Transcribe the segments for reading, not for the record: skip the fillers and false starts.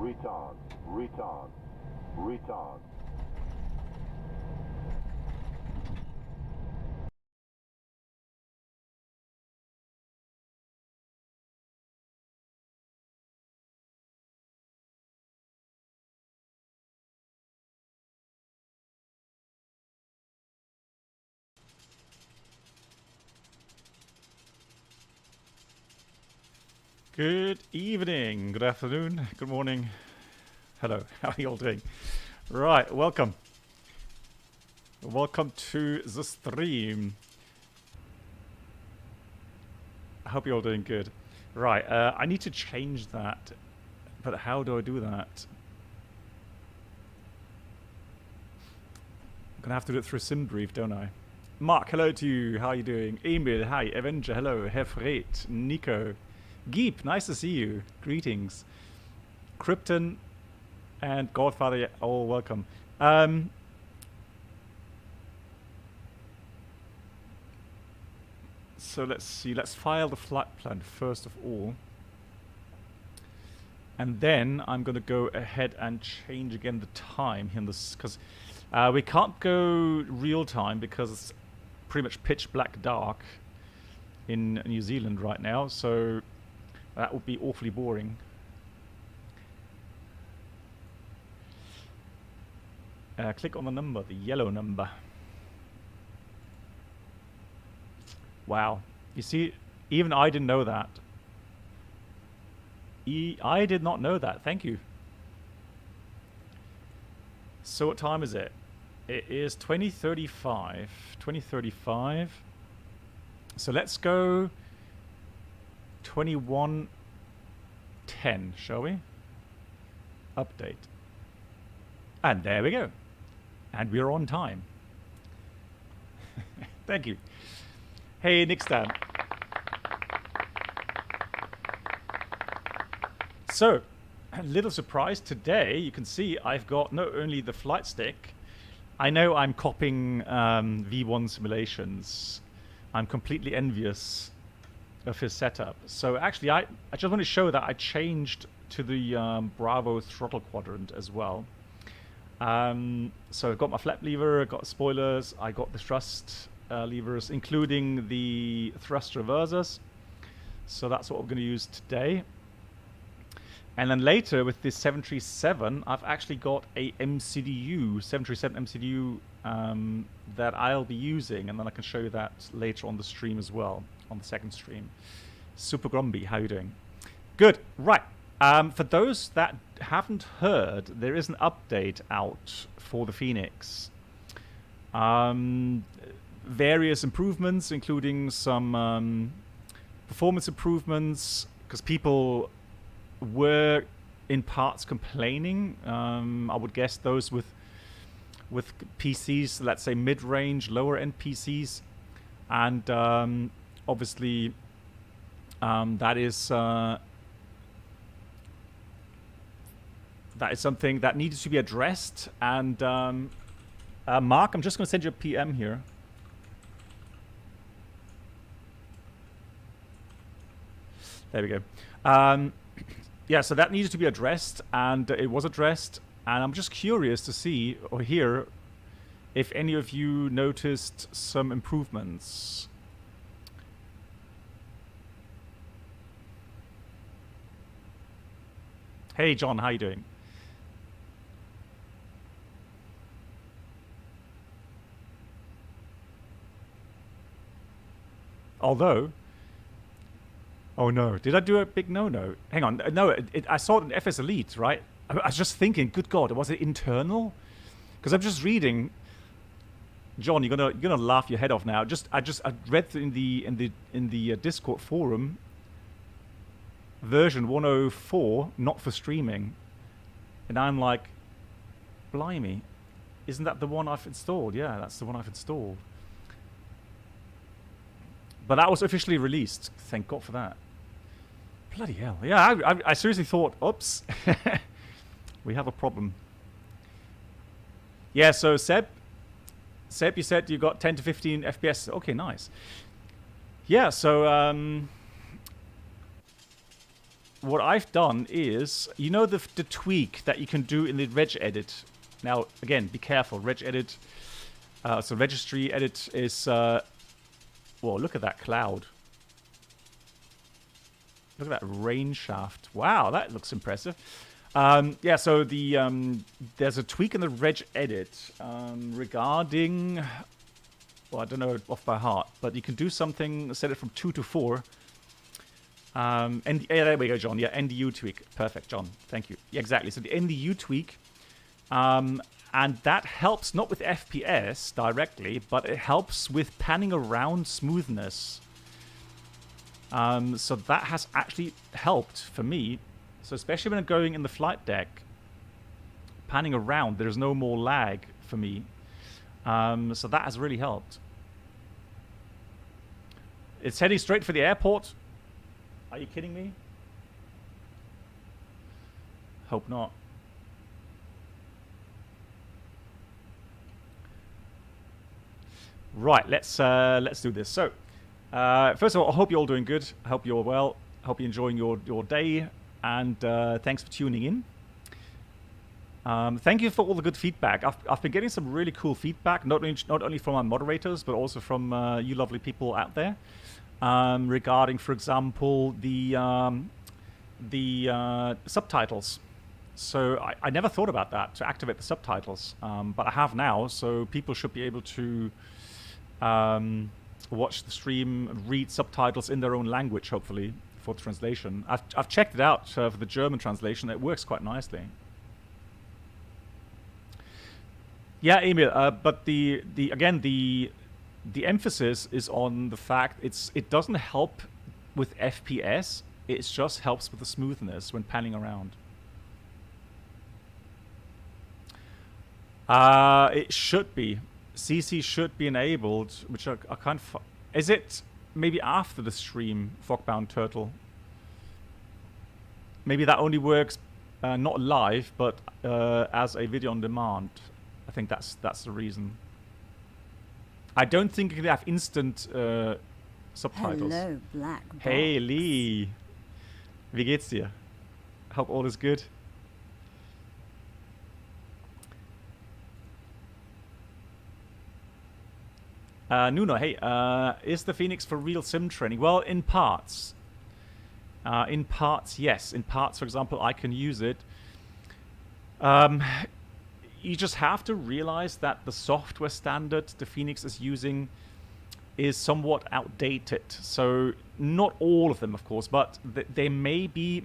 retard, retard, retard. Good evening, good afternoon, good morning. Hello, how are you all doing? Right, welcome. Welcome to the stream. I hope you're all doing good. Right, I need to change that, but how do I do that? I'm gonna have to do it through SimBrief, don't I? Mark, hello to you, how are you doing? Emil, hi, Avenger, hello, Hefret, Nico. Geep, nice to see you. Greetings. Krypton and Godfather, all welcome. So let's see, let's file the flight plan first of all. And then I'm going to go ahead and change again the time in this, because we can't go real time because it's pretty much pitch black dark in New Zealand right now. So that would be awfully boring. Click on the number, the yellow number. Wow. You see, even I didn't know that. I did not know that. Thank you. So what time is it? It is 20:35. 20:35. So let's go 21:10, shall we? Update. And there we go. And we're on time. Thank you. Hey, Nickstan. So, a little surprise today. You can see I've got not only the flight stick. I know I'm copying V1 simulations. I'm completely envious of his setup. So actually, I just want to show that I changed to the Bravo throttle quadrant as well. So I've got my flap lever, I've got spoilers, I got the thrust levers, including the thrust reversers. So that's what we're going to use today. And then later with this 737, I've actually got a MCDU, 737 MCDU that I'll be using, and then I can show you that later on the stream as well, on the second stream. Super Grumby, how you doing? Good, right. For those that haven't heard, there is an update out for the FENIX. Various improvements, including some performance improvements, because people were in parts complaining. I would guess those with PCs, let's say mid-range, lower-end PCs, and obviously that is something that needs to be addressed. And Mark, I'm just going to send you a PM here. There we go. Yeah, so that needed to be addressed, and it was addressed. And I'm just curious to see or hear if any of you noticed some improvements. Hey, John, how you doing? Although, oh no, did I do a big no-no? Hang on, no, I saw it in FS Elite, right? I was just thinking, good God, was it internal? Because I'm just reading. John, you're gonna laugh your head off now. I read in the Discord forum, version 104, not for streaming, and I'm like, blimey, isn't that the one I've installed? Yeah, that's the one I've installed. But that was officially released. Thank God for that. Bloody hell. Yeah, I seriously thought, oops, we have a problem. Yeah, so Seb, you said you got 10 to 15 FPS. Okay, nice. Yeah, so what I've done is, you know, the tweak that you can do in the reg edit. Now, again, be careful. Reg edit, so registry edit is, well, look at that cloud. Look at that rain shaft. Wow, that looks impressive. Yeah, so the there's a tweak in the reg edit regarding, well, I don't know it off by heart, but you can do something, set it from 2 to 4. And yeah, there we go, John. Yeah, NDU tweak. Perfect, John. Thank you. Yeah, exactly. So the NDU tweak, and that helps not with FPS directly, but it helps with panning around smoothness. So that has actually helped for me. So especially when I'm going in the flight deck, panning around, there's no more lag for me. So that has really helped. It's heading straight for the airport. Are you kidding me? Hope not. Right, let's do this. So, first of all, I hope you're all doing good. I hope you're well. I hope you're enjoying your day. And thanks for tuning in. Thank you for all the good feedback. I've been getting some really cool feedback, not only from our moderators, but also from you lovely people out there, regarding, for example, the subtitles. So I never thought about that, to activate the subtitles, but I have now. So people should be able to watch the stream, read subtitles in their own language, hopefully, for translation. I've checked it out for the German translation. It works quite nicely. Yeah, Emil. But the emphasis is on the fact it doesn't help with FPS. It just helps with the smoothness when panning around. It should be. CC should be enabled, which I can't. Is it maybe after the stream, Fogbound Turtle? Maybe that only works not live, but as a video on demand. I think that's the reason. I don't think you can have instant subtitles. Hello, Black Box. Hey, Lee. Wie geht's dir? Hope all is good. Nuno, hey, is the FENIX for real sim training? Well, in parts. In parts, yes. In parts, for example, I can use it. You just have to realize that the software standard the FENIX is using is somewhat outdated. So not all of them, of course, but there may be,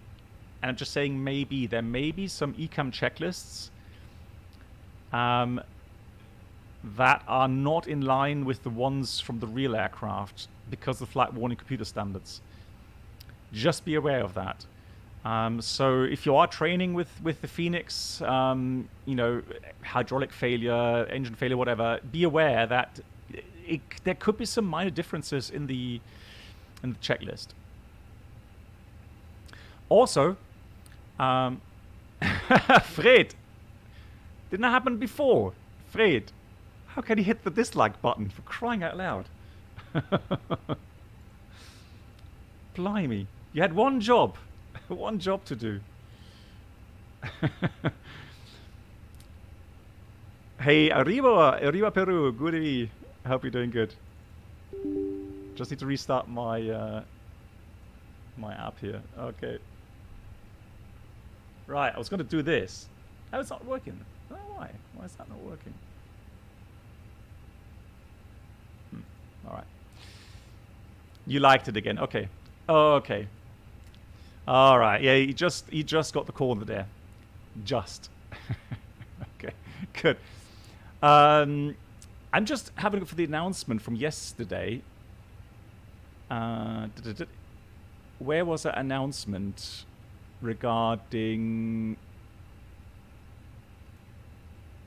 and I'm just saying maybe, there may be some ECAM checklists that are not in line with the ones from the real aircraft because of flight warning computer standards. Just be aware of that. So if you are training with the FENIX, you know, hydraulic failure, engine failure, whatever, be aware that there could be some minor differences in the checklist. Also, Fred, didn't that happen before? Fred, how can he hit the dislike button, for crying out loud? Blimey, you had one job. One job to do. Hey, arriba Peru, good evening. I hope you're doing good. Just need to restart my my app here. Okay. Right, I was going to do this. Oh, it's not working. Oh, why? Why is that not working? All right. You liked it again. Okay. Okay. All right. Yeah, you just got the corner there. Just. Okay. Good. I'm just having a look for the announcement from yesterday. Where was that announcement regarding?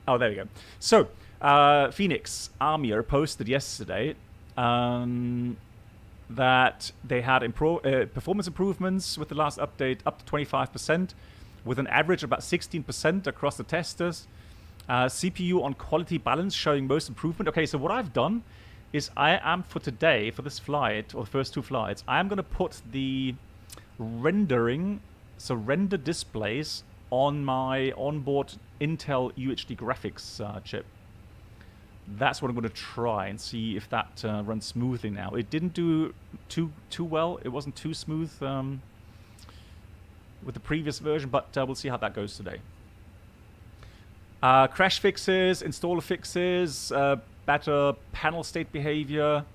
Oh, there we go. So, FENIX Army posted yesterday that they had performance improvements with the last update up to 25%, with an average of about 16% across the testers. CPU on quality balance showing most improvement. Okay, so what I've done is I am, for today, for this flight, or the first two flights, I am going to put the rendering So render displays on my onboard Intel UHD graphics chip. That's what I'm going to try and see if that runs smoothly now. It didn't do too well. It wasn't too smooth with the previous version, but we'll see how that goes today. Crash fixes, installer fixes, better panel state behavior.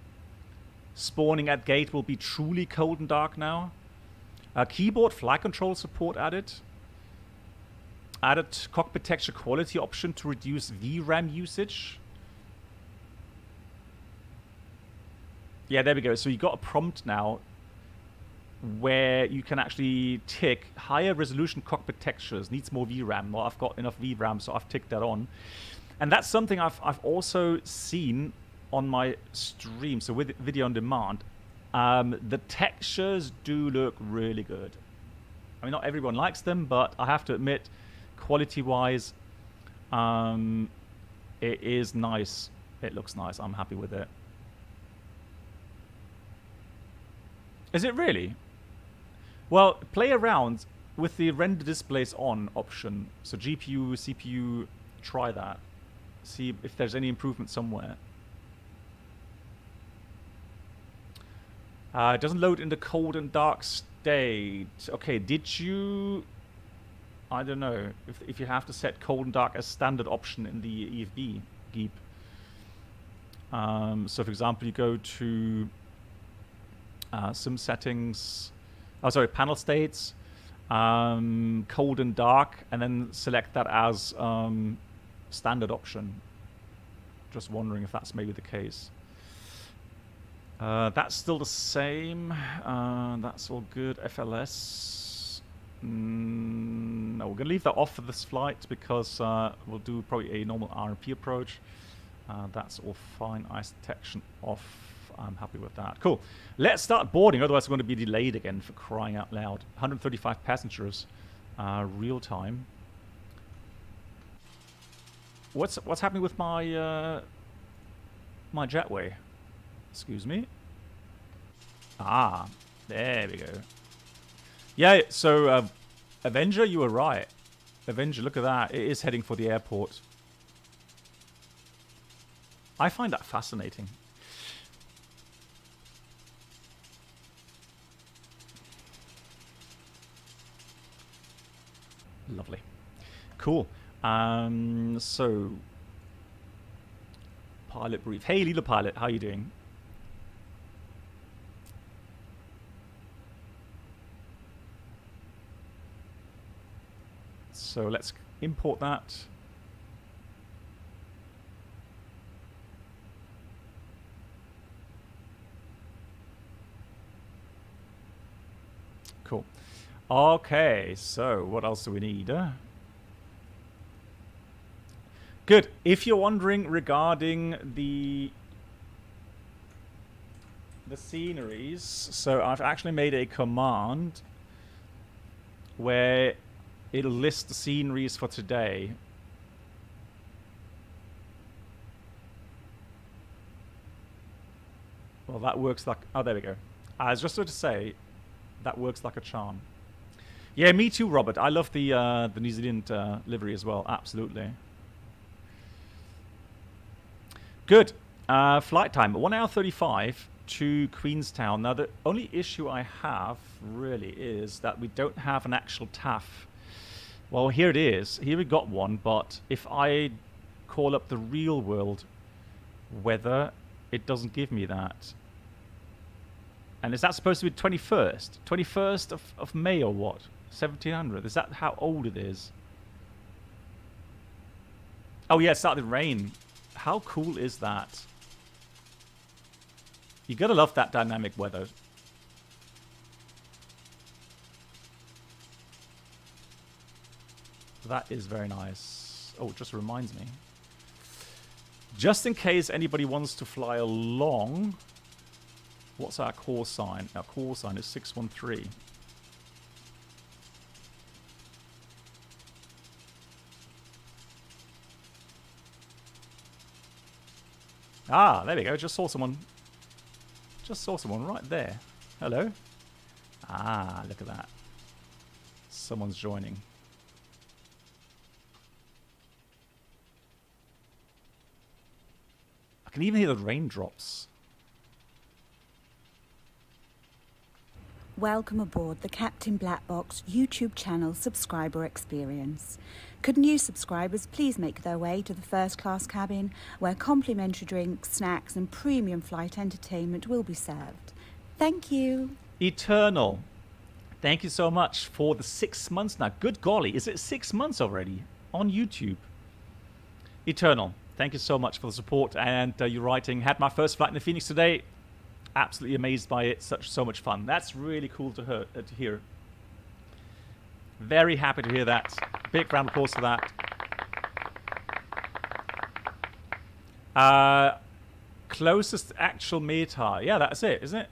Spawning at gate will be truly cold and dark now. Keyboard flight control support added. Added cockpit texture quality option to reduce VRAM usage. Yeah, there we go. So you got a prompt now where you can actually tick higher resolution cockpit textures. Needs more VRAM. Well, I've got enough VRAM, so I've ticked that on. And that's something I've also seen on my stream, so with video on demand. The textures do look really good. I mean, not everyone likes them, but I have to admit, quality-wise, it is nice. It looks nice. I'm happy with it. Is it really? Well, play around with the render displays on option. So GPU, CPU, try that. See if there's any improvement somewhere. It doesn't load in the cold and dark state. Okay, did you... I don't know if you have to set cold and dark as standard option in the EFB GEEP. So for example, you go to sim settings, oh sorry, panel states, cold and dark, and then select that as standard option. Just wondering if that's maybe the case. That's still the same. That's all good. FLS. No, we're going to leave that off for this flight because we'll do probably a normal RMP approach. That's all fine. Ice detection off. I'm happy with that. Cool. Let's start boarding. Otherwise, we're going to be delayed again, for crying out loud. 135 passengers, real time. What's happening with my my jetway? Excuse me. Ah, there we go. Yeah. So, Avenger, you were right. Avenger, look at that. It is heading for the airport. I find that fascinating. Lovely. Cool. So, pilot brief. Hey, Leela Pilot, how are you doing? So let's import that. Cool. Okay, so what else do we need? Good. If you're wondering regarding the sceneries, so I've actually made a command where it'll list the sceneries for today. Well, that works like... Oh, there we go. I was just going to say, that works like a charm. Yeah, me too, Robert. I love the New Zealand livery as well. Absolutely. Good. Flight time, 1 hour 35 to Queenstown. Now, the only issue I have, really, is that we don't have an actual TAF. Well, here it is. Here we got one, but if I call up the real world weather, it doesn't give me that. And is that supposed to be 21st? 21st of May or what? 1700? Is that how old it is? Oh yeah, it started to rain. How cool is that? You gotta love that dynamic weather. That is very nice. Oh, it just reminds me. Just in case anybody wants to fly along, what's our call sign? Our call sign is 613. Ah, there we go. Just saw someone. Just saw someone right there. Hello. Ah, look at that. someone's joining. I can even hear the raindrops. Welcome aboard the Captain Black Box YouTube channel subscriber experience. Could new subscribers please make their way to the first class cabin where complimentary drinks, snacks and premium flight entertainment will be served. Thank you. Eternal. Thank you so much for the 6 months now. Good golly, is it 6 months already on YouTube? Eternal, thank you so much for the support and your writing. Had my first flight in the FENIX today. Absolutely amazed by it. So much fun. That's really cool to hear. Very happy to hear that. Big round of applause for that. Closest actual meta. Yeah, that's it, isn't it?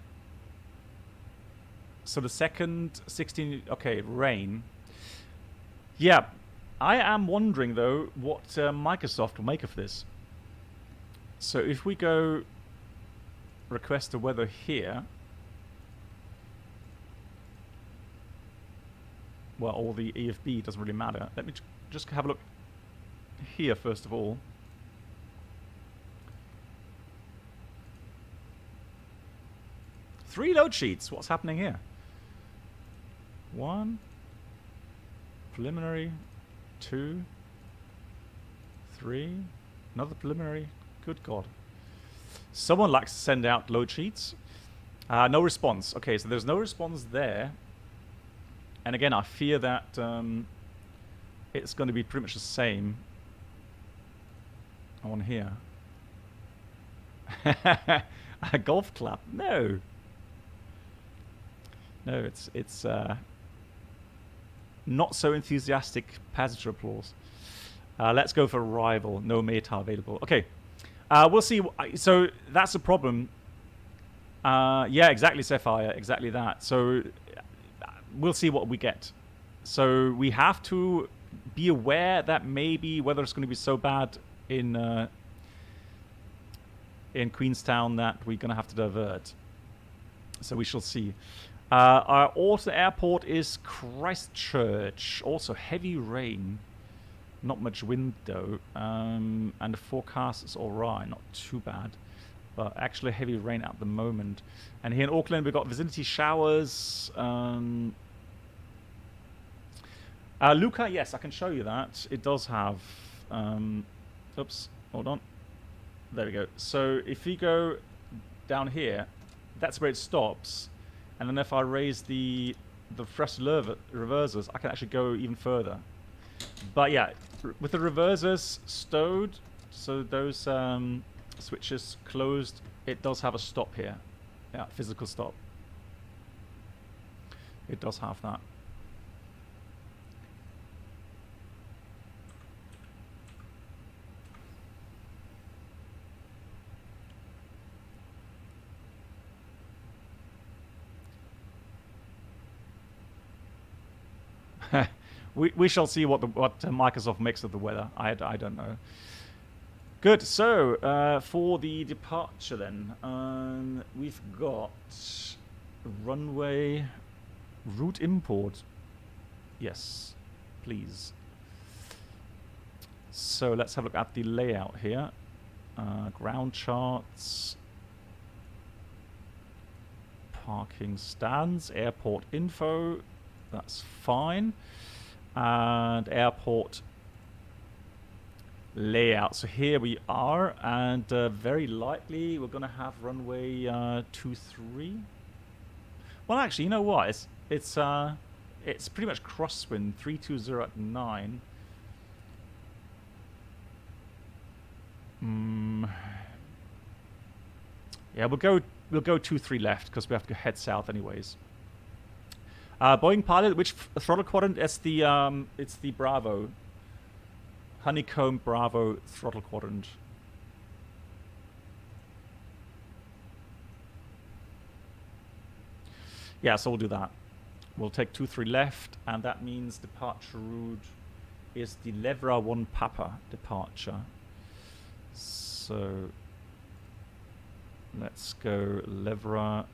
So the second 16. Okay, rain. Yeah, I am wondering though what Microsoft will make of this. So if we go request the weather here. Well, all the EFB doesn't really matter. Let me just have a look here first of all. Three load sheets. What's happening here? One. Preliminary. 2. 3. Another preliminary. Good God. Someone likes to send out load sheets. No response. Okay, so there's no response there. And again, I fear that it's going to be pretty much the same on here. A golf clap? No. No, it's not so enthusiastic passenger applause. Let's go for arrival. No meta available. Okay. We'll see. So that's a problem. Yeah, exactly, Sapphire. Exactly that. So we'll see what we get. So we have to be aware that maybe weather is going to be so bad in Queenstown that we're going to have to divert. So we shall see. Our Auckland airport is Christchurch. Also heavy rain. Not much wind though, and the forecast is alright, not too bad, but actually heavy rain at the moment. And here in Auckland we've got vicinity showers. Luca, yes, I can show you that. It does have, oops, hold on. There we go. So if you go down here, that's where it stops, and then if I raise the thrust reversers, I can actually go even further. But yeah, with the reversers stowed, so those switches closed, it does have a stop here. Yeah, physical stop. It does have that. We shall see what Microsoft makes of the weather. I don't know. Good. So for the departure then, we've got runway route import. Yes, please. So let's have a look at the layout here. Ground charts, parking stands, airport info. That's fine. And airport layout. So here we are, and very likely we're going to have runway 23. Well, actually, you know what? It's pretty much crosswind 320 at 9. Yeah, we'll go 23 left because we have to head south anyways. Boeing pilot, which throttle quadrant? It's the Bravo. Honeycomb Bravo throttle quadrant. Yeah, so we'll do that. We'll take 23 left, and that means departure route is the Levra 1 Papa departure. So let's go Levra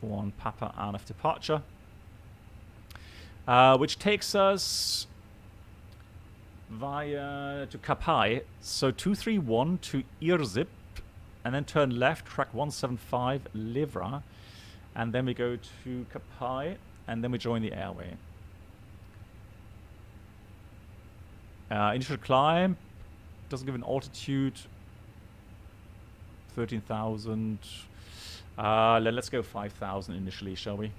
1 Papa RF departure. which takes us via to Kapai. So 231 to Irzip, and then turn left, track 175, Livra, and then we go to Kapai, and then we join the airway. Initial climb doesn't give an altitude. 13,000. Let's go 5,000 initially, shall we?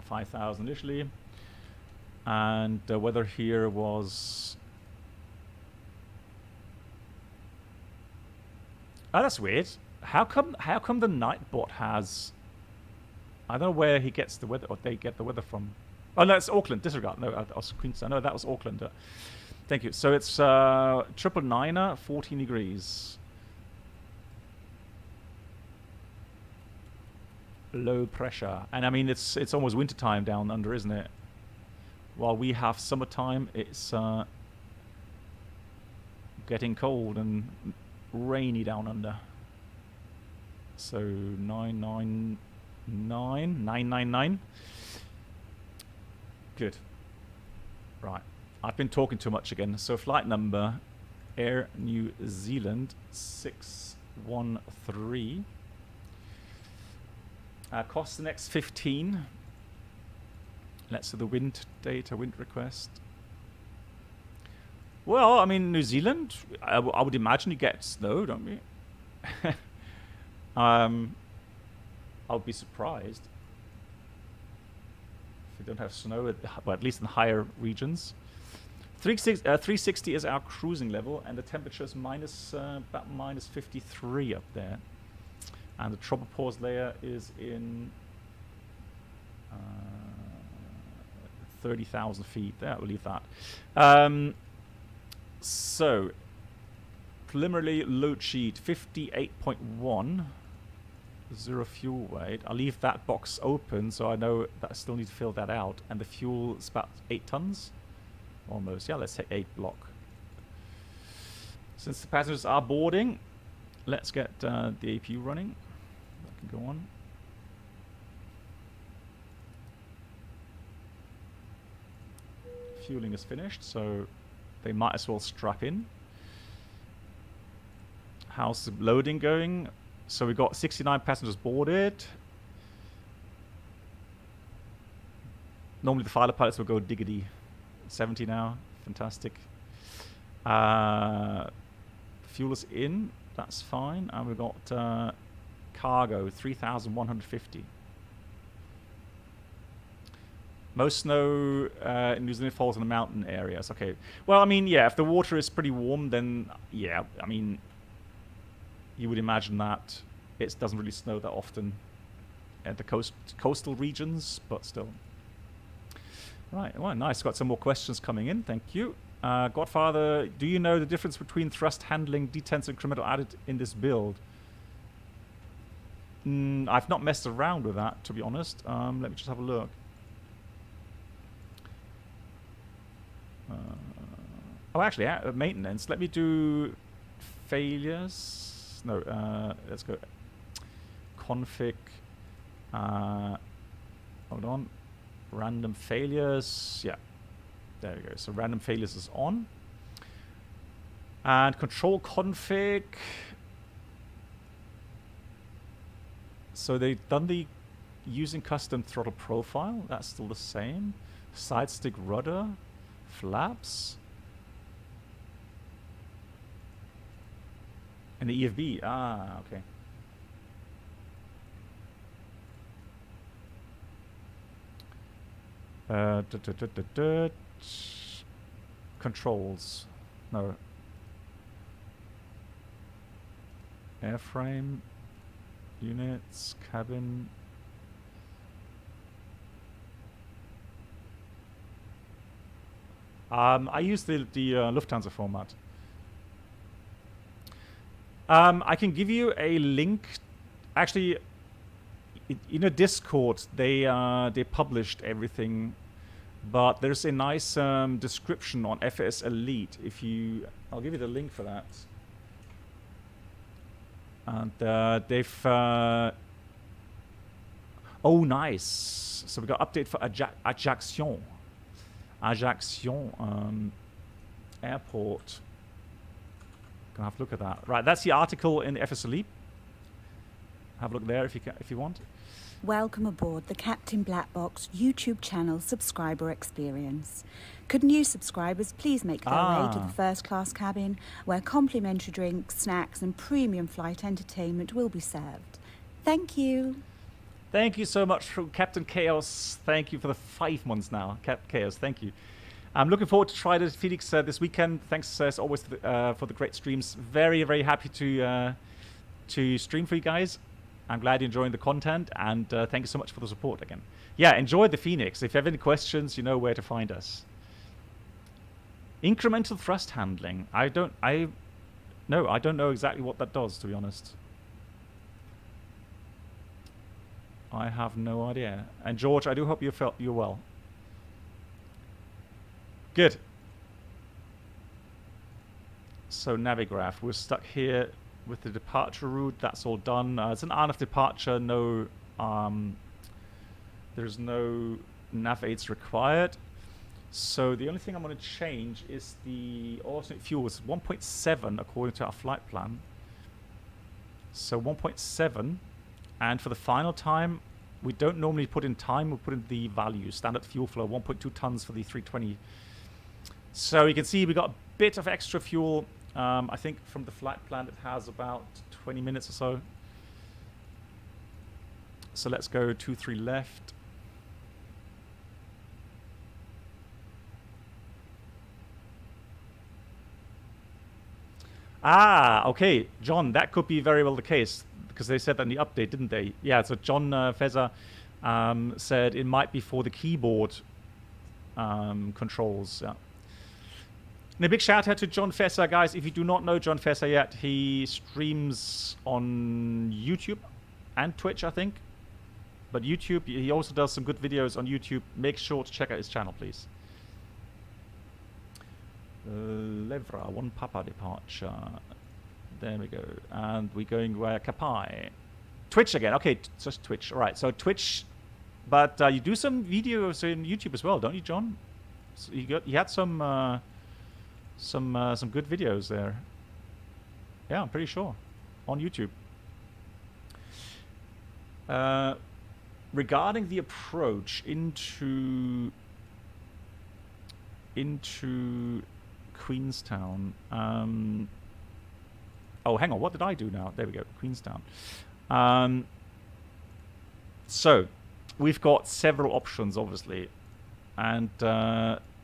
5,000 initially, and the weather here was. Oh, that's weird. How come the Nightbot has? I don't know where he gets the weather, or they get the weather from. Oh no, it's Auckland. Disregard. No, that was Queenstown. No, that was Auckland. Thank you. So it's 999er, 14 degrees. Low pressure, and I mean it's almost winter time down under, isn't it? While we have summertime, it's getting cold and rainy down under. So 999. Good. Right. I've been talking too much again. So flight number, Air New Zealand 613. Cost the next 15. Let's do the wind data, wind request. Well, I mean, New Zealand, I would imagine you get snow, don't we? I would be surprised if you don't have snow, well, at least in higher regions. 360 is our cruising level, and the temperature is about minus 53 up there. And the tropopause layer is in 30,000 feet. There, we'll leave that. So, preliminary load sheet 58.1. 0 fuel weight. I'll leave that box open so I know that I still need to fill that out. And the fuel is about 8 tons. Almost. Yeah, let's say 8 block. Since the passengers are boarding, let's get the APU running. That can go on. Fueling is finished, so they might as well strap in. How's the loading going? So we got 69 passengers boarded. Normally the fighter pilots will go diggity. 70 now, fantastic. Fuel is in, that's fine. And we've got cargo, 3,150. Most snow in New Zealand falls in the mountain areas. Okay. Well, I mean, yeah, if the water is pretty warm, then, yeah, I mean, you would imagine that it doesn't really snow that often at the coastal regions, but still. Right, well, nice. Got some more questions coming in. Thank you. Godfather, do you know the difference between thrust handling, detents, and incremental added in this build? I've not messed around with that, to be honest. Let me just have a look. Oh, actually, maintenance. Let me do failures. No, let's go config. Hold on. Random failures. Yeah, there we go. So random failures is on. And control config. So they've done the using custom throttle profile. That's still the same. Side stick rudder. Flaps. And the EFB. Ah, okay. Controls. No. Airframe. Units. Cabin. I use the Lufthansa format. I can give you a link. Actually, in a Discord, they published everything, but there's a nice description on FS Elite. I'll give you the link for that. And they've Oh, nice. So we got update for Ajaccio. Airport. Gonna have a look at that. Right, that's the article in the FSLE. Have a look there if you want. Welcome aboard the Captain Black Box YouTube channel subscriber experience. Could new subscribers please make their way to the first class cabin where complimentary drinks, snacks and premium flight entertainment will be served. Thank you. Thank you so much for Captain Chaos. Thank you for the 5 months now. Captain Chaos, thank you. I'm looking forward to try the FENIX this weekend. Thanks as always for the great streams. Very, very happy to stream for you guys. I'm glad you're enjoying the content, and thank you so much for the support again. Yeah, enjoy the FENIX. If you have any questions, you know where to find us. Incremental thrust handling. I don't know exactly what that does, to be honest. I have no idea. And George, I do hope you're well. Good. So Navigraph, we're stuck here with the departure route. That's all done. It's an RNAV departure. No, there's no nav aids required. So the only thing I'm going to change is the alternate fuel. It's 1.7 according to our flight plan. So 1.7, and for the final time, we don't normally put in time. We put in the value. Standard fuel flow, 1.2 tons for the 320. So you can see we got a bit of extra fuel. I think from the flight plan it has about 20 minutes or so. So let's go 23 left. Ah, okay, John, that could be very well the case because they said that in the update, didn't they? Yeah, so John Fezzer said it might be for the keyboard controls. Yeah. And a big shout out to John Fezzer, guys. If you do not know John Fezzer yet, he streams on YouTube and Twitch, I think. But YouTube, he also does some good videos on YouTube. Make sure to check out his channel, please. Levra, 1 Papa departure. There we go. And we're going where? Kapai. Twitch again. Okay, just Twitch. All right, so Twitch. But you do some videos in YouTube as well, don't you, John? So you had some good videos there. Yeah, I'm pretty sure. On YouTube. Regarding the approach into Queenstown. Oh, hang on. What did I do now? There we go. Queenstown. So, we've got several options, obviously. And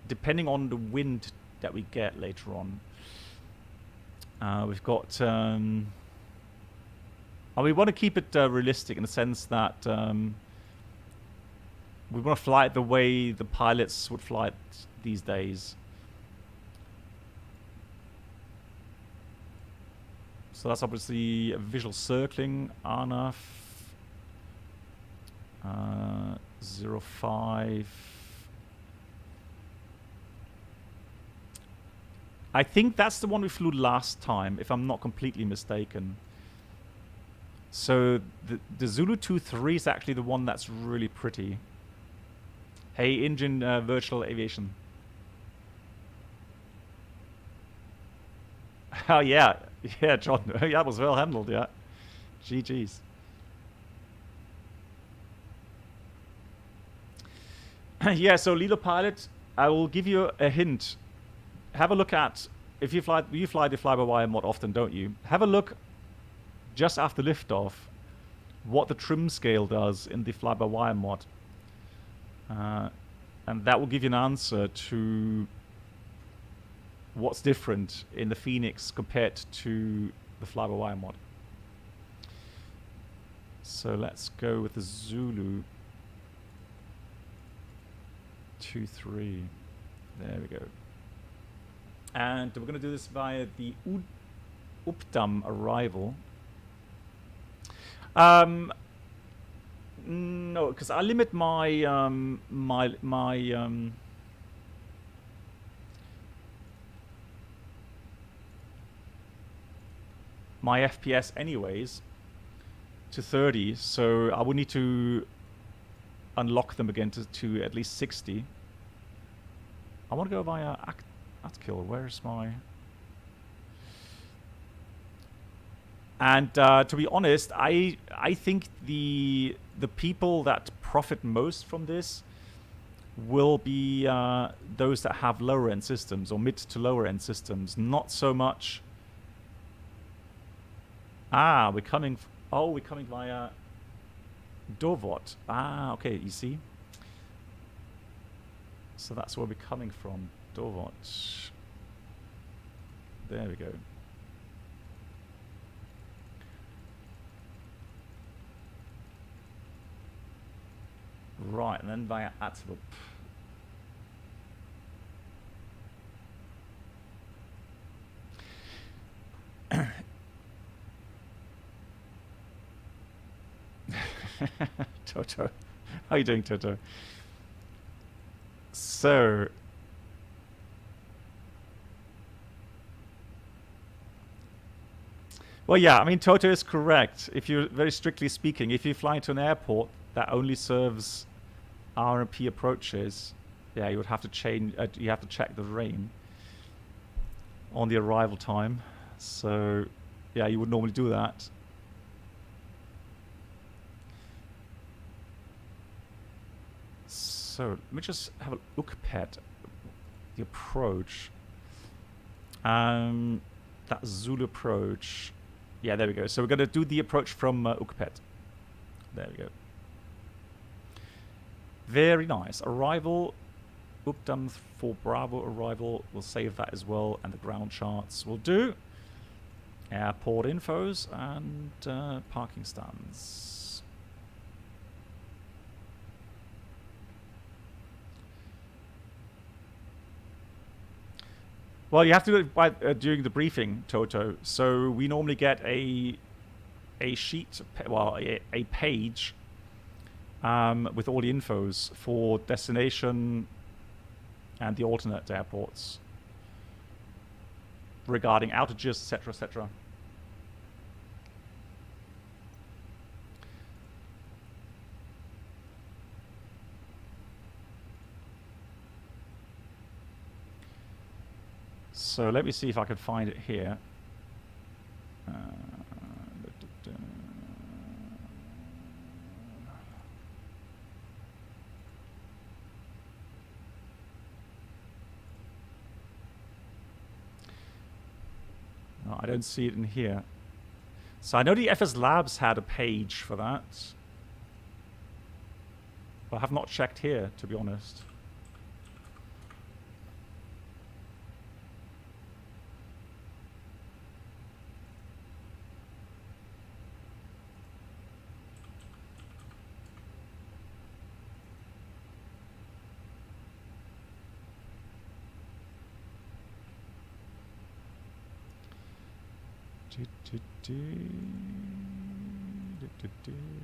depending on the wind that we get later on, we've got... we want to keep it realistic in the sense that we want to fly it the way the pilots would fly it these days. So that's obviously a visual circling, RNAV 05. I think that's the one we flew last time, if I'm not completely mistaken. So the Zulu 23 is actually the one that's really pretty. Hey, engine virtual aviation. Oh yeah, yeah, John. That was well handled. Yeah, GG's. Yeah, so Lilo Pilot, I will give you a hint. Have a look at if you fly the fly-by-wire mod often, don't you? Have a look just after liftoff what the trim scale does in the fly-by-wire mod, and that will give you an answer to what's different in the FENIX compared to the fly-by-wire mod. So let's go with the Zulu 23. There we go. And we're going to do this via the Updam arrival. No, because I limit my my FPS anyways to 30, so I would need to unlock them again to at least 60. I want to go via Atkill. Where's my... And to be honest, I think the people that profit most from this will be those that have lower end systems or mid to lower end systems. Not so much. Ah, we're coming. We're coming via Dovot. Ah, okay. You see. So that's where we're coming from. Dovot. There we go. Right, and then via Atlup. Toto. How are you doing, Toto? So... Well, yeah, I mean, Toto is correct. If you're, very strictly speaking, if you fly to an airport that only serves RMP approaches, yeah, you would have to change. You have to check the rain on the arrival time. So, yeah, you would normally do that. So let me just have a look at the approach. That Zulu approach. Yeah, there we go. So we're going to do the approach from Ukpet. There we go. Very nice. Arrival, Ukdam for Bravo arrival. We'll save that as well. And the ground charts will do. Airport infos and parking stands. Well, you have to do it by, during the briefing, Toto. So we normally get a sheet, well, a page with all the infos for destination and the alternate airports regarding outages, etc., etc. So let me see if I can find it here. No, I don't see it in here. So I know the FS Labs had a page for that. But I have not checked here, to be honest.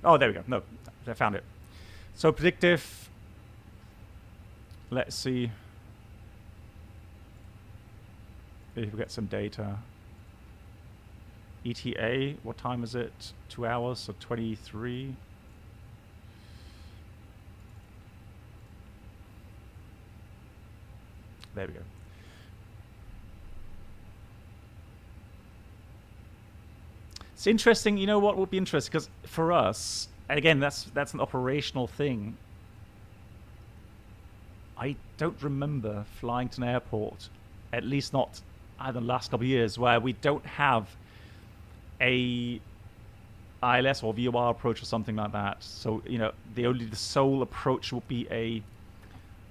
Oh, there we go. No, I found it. So predictive. Let's see if we get some data. ETA, what time is it? 2 hours, so 23. There we go. It's interesting, you know what would be interesting? Because for us, and again, that's an operational thing. I don't remember flying to an airport, at least not in the last couple of years, where we don't have a ILS or VOR approach or something like that. So, you know, the sole approach would be a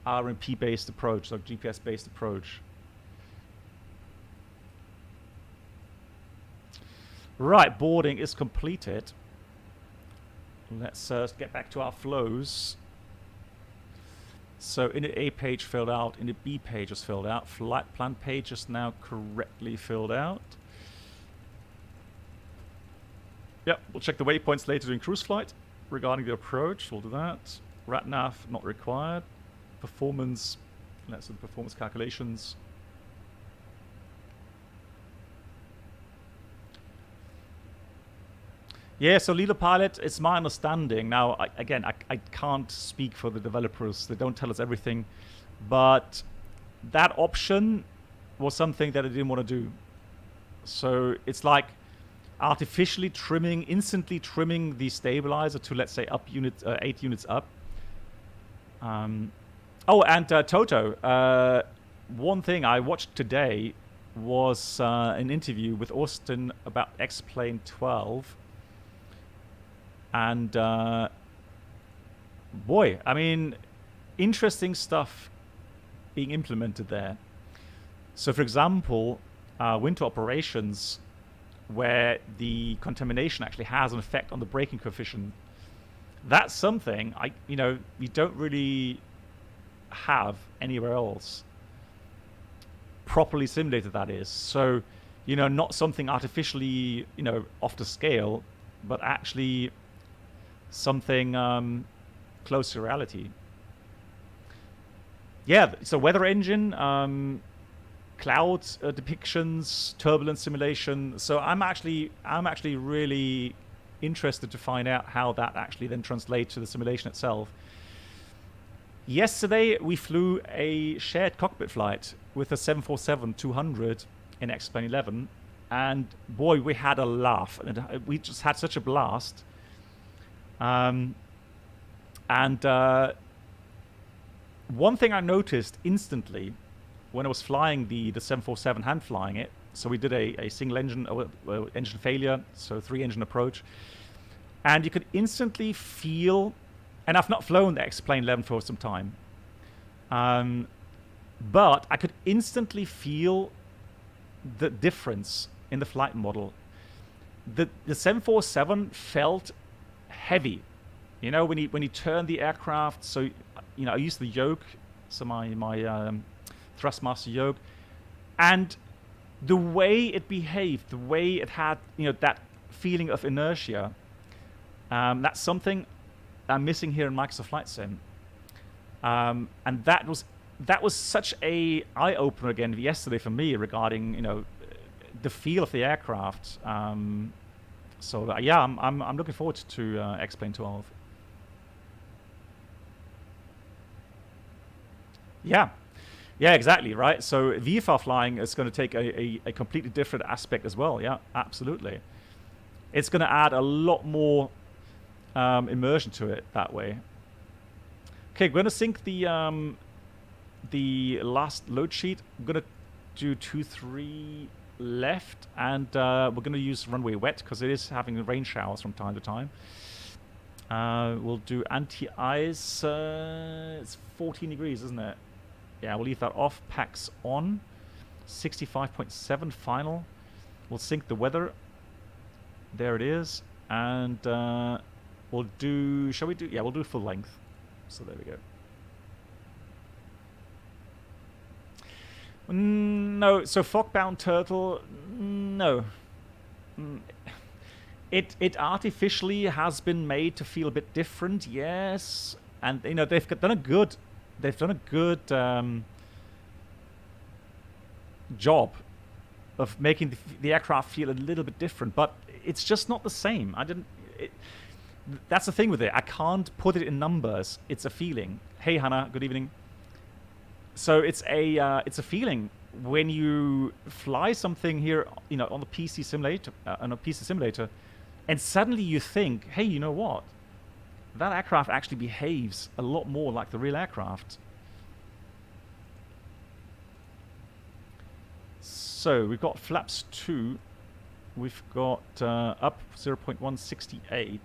RMP-based approach, like GPS-based approach. Right, boarding is completed. Let's get back to our flows. So in the A page filled out, in the B page is filled out. Flight plan page is now correctly filled out. Yep, we'll check the waypoints later during cruise flight. Regarding the approach, we'll do that. RATNAV not required. Performance, let's do the performance calculations. Yeah, so leader pilot, it's my understanding. Now, I can't speak for the developers. They don't tell us everything. But that option was something that I didn't want to do. So it's like artificially trimming, instantly trimming the stabilizer to, let's say, 8 units up. Oh, and Toto, one thing I watched today was an interview with Austin about X-Plane 12. And boy, I mean, interesting stuff being implemented there. So, for example, winter operations, where the contamination actually has an effect on the braking coefficient. That's something you don't really have anywhere else. Properly simulated, that is. So, not something artificially, off the scale, but actually something close to reality. Yeah, so weather engine, cloud depictions, turbulence simulation. So I'm actually really interested to find out how that actually then translates to the simulation itself. Yesterday we flew a shared cockpit flight with a 747-200 in X-Plane 11, and boy, we had a laugh, and we just had such a blast. One thing I noticed instantly when I was flying the 747, hand flying it, so we did a single engine engine failure, so 3-engine approach, and you could instantly feel, and I've not flown the X-Plane 11 for some time, but I could instantly feel the difference in the flight model. The 747 felt heavy, when you turn the aircraft. So I used the yoke, so my thrustmaster yoke, and the way it behaved, the way it had that feeling of inertia, that's something I'm missing here in Microsoft Flight Sim, and that was such a eye-opener again yesterday for me regarding the feel of the aircraft. So yeah, I'm looking forward to X-Plane 12. Yeah, exactly, right. So VFR flying is going to take a completely different aspect as well. Yeah, absolutely. It's going to add a lot more immersion to it that way. Okay, we're going to sync the last load sheet. I'm going to do 2-3 left, and we're going to use runway wet because it is having rain showers from time to time. We'll do anti-ice. It's 14 degrees, isn't it? Yeah, we'll leave that off. Packs on. 65.7 final. We'll sync the weather. There it is. And we'll do... Shall we do... Yeah, we'll do full length. So there we go. No, so Fogbound Turtle, no. It artificially has been made to feel a bit different, yes. And they've done a good job of making the aircraft feel a little bit different, but it's just not the same. That's the thing with it. I can't put it in numbers. It's a feeling. Hey Hannah, good evening. So it's a feeling when you fly something here, on the PC simulator, and suddenly you think, hey, you know what? That aircraft actually behaves a lot more like the real aircraft. So we've got flaps 2. We've got up 0.168.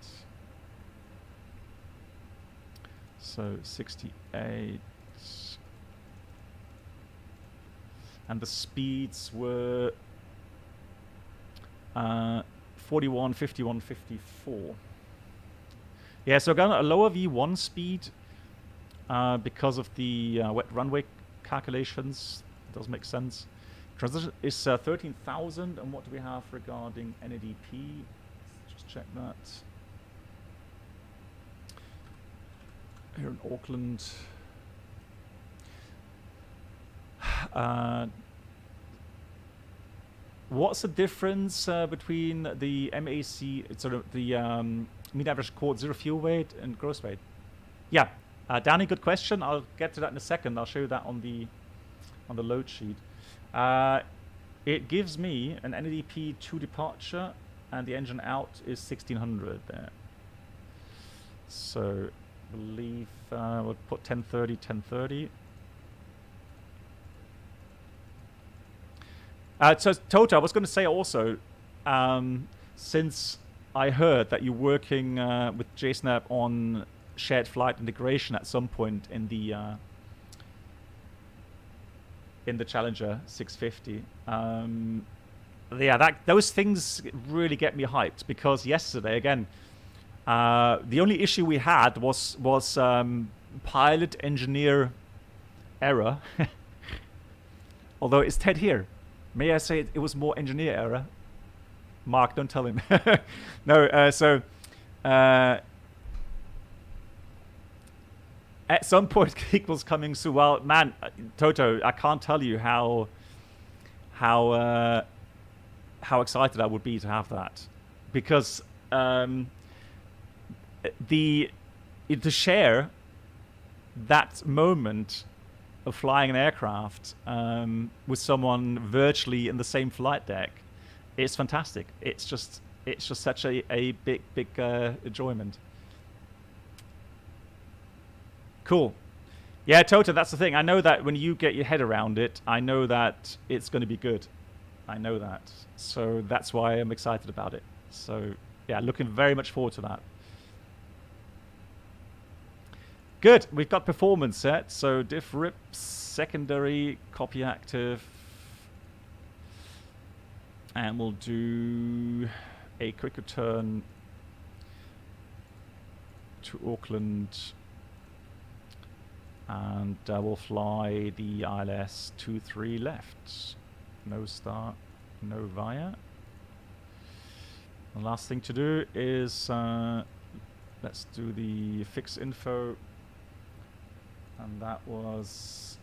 So 68. And the speeds were 41, 51, 54. Yeah, so again, a lower V1 speed because of the wet runway calculations. It does make sense. Transition is 13,000. And what do we have regarding NADP? Just check that. Here in Auckland. what's the difference between the MAC, sort of the mean average chord, zero fuel weight, and gross weight? Yeah, Danny, good question. I'll get to that in a second. I'll show you that on the load sheet. It gives me an NADP 2 departure, and the engine out is 1600 there. So, I believe we'll put 1030, 1030. So, Toto, I was going to say also, since I heard that you're working with JSNAP on shared flight integration at some point in the Challenger 650, yeah, those things really get me hyped, because yesterday again, the only issue we had was pilot engineer error. Although it's Ted here. May I say it was more engineer error? Mark, don't tell him. No, so at some point Geek was coming through. Well, man, Toto, I can't tell you how excited I would be to have that, because to share that moment of flying an aircraft with someone virtually in the same flight deck, it's fantastic. It's just such a big enjoyment. Cool. Yeah, Toto, that's the thing. I know that when you get your head around it, I know that it's going to be good. I know that. So that's why I'm excited about it. So yeah, looking very much forward to that. Good. We've got performance set. So diff rips, secondary, copy active. And we'll do a quick return to Auckland. And we'll fly the ILS 23 left. No start, no via. The last thing to do is let's do the fix info. And that was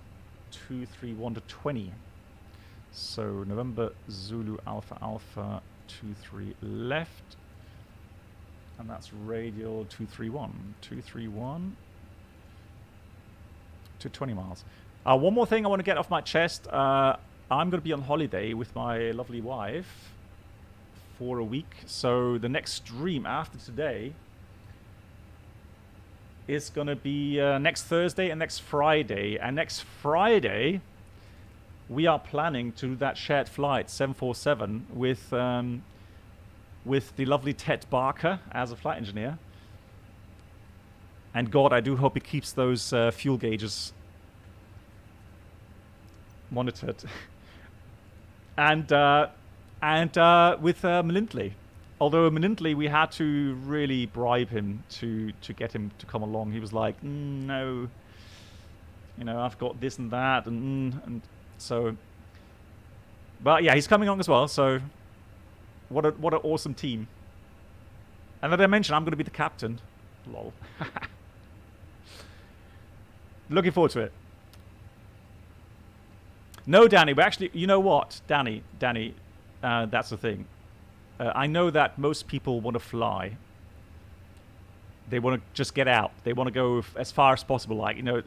231 to 20. So November Zulu Alpha Alpha 23 left. And that's radial 231. 231 to 20 miles. One more thing I want to get off my chest. I'm going to be on holiday with my lovely wife for a week. So the next stream after today is going to be next Thursday and next Friday. And next Friday, we are planning to do that shared flight 747 with the lovely Ted Barker as a flight engineer. And God, I do hope he keeps those fuel gauges monitored. and with Melindley. Although Melindley, we had to really bribe him to get him to come along. He was like, no, you know, I've got this and that, and so. But yeah, he's coming along as well. So, what an awesome team. And then I mentioned I'm going to be the captain. Lol. Looking forward to it. No, Danny, we actually, you know what, Danny, that's the thing. I know that most people want to fly. They want to just get out. They want to go as far as possible, like, you know,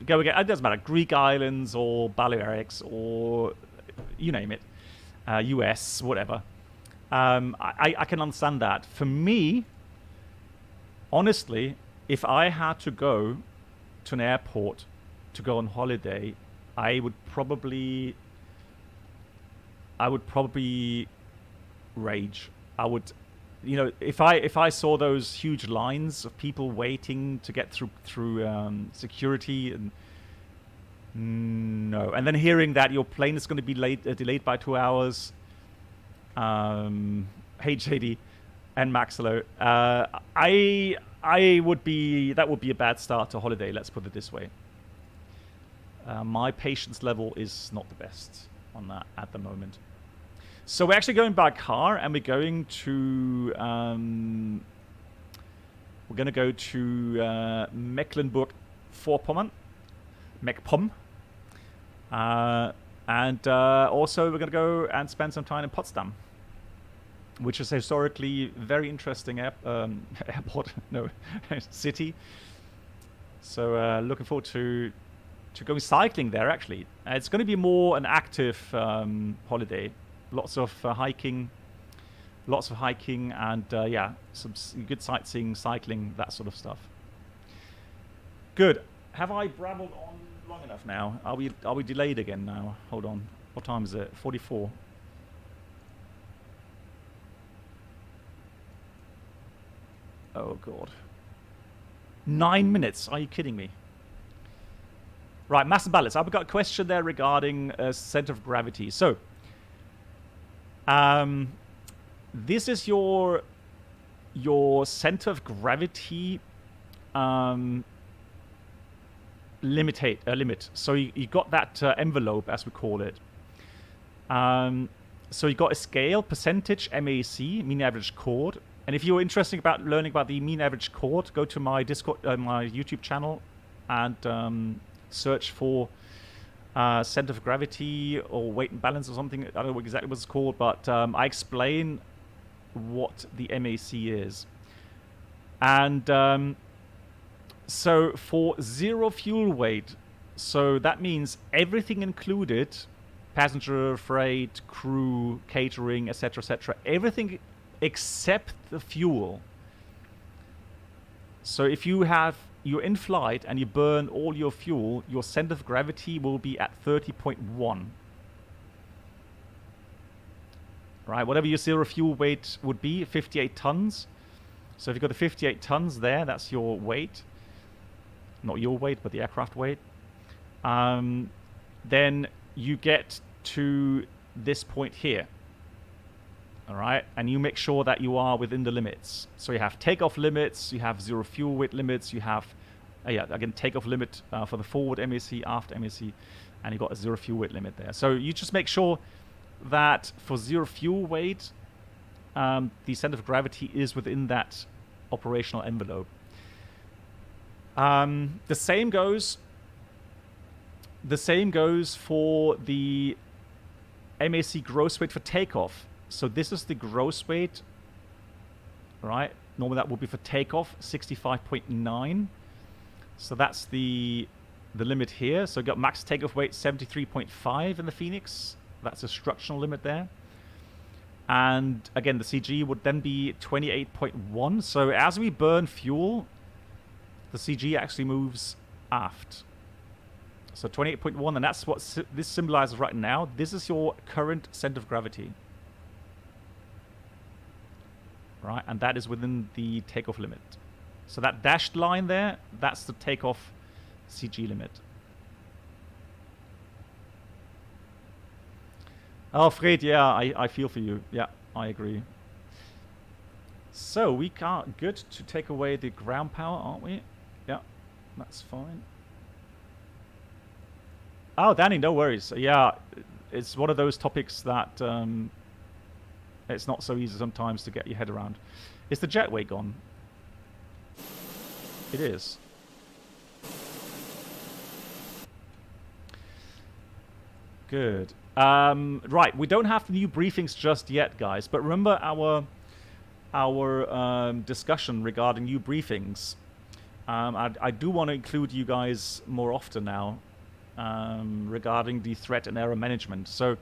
go again. It doesn't matter, Greek islands or Balearics or you name it, US, whatever. I can understand that. For me, honestly, if I had to go to an airport to go on holiday, I would probably rage. I would, you know, if I saw those huge lines of people waiting to get through security, and no, and then hearing that your plane is going to be delayed by 2 hours, HJD and Maxilo, that would be a bad start to holiday. Let's put it this way. My patience level is not the best on that at the moment. So we're actually going by car, and we're going to Mecklenburg-Vorpommern, MacPom. And also we're going to go and spend some time in Potsdam, which is a historically very interesting airport, no, city. So looking forward to going cycling there, actually. It's going to be more an active holiday. Lots of hiking and yeah, some good sightseeing, cycling, that sort of stuff. Good. Have I babbled on long enough now? Are we delayed again now? Hold on. What time is it? 44. Oh god. 9 minutes. Are you kidding me? Right, mass balance. I've got a question there regarding center of gravity. So, this is your center of gravity limit. So you got that envelope, as we call it. So you got a scale, percentage, MAC, mean average chord. And if you're interested about learning about the mean average chord, go to my Discord, my YouTube channel, and search for center of gravity or weight and balance or something. I don't know exactly what it's called, but I explain what the MAC is. And so for zero fuel weight, so that means everything included, passenger, freight, crew, catering, etc., everything except the fuel. So if you're in flight and you burn all your fuel, your center of gravity will be at 30.1. Right, whatever your zero fuel weight would be, 58 tons. So if you've got the 58 tons there, that's your weight. Not your weight, but the aircraft weight. Then you get to this point here. All right, and you make sure that you are within the limits. So you have takeoff limits, you have zero fuel weight limits, you have, again, takeoff limit for the forward MAC, aft MAC, and you got a zero fuel weight limit there. So you just make sure that for zero fuel weight, the center of gravity is within that operational envelope. The same goes for the MAC gross weight for takeoff. So this is the gross weight, right? Normally that would be for takeoff, 65.9. So that's the limit here. So you got max takeoff weight 73.5 in the FENIX. That's a structural limit there. And again, the CG would then be 28.1. So as we burn fuel, the CG actually moves aft. So 28.1, and that's what this symbolizes right now. This is your current center of gravity. Right, and that is within the takeoff limit. So that dashed line there, that's the takeoff CG limit. Oh, Fred, yeah, I feel for you. Yeah, I agree. So we are good to take away the ground power, aren't we? Yeah, that's fine. Oh, Danny, no worries. Yeah, it's one of those topics that it's not so easy sometimes to get your head around. Is the jet weight gone? It is. Good. Right, we don't have the new briefings just yet, guys. But remember our discussion regarding new briefings. I do want to include you guys more often now regarding the threat and error management. So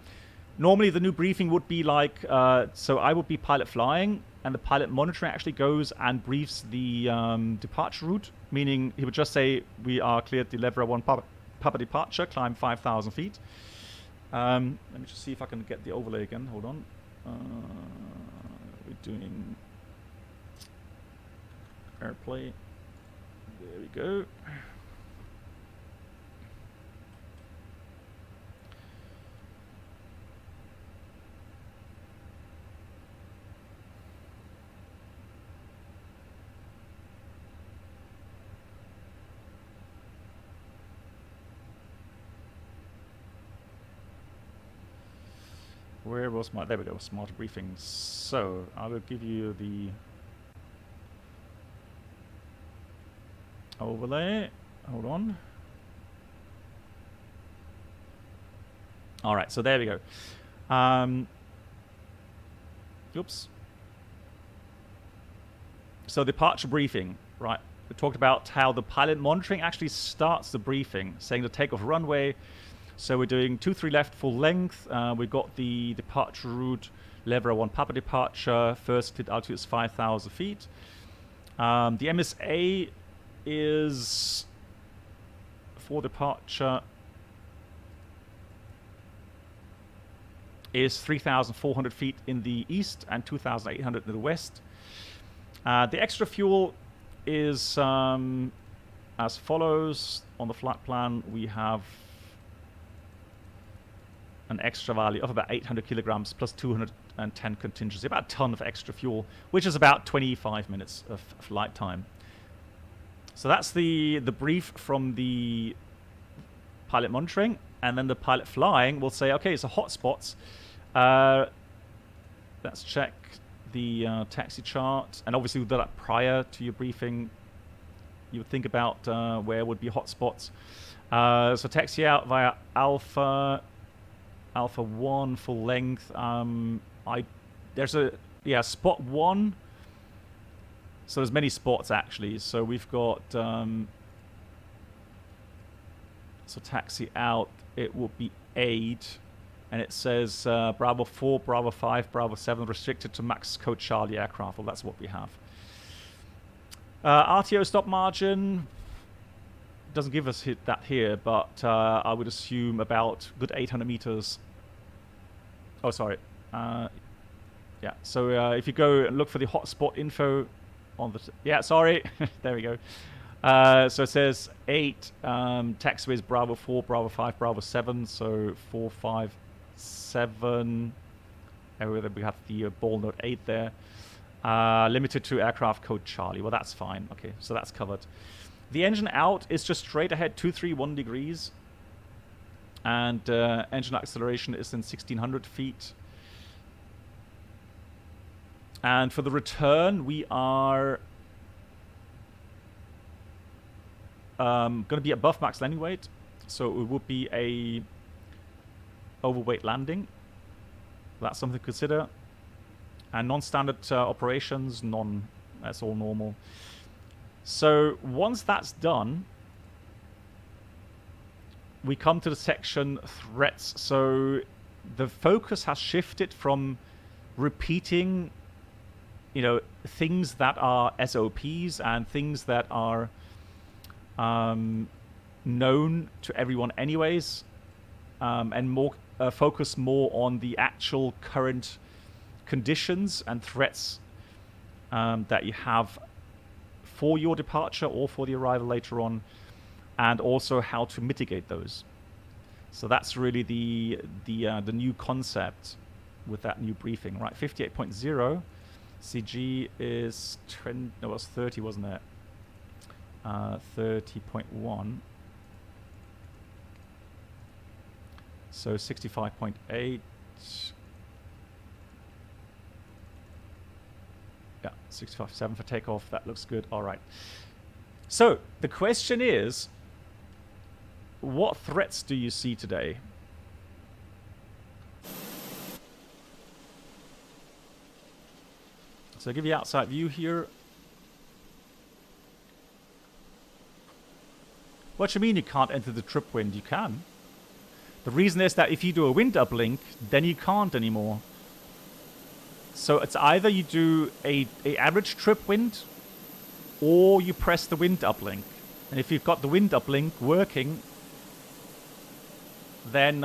normally the new briefing would be like, so I would be pilot flying, and the pilot monitoring actually goes and briefs the departure route, meaning he would just say, we are cleared the level 1 Papa departure, climb 5,000 feet. Let me just see if I can get the overlay again. Hold on. We're doing airplay. There we go. Where was my... There we go, smart briefings. So, I will give you the overlay. Hold on. All right, so there we go. Oops. So departure briefing, right? We talked about how the pilot monitoring actually starts the briefing, saying the takeoff runway. So we're doing 23 left full length. We've got the departure route, lever 1 Papa departure. First cleared altitude is 5,000 feet. The MSA is for departure is 3,400 feet in the east and 2,800 in the west. The extra fuel is as follows. On the flight plan, we have an extra value of about 800 kilograms plus 210 contingency, about a ton of extra fuel, which is about 25 minutes of flight time. So that's the brief from the pilot monitoring, and then the pilot flying will say, okay, so hotspots. Let's check the taxi chart, and obviously we'll do that prior to your briefing. You would think about where would be hotspots. So taxi out via Alpha 1 full length. There's a spot 1. So there's many spots actually. So we've got so taxi out. It will be 8. And it says Bravo 4, Bravo 5, Bravo 7 restricted to max code Charlie aircraft. Well, that's what we have. RTO stop margin doesn't give us that here, but I would assume about good 800 meters. Oh, sorry. Yeah, so if you go and look for the hotspot info on the... Yeah, sorry. There we go. So it says 8 taxiways Bravo 4, Bravo 5, Bravo 7. So 4, 5, 7. Everywhere we have the ball note 8 there. Limited to aircraft code Charlie. Well, that's fine. Okay, so that's covered. The engine out is just straight ahead 231 degrees. And engine acceleration is in 1,600 feet. And for the return, we are going to be above max landing weight. So it would be a overweight landing. That's something to consider. And non-standard operations, that's all normal. So once that's done, we come to the section threats. So the focus has shifted from repeating, things that are SOPs and things that are known to everyone anyways, and more focus more on the actual current conditions and threats that you have for your departure or for the arrival later on, and also how to mitigate those. So that's really the new concept with that new briefing, right? 58.0 CG is 20, no, it was 30, wasn't it? 30.1. So 65.8. Yeah, 65.7 for takeoff. That looks good. All right. So the question is, what threats do you see today? So I'll give you outside view here. What do you mean you can't enter the trip wind? You can. The reason is that if you do a wind uplink, then you can't anymore. So it's either you do a average trip wind, or you press the wind uplink. And if you've got the wind uplink working, then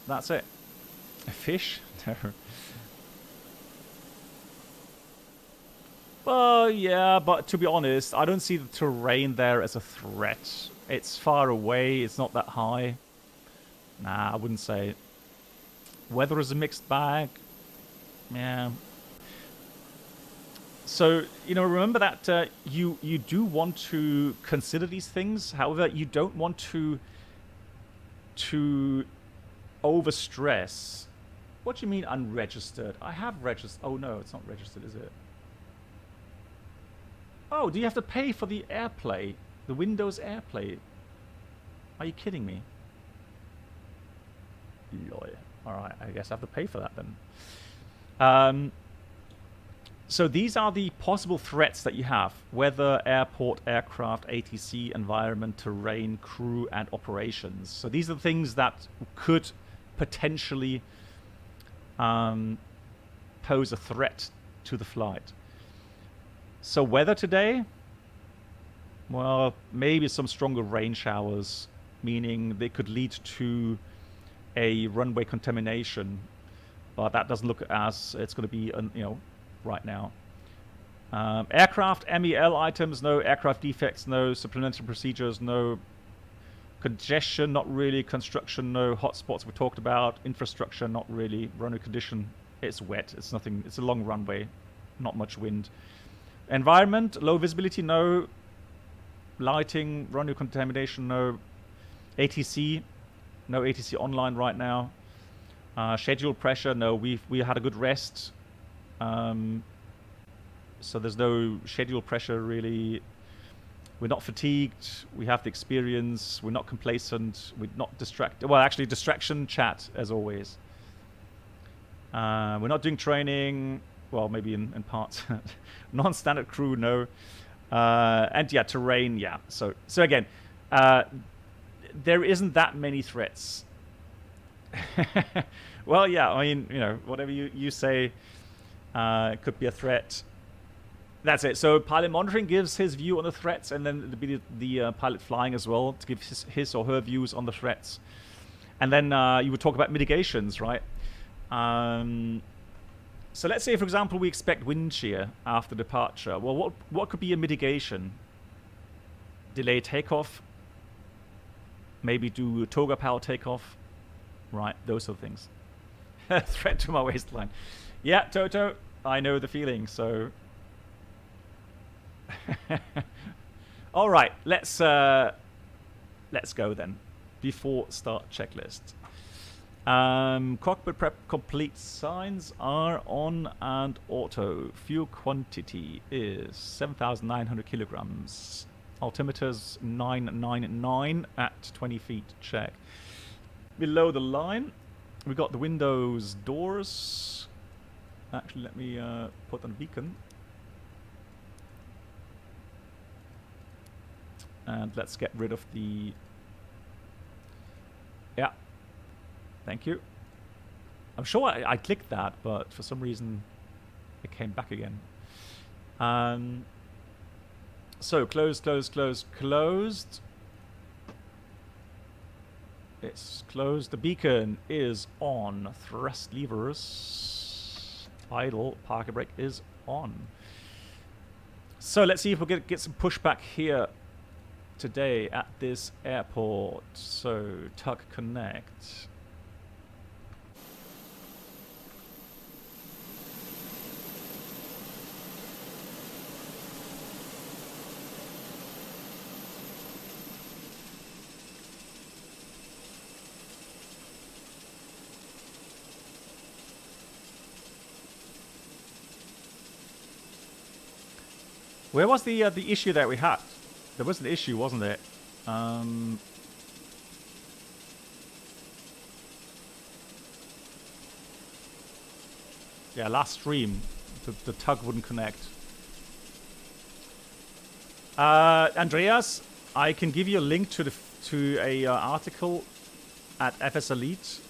that's it. A fish? No. Well, yeah, but to be honest, I don't see the terrain there as a threat. It's far away, it's not that high. Nah, I wouldn't say. Weather is a mixed bag. Yeah. So, remember that you do want to consider these things. However, you don't want to overstress. What do you mean unregistered? I have registered. Oh, no, it's not registered, is it? Oh, do you have to pay for the AirPlay? The Windows AirPlay? Are you kidding me? Lol. Alright, I guess I have to pay for that then. So these are the possible threats that you have. Weather, airport, aircraft, ATC, environment, terrain, crew, and operations. So these are the things that could potentially pose a threat to the flight. So weather today, well, maybe some stronger rain showers, meaning they could lead to a runway contamination, but that doesn't look as it's going to be, right now. Aircraft MEL items, no. Aircraft defects, no. Supplementary procedures, no. Congestion, not really. Construction, no. Hotspots we talked about. Infrastructure, not really. Runway condition, it's wet. It's nothing. It's a long runway, not much wind. Environment, low visibility, no. Lighting, runway contamination, no. ATC, no ATC online right now. Schedule pressure, no. We had a good rest. So there's no schedule pressure really. We're not fatigued. We have the experience. We're not complacent. We're not distracted. Well, actually, distraction chat as always. We're not doing training. Well, maybe in parts. Non-standard crew, no. And yeah, terrain, yeah. So again, there isn't that many threats. Well, yeah. I mean, whatever you say. It could be a threat. That's it. So pilot monitoring gives his view on the threats, and then it'll be the pilot flying as well to give his or her views on the threats. And then you would talk about mitigations, right? So let's say, for example, we expect wind shear after departure. Well, what could be a mitigation? Delay takeoff. Maybe do toga power takeoff. Right, those sort of things. Threat to my waistline. Yeah, Toto, I know the feeling, so... All right, let's go then. Before start checklist. Cockpit prep complete, signs are on and auto. Fuel quantity is 7,900 kilograms. Altimeters 999 at 20 feet, check. Below the line, we got the windows, doors. Actually, let me put on a beacon. And let's get rid of the... Yeah. Thank you. I'm sure I clicked that, but for some reason it came back again. So, closed. It's closed. The beacon is on. Thrust levers. Idle. Parking brake is on. So let's see if we get some pushback here today at this airport. So Tug Connect. Where was the issue that we had? There was an issue, wasn't it? Yeah, last stream, the tug wouldn't connect. Andreas, I can give you a link to a article at FS Elite,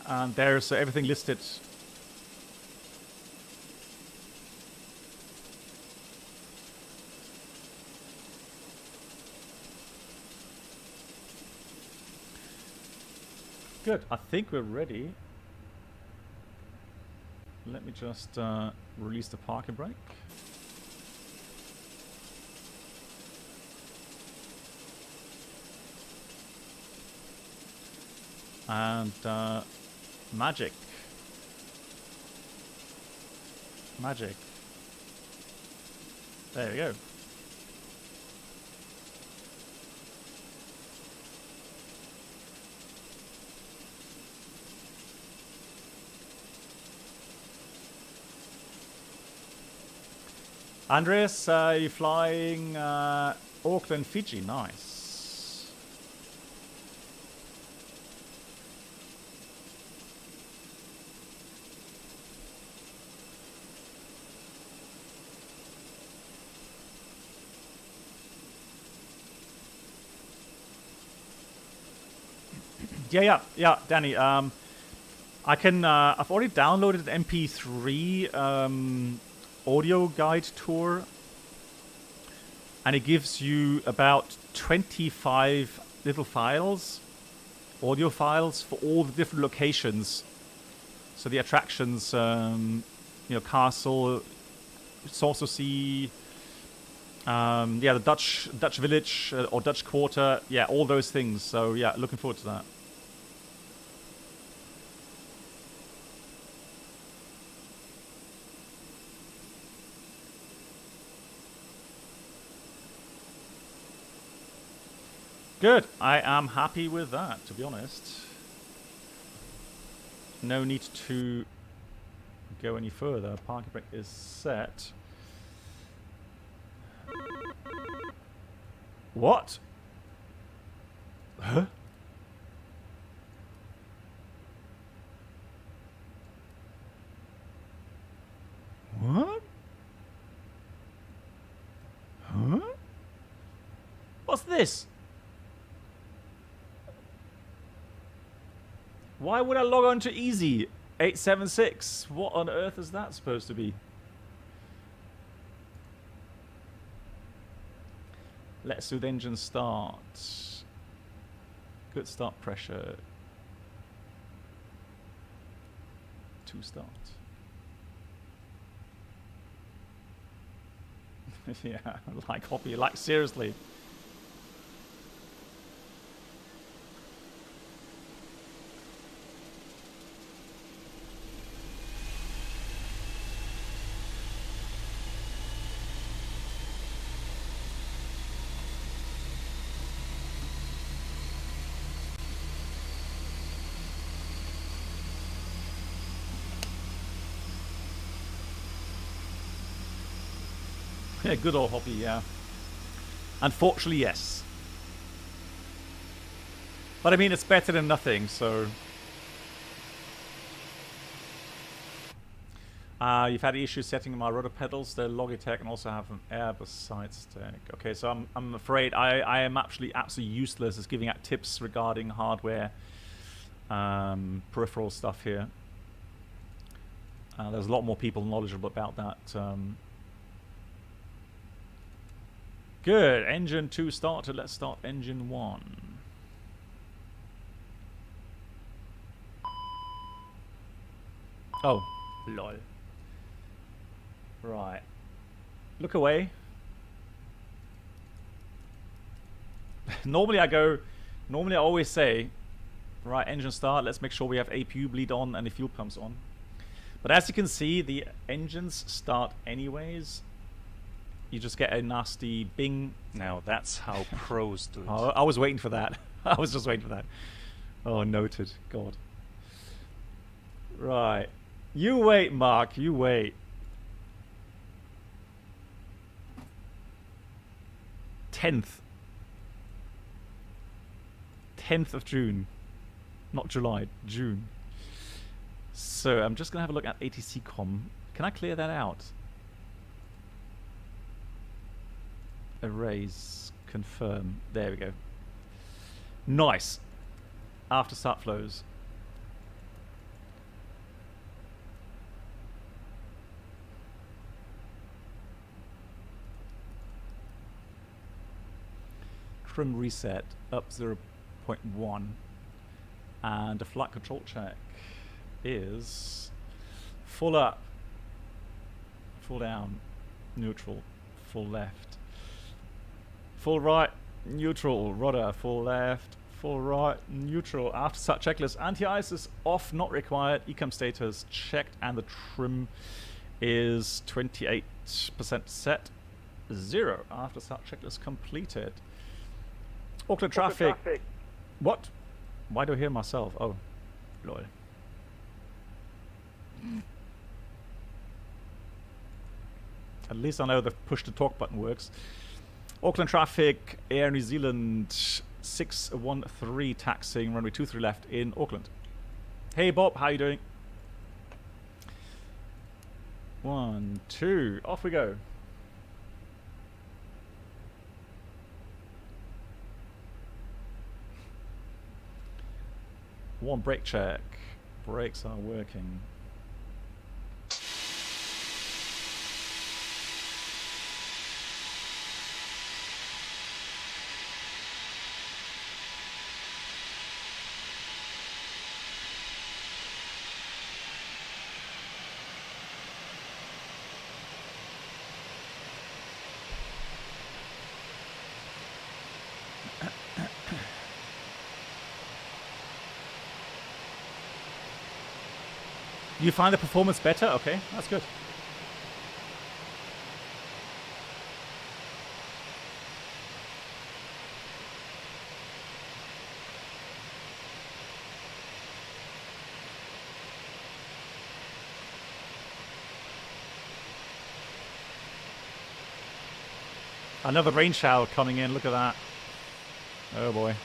and there's everything listed. Good. I think we're ready. Let me just release the parking brake. And magic. Magic. There we go. Andres, you're flying Auckland, Fiji. Nice. Yeah, Danny. I can. I've already downloaded an MP3 audio guide tour, and it gives you about 25 little files, audio files for all the different locations. So the attractions, castle, Saucer Sea, the Dutch village or Dutch quarter, all those things. So yeah, looking forward to that. Good. I am happy with that, to be honest. No need to go any further. Parking brake is set. What? Huh? What? Huh? What's this? Why would I log on to Easy 876? What on earth is that supposed to be? Let's do the engine start. Good start pressure. To start. Yeah, like Hoppy, like seriously. Yeah, good old Hoppy, yeah. Unfortunately, yes. But I mean, it's better than nothing, so... you've had issues setting my rudder pedals. The Logitech and also have an Airbus side stick. Okay, so I'm afraid I am actually absolutely useless as giving out tips regarding hardware, peripheral stuff here. There's a lot more people knowledgeable about that. Good. Engine 2 started. Let's start engine 1. Oh, lol. Right. Look away. Normally I always say, right, engine start, let's make sure we have APU bleed on and the fuel pumps on. But as you can see, the engines start anyways. You just get a nasty bing. Now that's how pros do it. Oh, I was waiting for that. I was just waiting for that. Oh, noted. God. Right. You wait, Mark. You wait. 10th of June. Not July. June. So I'm just going to have a look at ATC com. Can I clear that out? Erase, confirm. There we go. Nice. After start flows. Trim reset up 0.1. And the flight control check is full up, full down, neutral, full left. Full right, neutral, rudder, full left, full right, neutral. After start checklist, anti-ice is off, not required. Ecam status checked, and the trim is 28% set. 0. After start checklist completed. Auckland traffic. What? Why do I hear myself? Oh, lol. At least I know the push to talk button works. Auckland traffic, Air New Zealand 613 taxiing, runway 23 left in Auckland. Hey Bob, how you doing? 1, 2, off we go. One brake check. Brakes are working. You find the performance better? Okay, that's good. Another rain shower coming in. Look at that. Oh boy.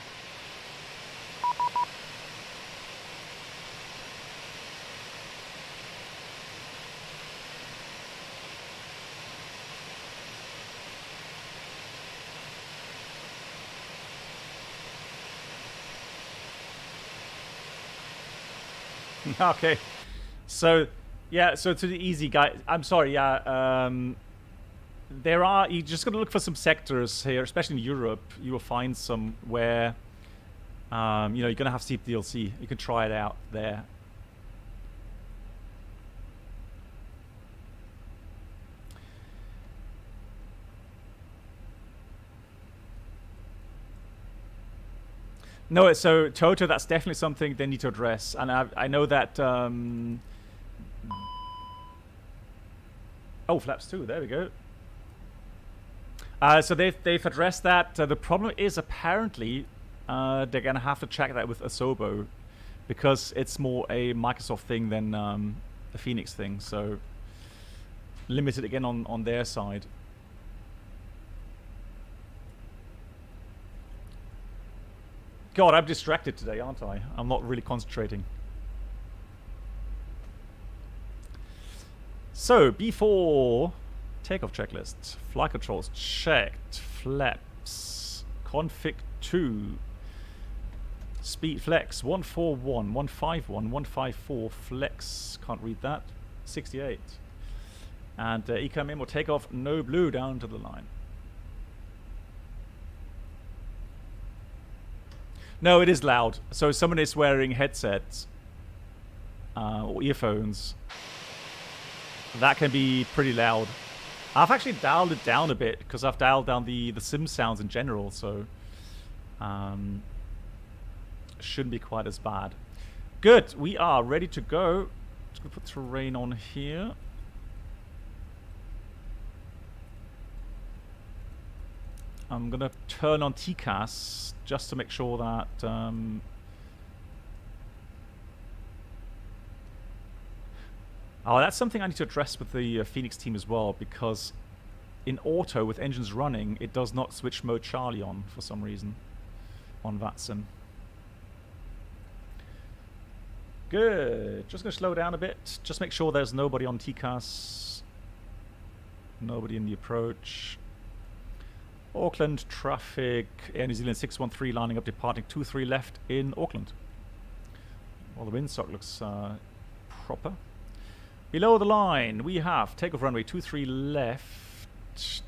Okay, so yeah, so to the easy guy, I'm sorry, yeah, there are, you just gotta look for some sectors here, especially in Europe. You will find some where, you know, you're gonna have steep DLC. You can try it out there. No, so Toto, that's definitely something they need to address, and I know that. Oh, flaps 2. There we go. So they've addressed that. The problem is apparently they're gonna have to check that with Asobo, because it's more a Microsoft thing than a FENIX thing. So limited again on their side. God, I'm distracted today, aren't I? I'm not really concentrating. So, B4, takeoff checklist. Flight controls checked. Flaps. Config 2. Speed flex 141, 151, 154. Flex, can't read that. 68. And eco memo takeoff, no blue down to the line. No, it is loud. So someone is wearing headsets or earphones. That can be pretty loud. I've actually dialed it down a bit because I've dialed down the sim sounds in general, so shouldn't be quite as bad. Good, we are ready to go. Just gonna put terrain on here. I'm gonna turn on TCAS just to make sure that oh, that's something I need to address with the FENIX team as well, because in auto with engines running, it does not switch mode Charlie on for some reason on VATSIM. Good. Just gonna slow down a bit. Just make sure there's nobody on TCAS. Nobody in the approach. Auckland traffic, Air New Zealand 613 lining up, departing 23 left in Auckland. Well, the windsock looks proper. Below the line, we have takeoff runway 23 left,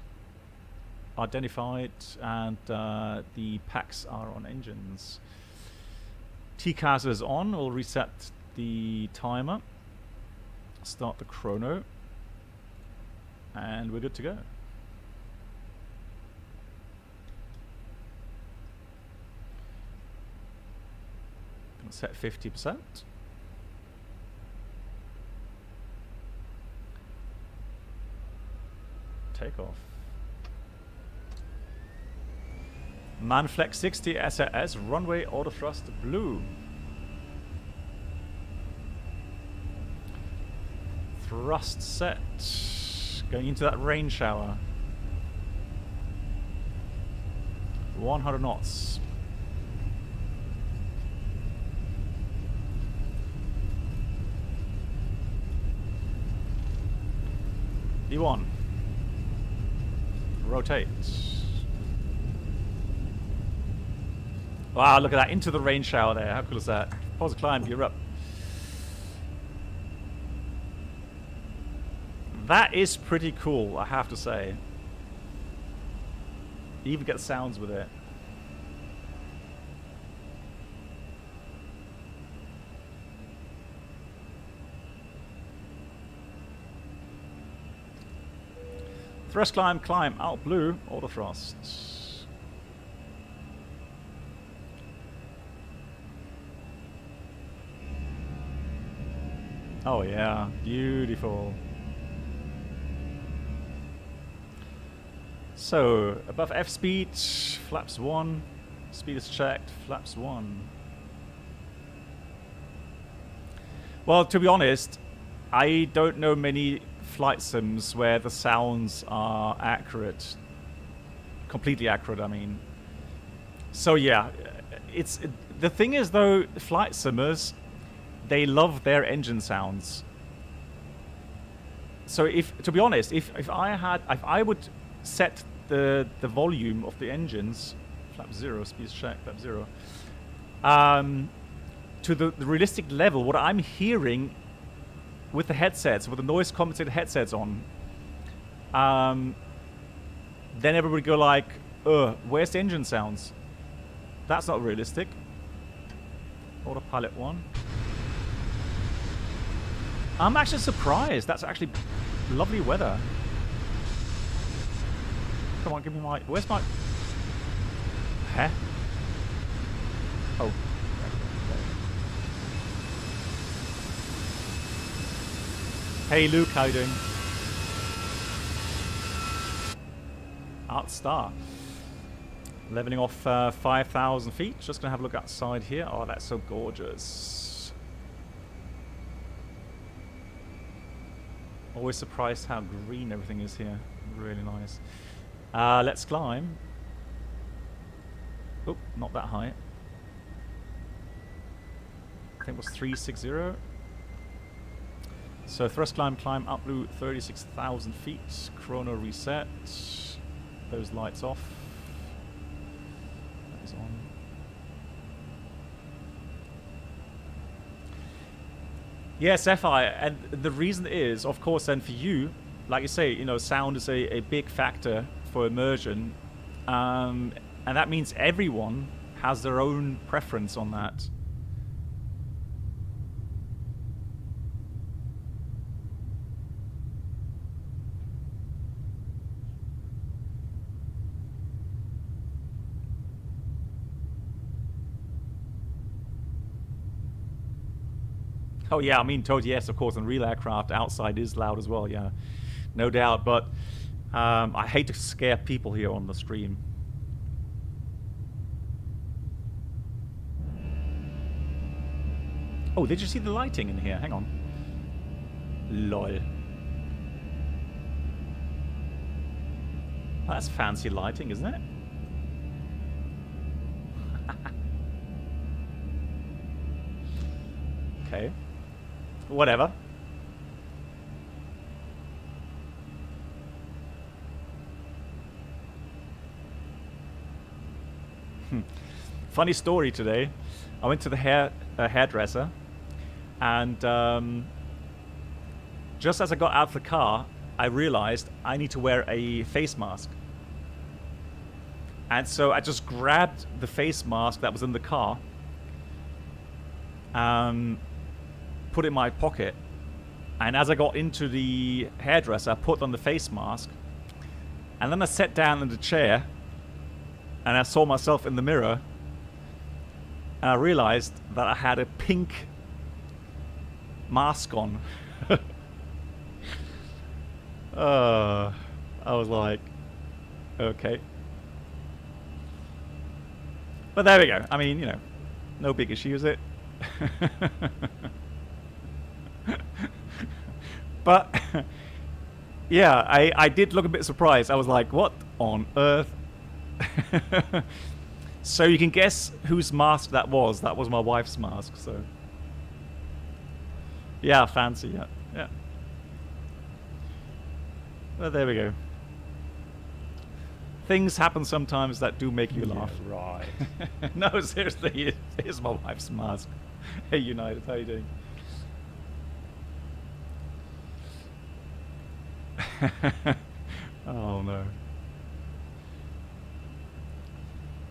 identified, and the packs are on engines. TCAS is on. We'll reset the timer, start the chrono, and we're good to go. Set 50%. Takeoff. Manflex 60 SAS, runway auto thrust blue. Thrust set. Going into that rain shower. 100 knots. E1. Rotate. Wow, look at that. Into the rain shower there. How cool is that? Pause climb, you're up. That is pretty cool, I have to say. You even get sounds with it. Thrust climb, climb, out blue, auto thrust. Oh yeah, beautiful. So, above F speed, flaps 1, speed is checked, flaps 1. Well, to be honest, I don't know many flight sims where the sounds are accurate. Completely accurate, I mean. So yeah, the thing is though, flight simmers, they love their engine sounds. So to be honest, if I would set the volume of the engines, flap 0, speed check, flap 0, to the realistic level, what I'm hearing with the headsets, with the noise compensated headsets on, then everybody go like, where's the engine sounds? That's not realistic. Autopilot 1. I'm actually surprised. That's actually lovely weather. Come on, give me my... Where's my... Huh? Oh. Hey Luke, how you doing? Art Star. Leveling off 5,000 feet. Just gonna have a look outside here. Oh, that's so gorgeous. Always surprised how green everything is here. Really nice. Let's climb. Oh, not that high. I think it was 360. So thrust climb, climb up to 36,000 feet. Chrono reset. Those lights off. That is on. Yes, FI, and the reason is, of course, then for you, like you say, you know, sound is a big factor for immersion, and that means everyone has their own preference on that. Oh yeah, I mean, totally, yes, of course, and real aircraft outside is loud as well, yeah, no doubt, but I hate to scare people here on the stream. Oh, did you see the lighting in here? Hang on. Lol. That's fancy lighting, isn't it? Okay. Whatever. Funny story today. I went to the hairdresser, and just as I got out of the car, I realized I need to wear a face mask. And so I just grabbed the face mask that was in the car, put it in my pocket, and as I got into the hairdresser, I put on the face mask, and then I sat down in the chair, and I saw myself in the mirror, and I realized that I had a pink mask on. I was like, okay. But there we go. I mean, you know, no big issue, is it? But yeah, I did look a bit surprised. I was like, what on earth? So you can guess whose mask that was. That was my wife's mask, so yeah, fancy, yeah. Yeah. Well, there we go. things happen sometimes that do make you laugh. Right. No, seriously, here's my wife's mask. Hey, United, how you doing? Oh no.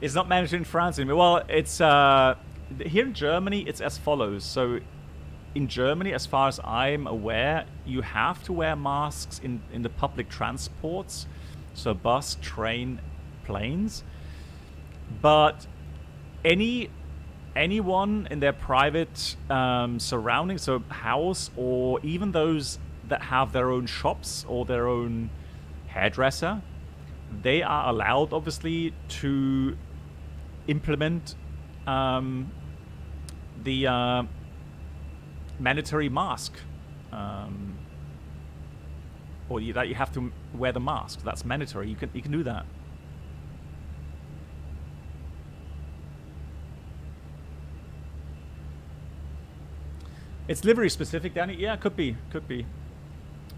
It's not managed in France anymore. Well, it's here in Germany. It's as follows. So, in Germany, as far as I'm aware, you have to wear masks in the public transports, so bus, train, planes. But anyone in their private surroundings, so house, or even those that have their own shops or their own hairdresser, they are allowed, obviously, to implement the mandatory mask, or that you have to wear the mask. That's mandatory. You can do that. It's livery specific, Danny. Yeah, could be.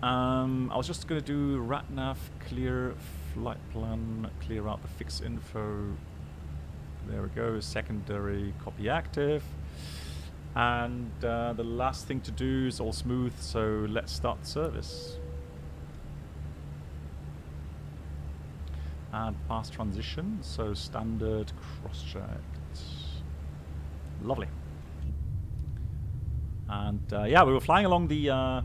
I was just gonna do RATNAV clear flight plan, clear out the fix info. There we go. Secondary copy active. And the last thing to do is all smooth, so let's start service. And pass transition, so standard cross-checked. Lovely. And yeah, we were flying along the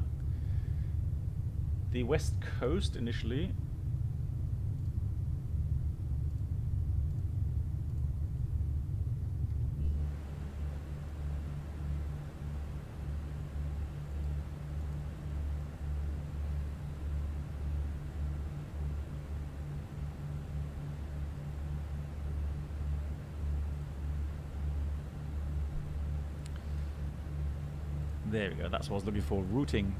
west coast initially. There we go, that's what I was looking for, routing.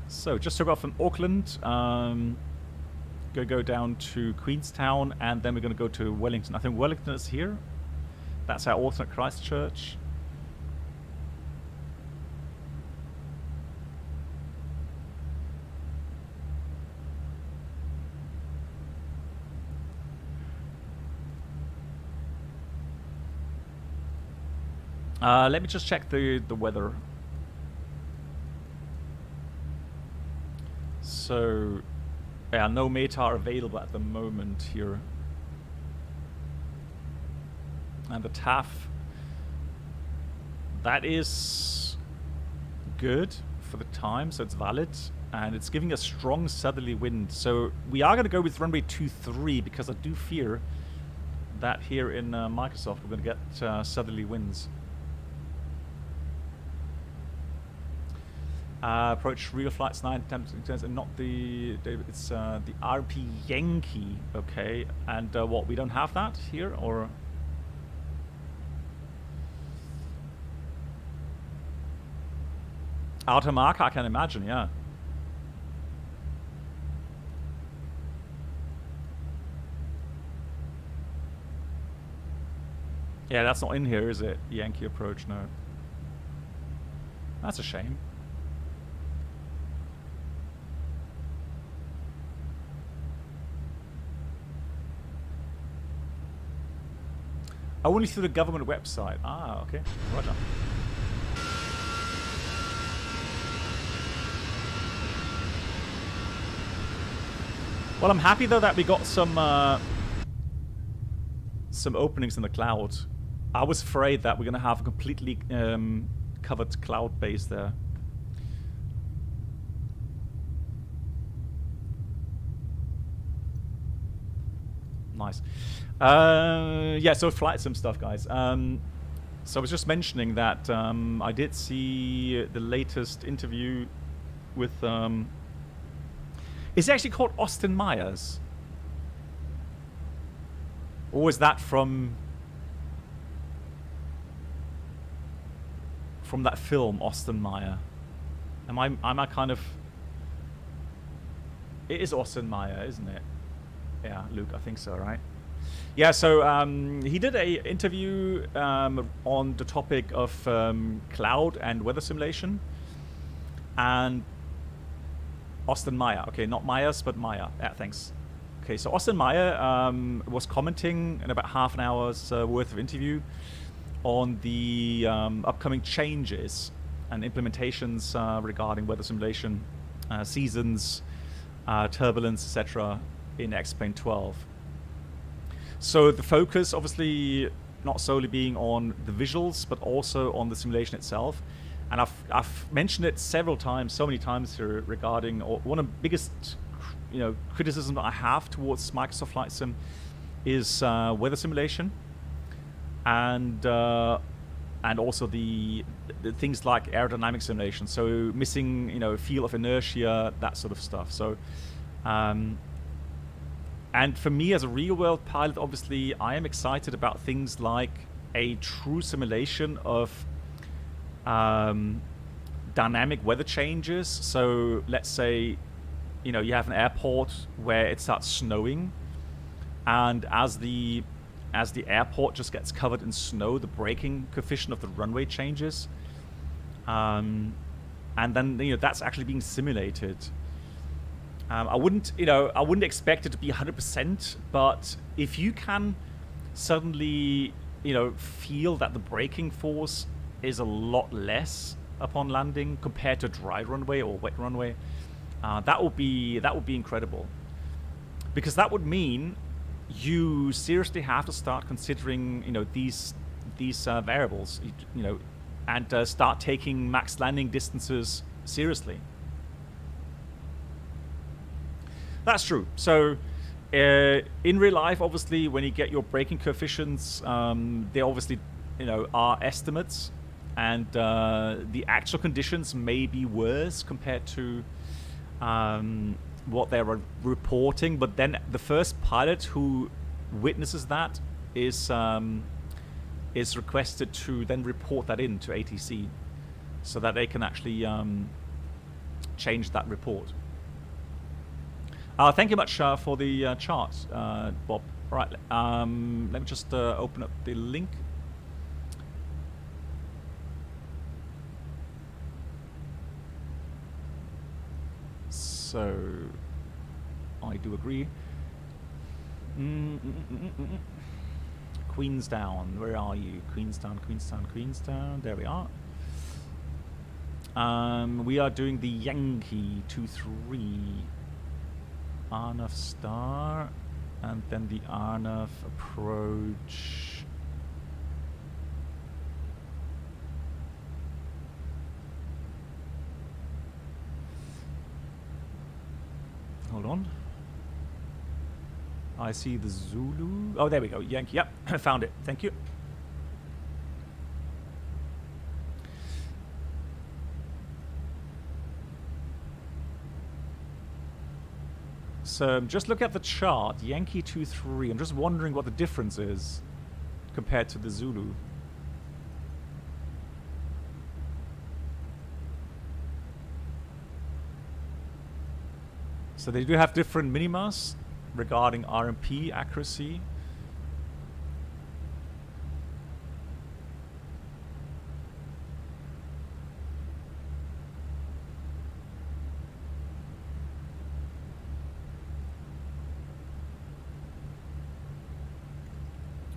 So, just took off from Auckland, gonna go down to Queenstown, and then we're gonna go to Wellington. I think Wellington is here. That's our alternate Christchurch. Let me just check the weather. So, yeah, no METAR available at the moment here. And the TAF, that is good for the time, so it's valid. And it's giving a strong southerly wind. So we are going to go with runway 23 because I do fear that here in Microsoft we're going to get southerly winds. Approach real flights 9 attempts and not the it's the RP Yankee. Okay, and what, we don't have that here, or outer marker? I can imagine, yeah. Yeah, that's not in here, is it? Yankee approach, no. That's a shame. Only through the government website. Ah, okay. Roger. Well, I'm happy though that we got some openings in the cloud. I was afraid that we're gonna have a completely covered cloud base there. Nice. Yeah, so flight sim stuff, guys. So I was just mentioning that I did see the latest interview with... is it actually called Austin Myers? Or is that from that film, Austin Meyer? Am I kind of... It is Austin Meyer, isn't it? Yeah, Luke, I think so, right? Yeah, so he did a interview on the topic of cloud and weather simulation. And Austin Meyer. Okay, not Myers, but Meyer. Yeah, thanks. Okay, so Austin Meyer was commenting in about half an hour's worth of interview on the upcoming changes and implementations regarding weather simulation, seasons, turbulence, etc. in X-Plane 12. So the focus, obviously, not solely being on the visuals, but also on the simulation itself. And I've mentioned it several times, so many times here, regarding one of the biggest, criticism that I have towards Microsoft Flight Sim is weather simulation, and also the things like aerodynamic simulation. So missing, feel of inertia, that sort of stuff. So. And for me as a real-world pilot, obviously, I am excited about things like a true simulation of dynamic weather changes. So let's say, you have an airport where it starts snowing, and as the airport just gets covered in snow, the braking coefficient of the runway changes, and then that's actually being simulated. I wouldn't expect it to be 100%, but if you can suddenly, feel that the braking force is a lot less upon landing compared to dry runway or wet runway, that would be incredible, because that would mean you seriously have to start considering, these variables, and start taking max landing distances seriously. That's true. So in real life, obviously, when you get your braking coefficients, they obviously, are estimates, and the actual conditions may be worse compared to what they're reporting. But then the first pilot who witnesses that is requested to then report that in to ATC, so that they can actually change that report. Thank you much for the chart, Bob. Right, let me just open up the link. So, I do agree. Queenstown, where are you? Queenstown. There we are. We are doing the Yankee 23. Arnav Star, and then the Arnav approach. Hold on. I see the Zulu. Oh, there we go. Yankee. Yep, I found it. Thank you. So just look at the chart, Yankee 23. I'm just wondering what the difference is compared to the Zulu. So they do have different minimas regarding RMP accuracy.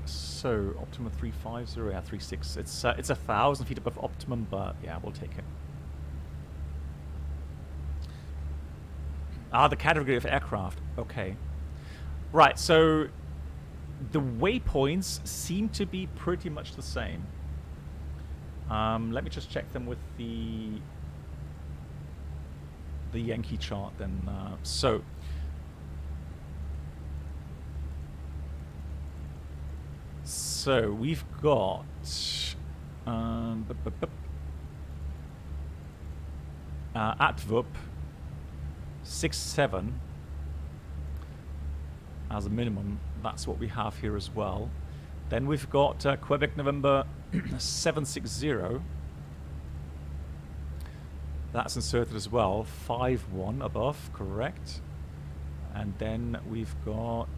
So optimum 350, yeah, 36. It's 1,000 feet above optimum, but yeah, we'll take it. The category of aircraft. Okay. Right, so the waypoints seem to be pretty much the same. Let me just check them with the Yankee chart then. So we've got Atvup 67 as a minimum. That's what we have here as well. Then we've got Quebec November 760. That's inserted as well. 5-1 above, correct. And then we've got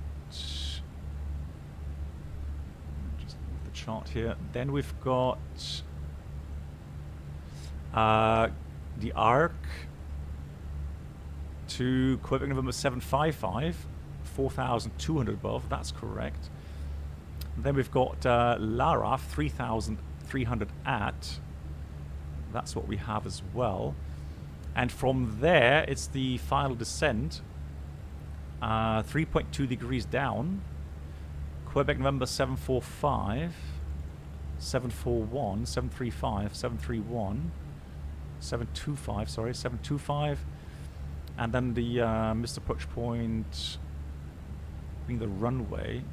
chart here. Then we've got the arc to Quebec November 755, 4,200 above. That's correct. Then we've got LARAF 3,300 at. That's what we have as well. And from there, it's the final descent. 3.2 degrees down. Quebec November 745, 741, 735, 731, 725, sorry, 725. And then the missed approach point being the runway.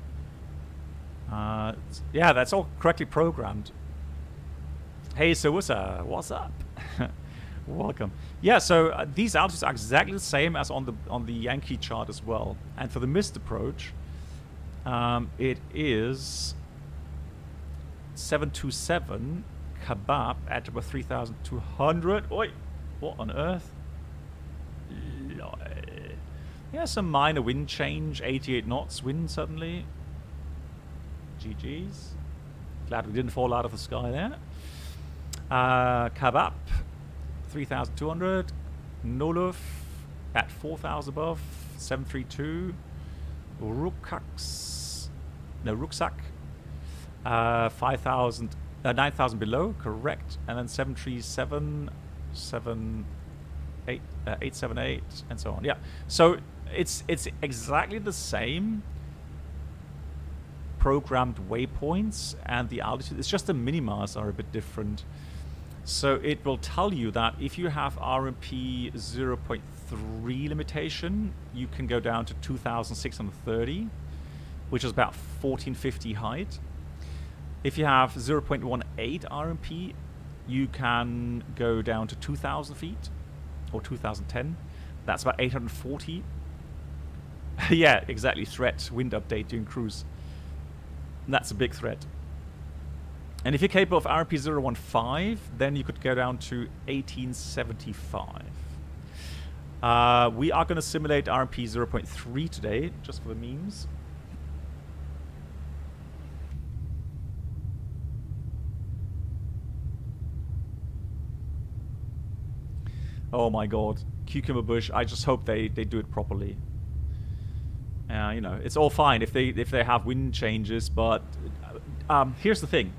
Yeah, that's all correctly programmed. Hey, so what's up? Welcome. Yeah, so these altitudes are exactly the same as on the Yankee chart as well. And for the missed approach, it is 727 Kebab at about 3,200. Oi, what on earth? Lol. Yeah, some minor wind change. 88 knots wind suddenly. GG's. Glad we didn't fall out of the sky there. Kebab 3,200. Nolof at 4,000 above. 732. Rucksack 5,000, 9,000 below, correct. And then 737, 878, and so on. Yeah, so it's exactly the same programmed waypoints, and the altitude. It's just the minimas are a bit different. So it will tell you that if you have RMP 0.3 limitation, you can go down to 2,630, which is about 1,450 height. If you have 0.18 RMP, you can go down to 2,000 feet, or 2,010. That's about 840. Yeah, exactly. Threat, wind update during cruise. And that's a big threat. And if you're capable of RMP 015, then you could go down to 1875. We are going to simulate RMP 0.3 today, just for the memes. Oh my god. Cucumber bush, I just hope they do it properly. You know, it's all fine if they have wind changes, but here's the thing.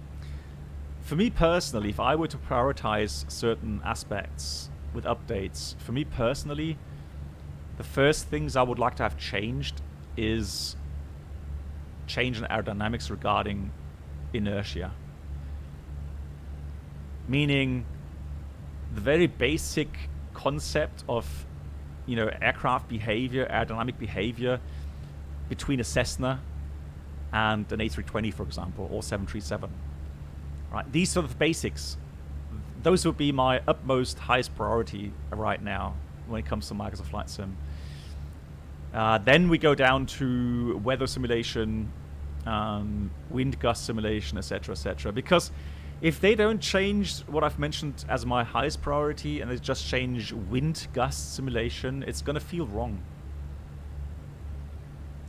For me personally, if I were to prioritize certain aspects with updates, for me personally, the first things I would like to have changed is change in aerodynamics regarding inertia. Meaning the very basic concept of, you know, aircraft behavior, aerodynamic behavior between a Cessna and an A320, for example, or 737. Right, these sort of basics, those would be my utmost highest priority right now when it comes to Microsoft Flight Sim. Then we go down to weather simulation, wind gust simulation, etc., etc. Because if they don't change what I've mentioned as my highest priority and they just change wind gust simulation, it's going to feel wrong.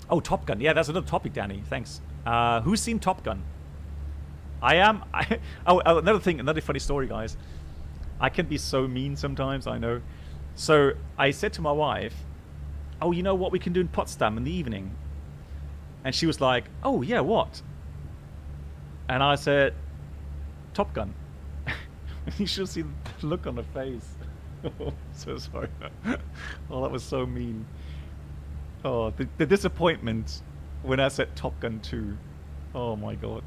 Oh, Top Gun. Yeah, that's another topic, Danny. Thanks. Who's seen Top Gun? I am. Oh, another funny story, guys. I can be so mean sometimes, I know. So I said to my wife, oh, you know what we can do in Potsdam in the evening? And she was like, oh, yeah, what? And I said, Top Gun. You should see the look on her face. Oh, so sorry. Oh, that was so mean. Oh, the disappointment when I said Top Gun 2. Oh, my God.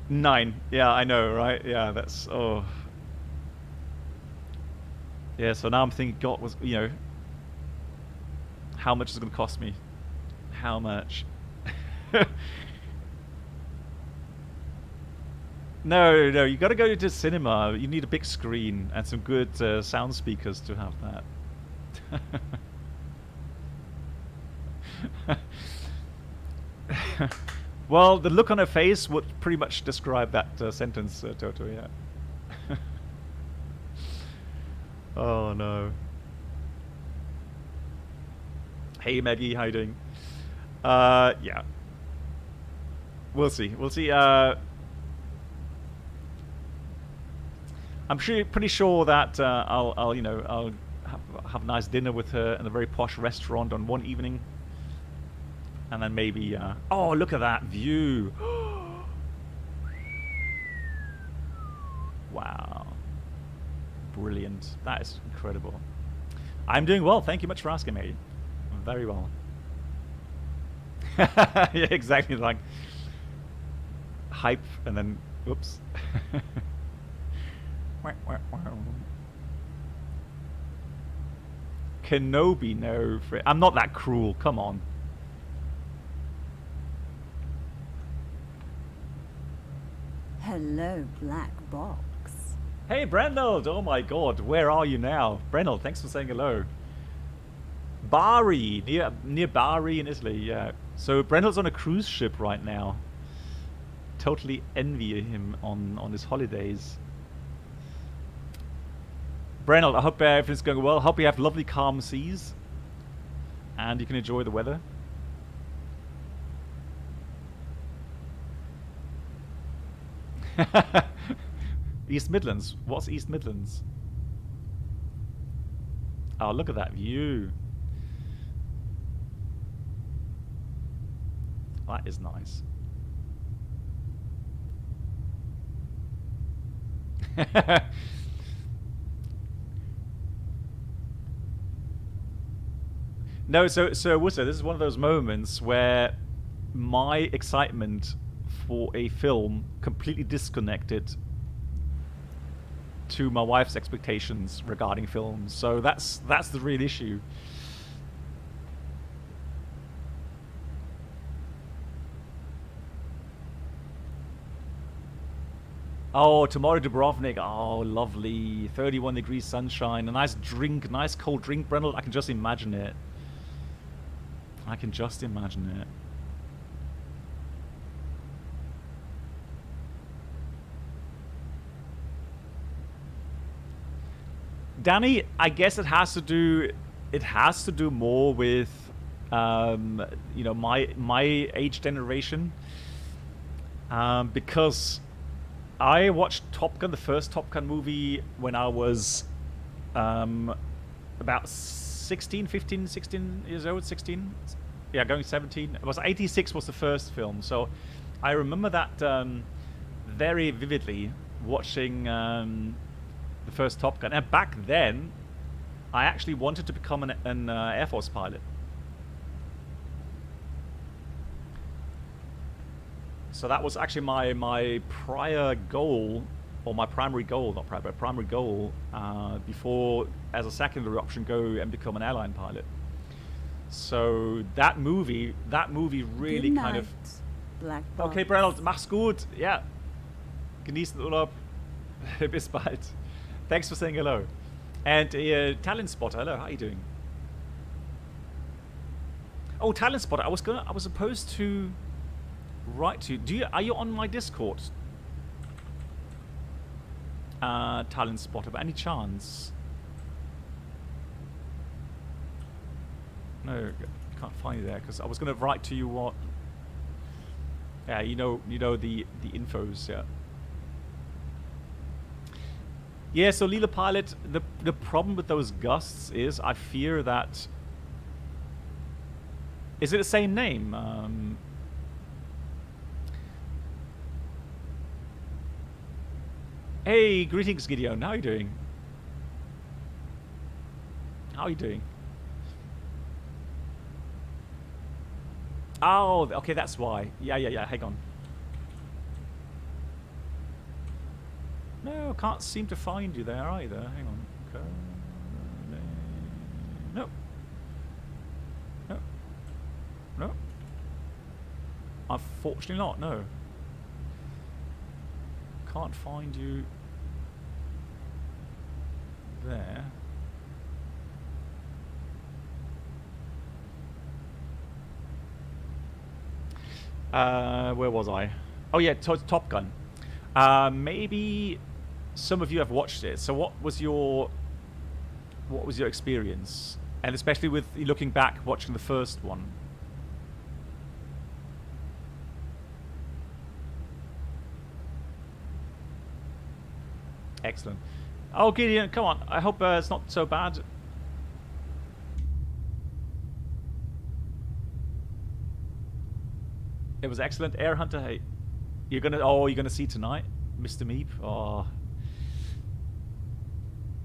9. Yeah, I know, right? Yeah, that's... Oh. Yeah, so now I'm thinking, God, was, you know, how much is it going to cost me? How much? No, you got to go to cinema. You need a big screen and some good sound speakers to have that. Well, the look on her face would pretty much describe that sentence, Toto, yeah. Oh, no. Hey, Maggie, how you doing? Yeah. We'll see. We'll see. I'm pretty sure that I'll have a nice dinner with her in a very posh restaurant on one evening, and then maybe. Oh, look at that view! Wow, brilliant! That is incredible. I'm doing well. Thank you much for asking me. Very well. Yeah, exactly. Like hype, and then whoops. Kenobi, no. I'm not that cruel. Come on. Hello, Black Box. Hey, Brenold. Oh my God, where are you now, Brenold? Thanks for saying hello. Bari, near Bari in Italy. Yeah. So Brenold's on a cruise ship right now. Totally envy him on his holidays. Brenold, I hope everything's going well. Hope you have lovely calm seas and you can enjoy the weather. East Midlands. What's East Midlands? Oh, look at that view. That is nice. No, so Wooster, this is one of those moments where my excitement for a film completely disconnected to my wife's expectations regarding films. So that's the real issue. Oh, tomorrow Dubrovnik. Oh, lovely. 31 degrees sunshine. A nice drink, nice cold drink, Brennel. I can just imagine it. I can just imagine it. Danny, I guess it has to do more with you know, my age generation, because I watched Top Gun, the first Top Gun movie, when I was about 16 years old, 16, yeah, going 17. It was 86 was the first film, so I remember that very vividly, watching the first Top Gun. And back then I actually wanted to become an Air Force pilot. So that was actually my prior goal, or my primary goal, not prior, but primary goal, before, as a secondary option, go and become an airline pilot. So that movie really kind of... Black Box. Okay, Brennel, mach's gut. Ja. Genieß den Urlaub. Bis bald. Thanks for saying hello. And Talent Spotter, hello, how are you doing? Oh, Talent Spotter, I was supposed to write to you. Are you on my Discord? Talent Spotter, by any chance? No, can't find you there, because I was going to write to you what... Yeah, you know the infos, yeah. Yeah, so Leela Pilot, the problem with those gusts is I fear that... Is it the same name? Hey, greetings Gideon, how are you doing? How are you doing? Oh, okay, that's why. Yeah, hang on. No, can't seem to find you there either. Hang on. No. No. No. Unfortunately not, no. Can't find you there. Where was I? Oh yeah, Top Gun. Maybe some of you have watched it. So what was your experience? And especially with looking back, watching the first one. Excellent. Oh, Gideon, come on. I hope it's not so bad. It was excellent. Air Hunter, hey. You're gonna see tonight, Mr. Meep. Oh.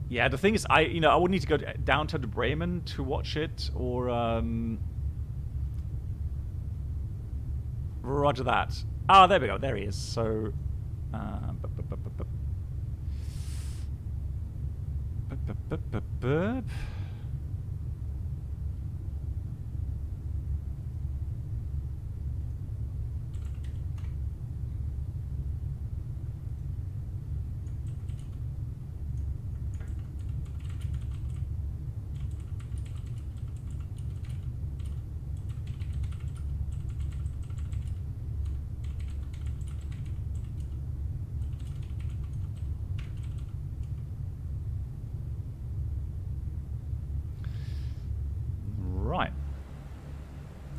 Yeah, the thing is, I would need to go downtown to Bremen to watch it, or roger that. Ah, there we go. There he is. So, right.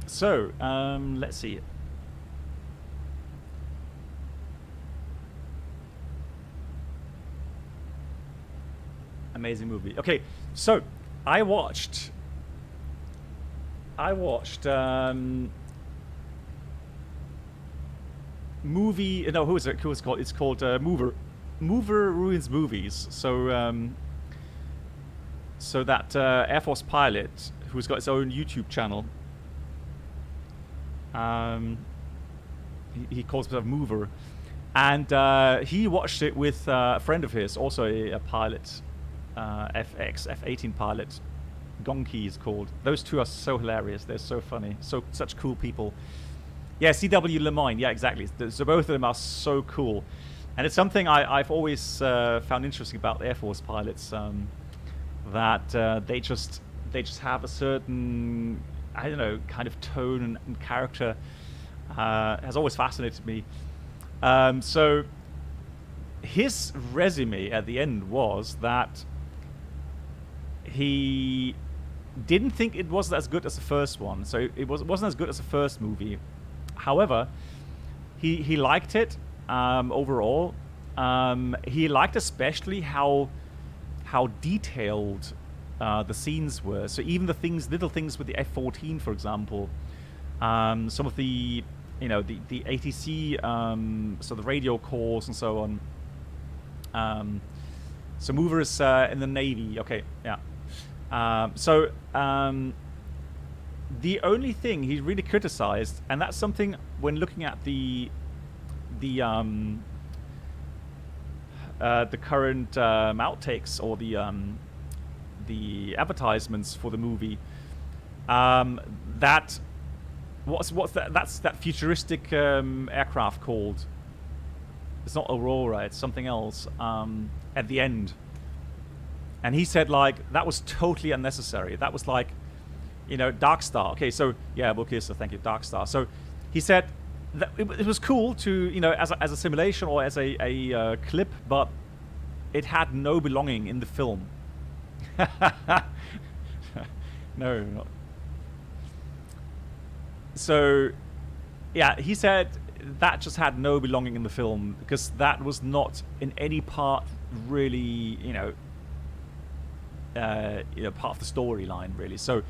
So, let's see. Amazing movie. Okay, so I watched movie. No, who is it? Who is it called? It's called Mover Ruins Movies. So so that Air Force pilot who's got his own YouTube channel. He calls himself Mover, and he watched it with a friend of his, also a pilot, F-18 pilot. Gonki is called. Those two are so hilarious. They're so funny. Such cool people. Yeah, CW Lemoyne. Yeah, exactly. So both of them are so cool, and it's something I've always found interesting about Air Force pilots. That they just have a certain, I don't know, kind of tone and character. Has always fascinated me. So his resume at the end was that he didn't think it was as good as the first one. So it wasn't as good as the first movie. However, he liked it overall. He liked especially how detailed the scenes were. So even the little things with the F-14, for example, some of the the ATC, so the radio calls and so on. So Mover is in the Navy. Okay, yeah. The only thing he really criticized, and that's something when looking at the current outtakes or the advertisements for the movie, that what's that? That's that futuristic aircraft called. It's not Aurora. It's something else. At the end, and he said like that was totally unnecessary. That was like, Dark Star. Okay, so yeah, Wilkisa, thank you, Dark Star. So he said that it was cool to as a simulation or as a clip, but it had no belonging in the film. No, not. So yeah, he said that just had no belonging in the film because that was not in any part really part of the storyline really. So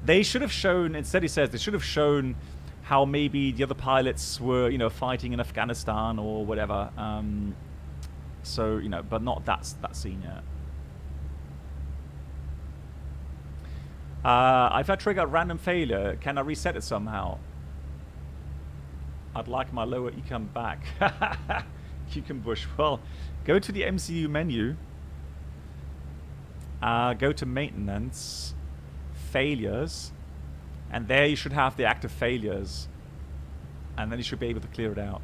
they should have shown, instead he says they should have shown how maybe the other pilots were fighting in Afghanistan or whatever. So but not that scene yet. If I trigger a random failure, can I reset it somehow? I'd like my lower econ back. Bush. Well, go to the MCU menu. Go to maintenance, failures, and there you should have the active failures, and then you should be able to clear it out.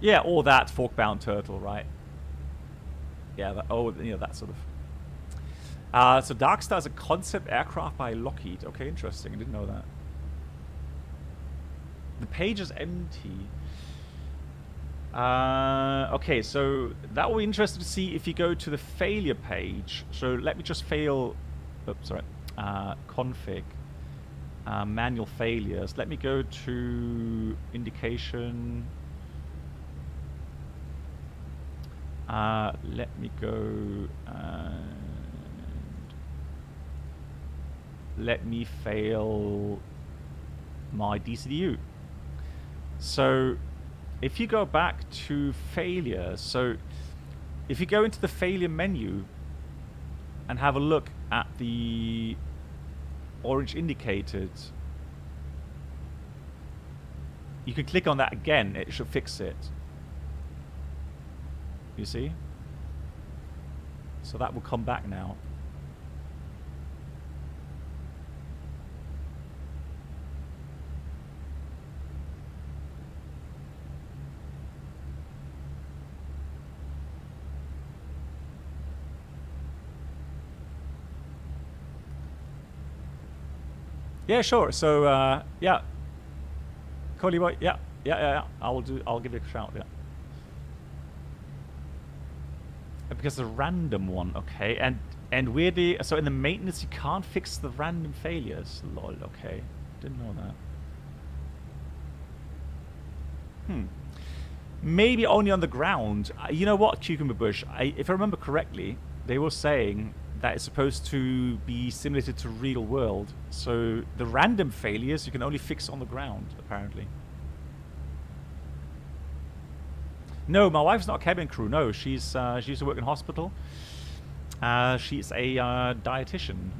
Yeah, or that fork-bound turtle, right? Yeah, that sort of. So Darkstar is a concept aircraft by Lockheed. Okay, interesting. I didn't know that. The page is empty. Okay, so that will be interesting to see if you go to the failure page. So let me just fail oops, sorry, config, manual failures. Let me go to indication. Let me go and let me fail my DCDU. So if you go back to failure, so if you go into the failure menu and have a look at the orange indicated, you can click on that again, it should fix it. You see? So that will come back now. Yeah, sure. So yeah, Coley boy. Yeah. I'll give you a shout. Yeah. Because the random one, okay, and weirdly, so in the maintenance you can't fix the random failures. Lol. Okay, didn't know that. Maybe only on the ground. You know what, Cucumber Bush? If I remember correctly, they were saying that it's supposed to be simulated to real world. So the random failures you can only fix on the ground, apparently. No, my wife's not a cabin crew. No, she used to work in hospital. She's a dietitian.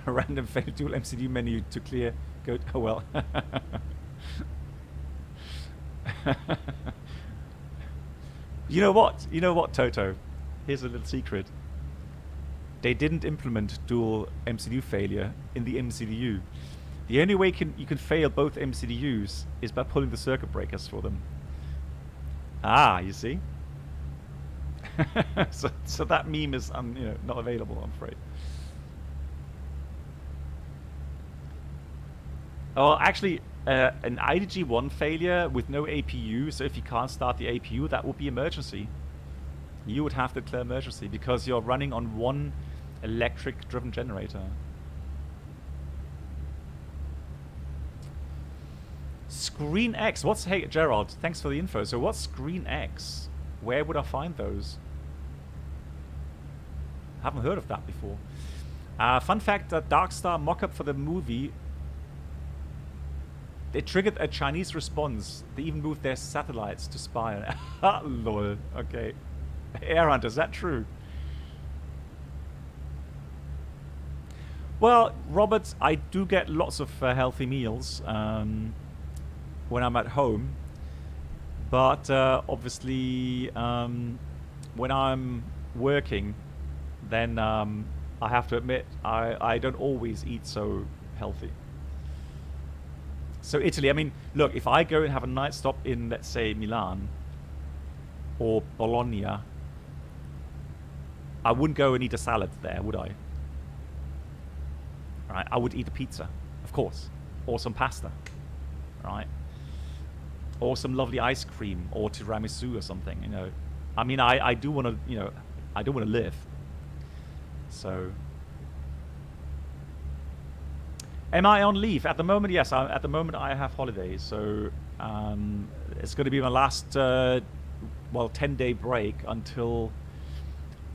A random fail dual MCD menu to clear. Go. Oh well. You know what? You know what, Toto? Here's a little secret. They didn't implement dual MCDU failure in the MCDU. The only way you can fail both MCDUs is by pulling the circuit breakers for them. Ah, you see? so that meme is not available, I'm afraid. Oh, actually, an IDG1 failure with no APU, so if you can't start the APU, that would be emergency. You would have to declare emergency because you're running on one electric driven generator. Screen X. Hey, Gerald, thanks for the info. So what's Screen X? Where would I find those? Haven't heard of that before. Fun fact, that Darkstar mockup for the movie, they triggered a Chinese response. They even moved their satellites to spy on. Lol. Okay. Air Hunter, is that true? Well, Robert, I do get lots of healthy meals when I'm at home. But obviously, when I'm working, then I have to admit, I don't always eat so healthy. So Italy, I mean, look, if I go and have a night stop in, let's say, Milan or Bologna, I wouldn't go and eat a salad there, would I? Right, I would eat a pizza, of course, or some pasta, right, or some lovely ice cream, or tiramisu or something. I mean, I do want to, I do want to live. So, am I on leave at the moment? Yes, at the moment I have holidays. So it's going to be my last, 10-day break until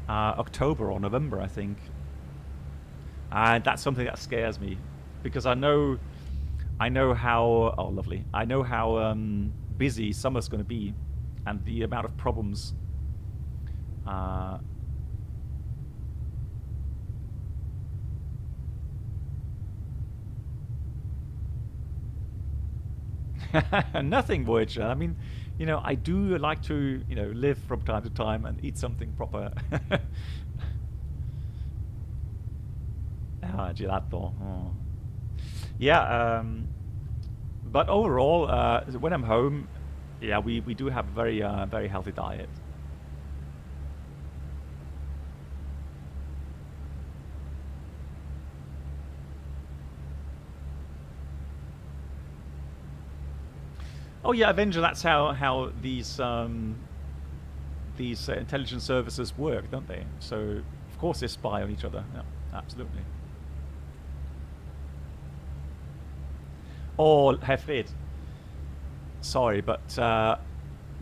October or November, I think. And that's something that scares me because I know how lovely. I know how busy summer's going to be, and the amount of problems. Nothing, Voyager. I mean, I do like to live from time to time and eat something proper. Gelato. Oh. Yeah, but overall, when I'm home, yeah, we do have a very healthy diet. Oh yeah, Avenger. That's how these intelligence services work, don't they? So of course they spy on each other. Yeah, absolutely. Oh, Herr Fred. Sorry, but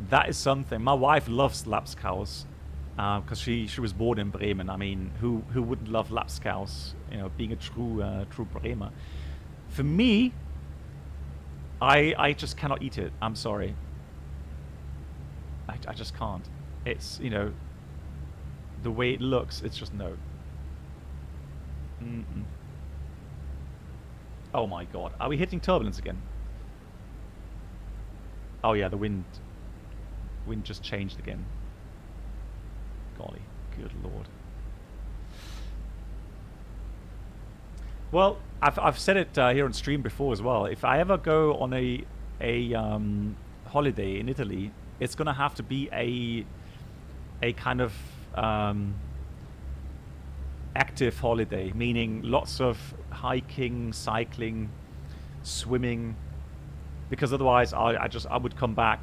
that is something. My wife loves Lapskaus because she was born in Bremen. I mean, who wouldn't love Lapskaus? You know, being a true Bremer. For me, I just cannot eat it. I'm sorry. I just can't. It's, you know, the way it looks. It's just no. Mm-mm. Oh my god. Are we hitting turbulence again? Oh yeah, the wind just changed again. Golly, good lord. Well, I've said it here on stream before as well. If I ever go on a holiday in Italy, it's gonna have to be a kind of active holiday, meaning lots of hiking, cycling, swimming, because otherwise I would come back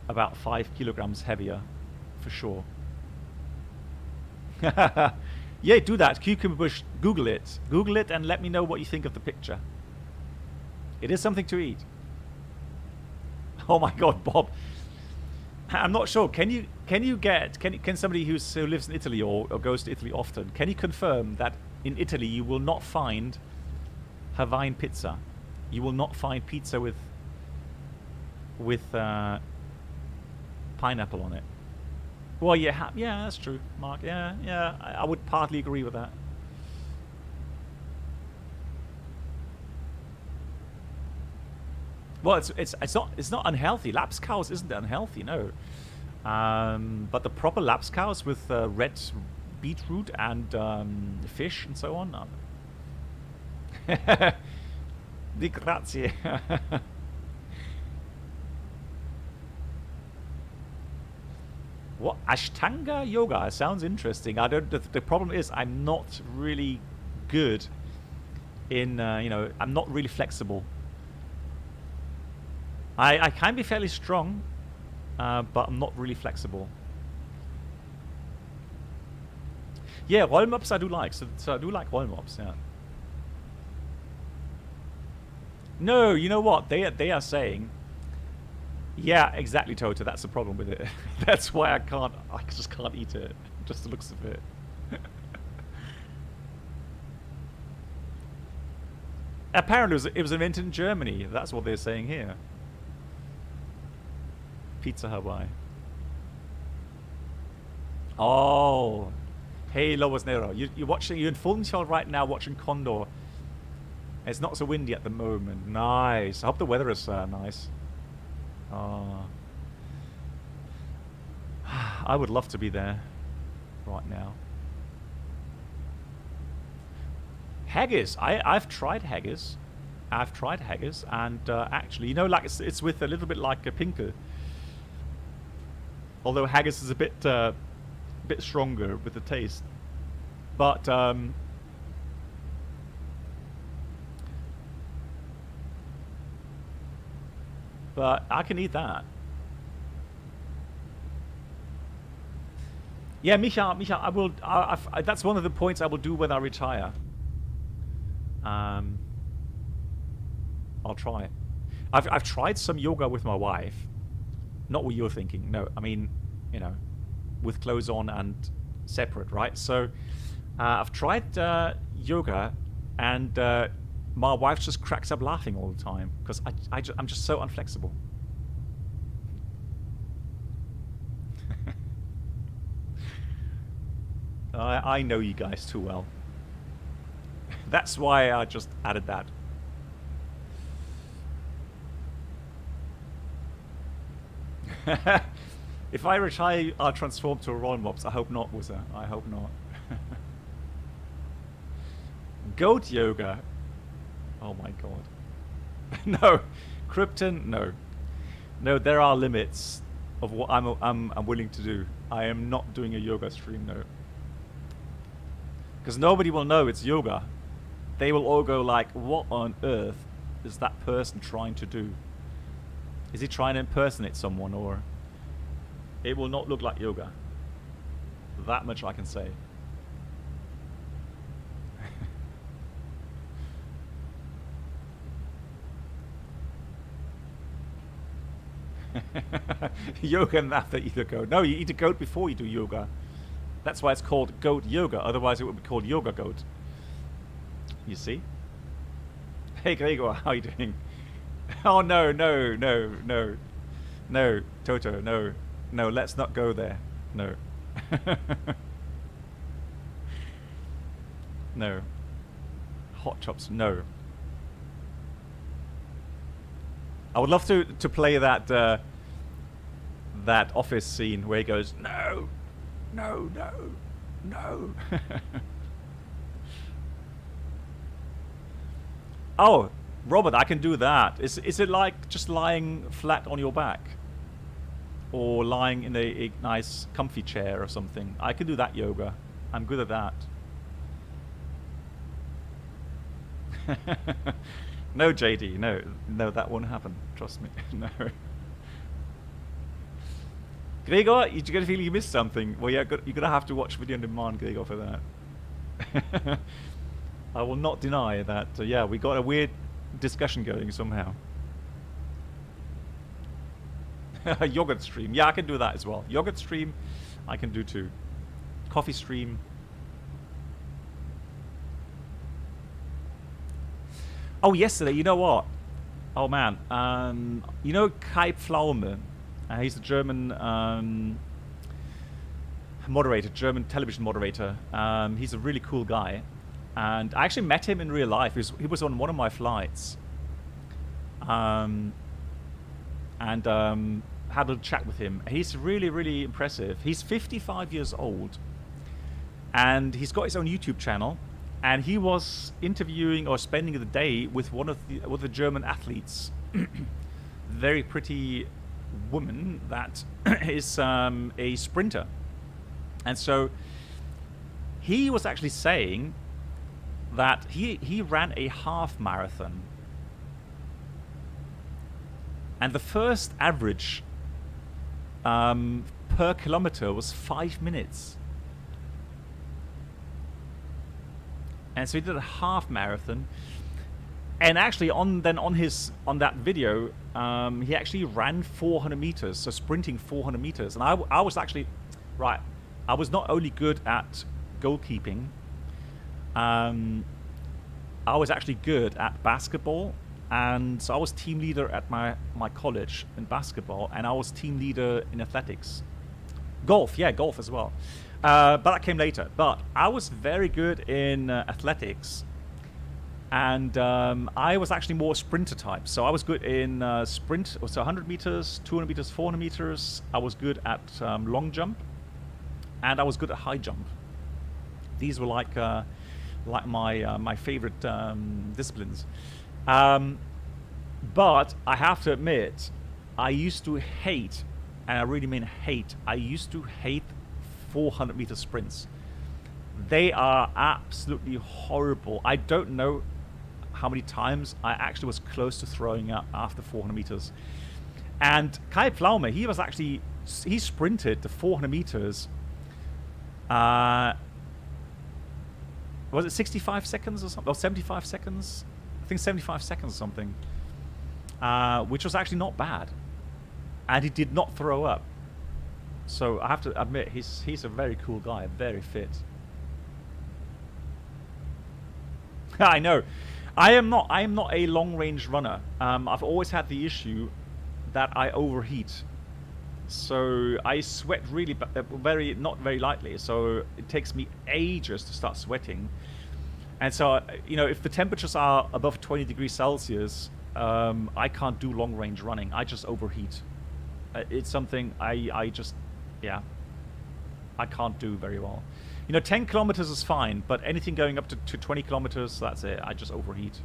about 5 kilograms heavier for sure. Yeah, do that. Cucumber bush. Google it and let me know what you think of the picture. It is something to eat. Oh my god, Bob. I'm not sure. Can somebody who lives in Italy or goes to Italy often, can you confirm that in Italy you will not find Hawaiian pizza? You will not find pizza with pineapple on it. Well, yeah, that's true, Mark. Yeah, I would partly agree with that. Well, it's not unhealthy. Lapskaus isn't unhealthy, no. But the proper Lapskaus with red beetroot and fish and so on. Di grazie. What? Ashtanga yoga sounds interesting. I don't. The problem is I'm not really good in. I'm not really flexible. I can be fairly strong, but I'm not really flexible. Yeah, Rollmops I do like. So I do like Rollmops. Yeah. No, you know what? They are saying. Yeah, exactly, Tota. That's the problem with it. That's why I just can't eat it. Just the looks of it. Apparently it was invented in Germany. That's what they're saying here. Pizza Hawaii. Oh. Hey, Lobos Nero. You're in Funchal right now watching Condor. It's not so windy at the moment. Nice. I hope the weather is nice. I would love to be there right now. Haggis. I've tried haggis. And actually, you know, like it's with a little bit like a pinker. Although haggis is a bit stronger with the taste, but I can eat that. Yeah, Micha, I will. That's one of the points I will do when I retire. I'll try it. I've tried some yoga with my wife. Not what you're thinking. No, I mean, you know, with clothes on and separate, right? So I've tried yoga, and my wife just cracks up laughing all the time because I'm just so unflexible. I know you guys too well. That's why I just added that. If I retire, I'll transform to a Rollmops. I hope not, Wizzer. I hope not. Goat yoga. Oh my god. No. Krypton, no. No, there are limits of what I'm willing to do. I am not doing a yoga stream, no. Because nobody will know it's yoga. They will all go like, what on earth is that person trying to do? Is he trying to impersonate someone, or it will not look like yoga? That much I can say. Yoga and that eat a goat. No, you eat a goat before you do yoga. That's why it's called goat yoga. Otherwise, it would be called yoga goat. You see? Hey, Gregor, how are you doing? Oh, no, no, no, no. No, Toto, no. No, let's not go there. No. No. Hot chops, no. I would love to play that that office scene where he goes, no, no, no, no. Oh, Robert, I can do that. Is it like just lying flat on your back, or lying in a nice comfy chair or something? I can do that yoga. I'm good at that. No, JD, no, that won't happen. Trust me, no. Gregor, you're gonna feel you missed something. Well, yeah, you're gonna have to watch video on demand, Gregor, for that. I will not deny that. Yeah, we got a weird discussion going somehow. Yogurt stream, yeah, I can do that as well. Yogurt stream, I can do too. Coffee stream. Oh, yesterday, you know what? Oh, man. You know Kai Pflaume? He's a German moderator, German television moderator. He's a really cool guy. And I actually met him in real life. He was on one of my flights. And had a little chat with him. He's really, really impressive. He's 55 years old. And he's got his own YouTube channel. And he was interviewing or spending the day with one of the German athletes, very pretty woman that is a sprinter, and so he was actually saying that he ran a half marathon, and the first average per kilometer was 5 minutes. And so he did a half marathon, and actually on that video, he actually ran 400 meters, so sprinting 400 meters. And I was actually right. I was not only good at goalkeeping, I was actually good at basketball, and so I was team leader at my college in basketball, and I was team leader in athletics, golf as well. But that came later. But I was very good in athletics, and I was actually more sprinter type. So I was good in sprint, so 100 meters, 200 meters, 400 meters. I was good at long jump, and I was good at high jump. These were like my favorite disciplines. But I have to admit, I used to hate, and I really mean hate, I used to hate 400 meter sprints. They are absolutely horrible. I don't know how many times I actually was close to throwing up after 400 meters. And Kai Pflaume, he sprinted the 400 meters. Was it 65 seconds or something? Or 75 seconds? I think 75 seconds or something. Which was actually not bad. And he did not throw up. So I have to admit, he's a very cool guy, very fit. I know. I am not a long range runner. I've always had the issue that I overheat. So I sweat really not very lightly. So it takes me ages to start sweating. And so, if the temperatures are above 20 degrees Celsius, I can't do long range running. I just overheat. It's something I can't do very well. 10 kilometers is fine, but anything going up to 20 kilometers, that's it. I just overheat.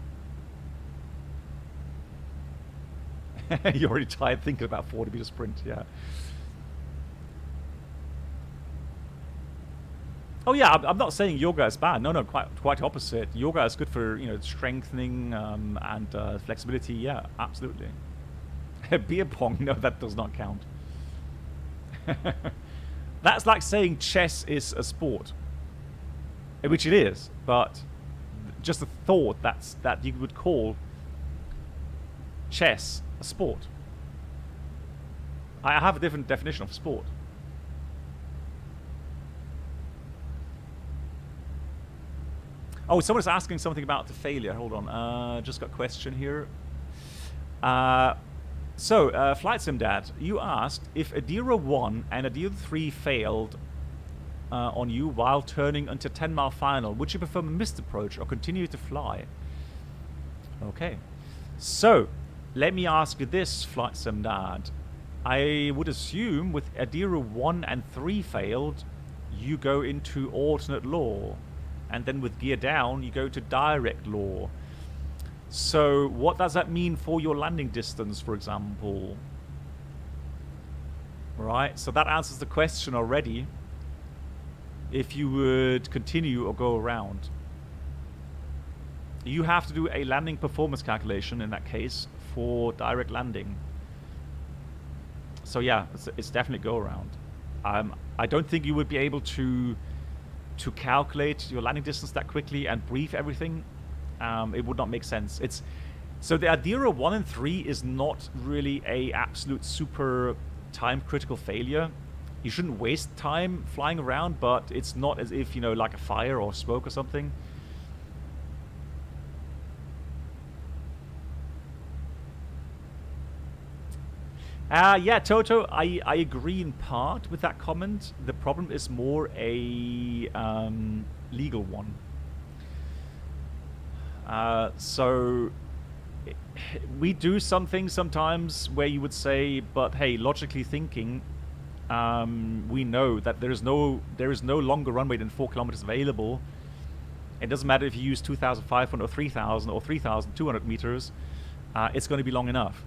You're already tired thinking about 40 meter sprint, yeah. Oh yeah, I'm not saying yoga is bad. No, quite opposite. Yoga is good for strengthening and flexibility. Yeah, absolutely. Beer pong? No, that does not count. That's like saying chess is a sport, which it is, but just the thought that you would call chess a sport. I have a different definition of sport. Oh, someone's asking something about the failure. Hold on. Just got a question here. Flight Sim Dad, you asked if a Adira 1 and a Adira 3 failed on you while turning into 10-mile final, would you prefer a missed approach or continue to fly? Okay. So, let me ask you this, Flight Sim Dad. I would assume with Adira 1 and 3 failed, you go into alternate law. And then with gear down, you go to direct law. So what does that mean for your landing distance, for example? Right, so that answers the question already. If you would continue or go around. You have to do a landing performance calculation in that case for direct landing. So yeah, it's definitely go around. I don't think you would be able to calculate your landing distance that quickly and brief everything. It would not make sense. So the Adira 1 and 3 is not really a absolute super time critical failure. You shouldn't waste time flying around, but it's not as if, you know, like a fire or smoke or something. Yeah, Toto, I agree in part with that comment. The problem is more a legal one. So we do some things sometimes where you would say, but hey, logically thinking, we know that there is no longer runway than 4 kilometers available. It doesn't matter if you use 2,500 or 3,000 or 3,200 meters. It's going to be long enough.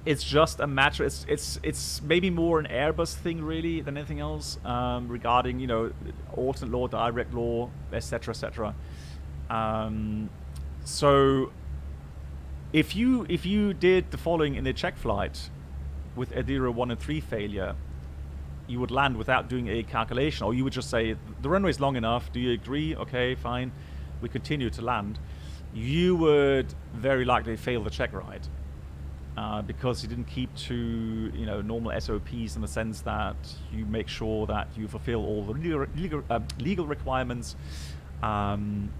It's just a matter. It's maybe more an Airbus thing really than anything else regarding, you know, alternate law, direct law, etc., etc. So if you did the following in a check flight with Adira 1 and 3 failure, you would land without doing a calculation, or you would just say the runway is long enough. Do you agree? Okay, fine. We continue to land. You would very likely fail the check ride. Because you didn't keep to, you know, normal SOPs in the sense that you make sure that you fulfill all the legal requirements, and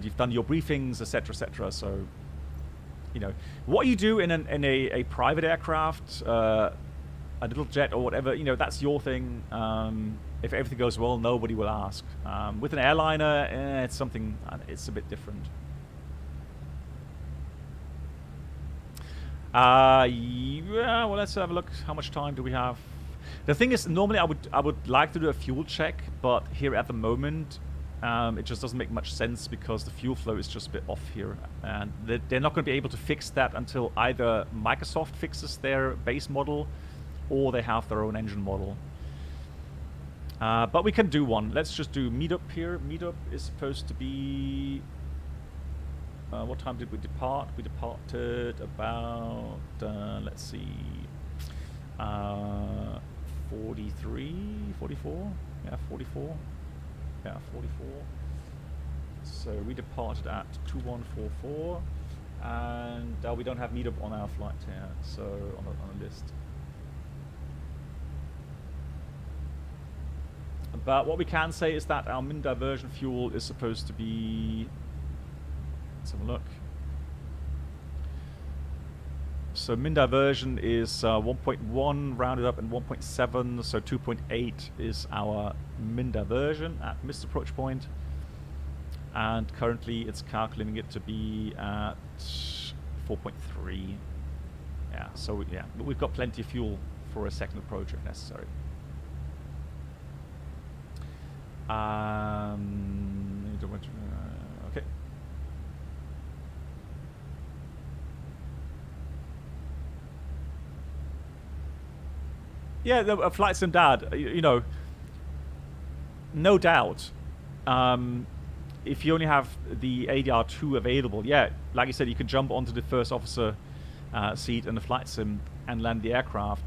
you've done your briefings, etc., etc. So, you know, what you do in a private aircraft, a little jet or whatever, you know, that's your thing. If everything goes well, nobody will ask. With an airliner, it's something. It's a bit different. Yeah, well, let's have a look. How much time do we have? The thing is, normally I would like to do a fuel check, but here at the moment, it just doesn't make much sense because the fuel flow is just a bit off here, and they're not going to be able to fix that until either Microsoft fixes their base model, or they have their own engine model. But we can do one. Let's just do meetup here. Meetup is supposed to be. What time did we depart? We departed about, let's see, 43, 44? Yeah, 44. Yeah, 44. So we departed at 2144, and we don't have meetup on our flight here, so on the list. But what we can say is that our min diversion fuel is supposed to be. Let's have a look. So min diversion is 1.1 rounded up and 1.7, so 2.8 is our min diversion at missed approach point, and currently it's calculating it to be at 4.3. Yeah, so yeah, but we've got plenty of fuel for a second approach if necessary. Okay. Yeah, the Flight Sim Dad, you know, no doubt, if you only have the ADR2 available, yeah, like you said, you can jump onto the first officer seat in the flight sim and land the aircraft,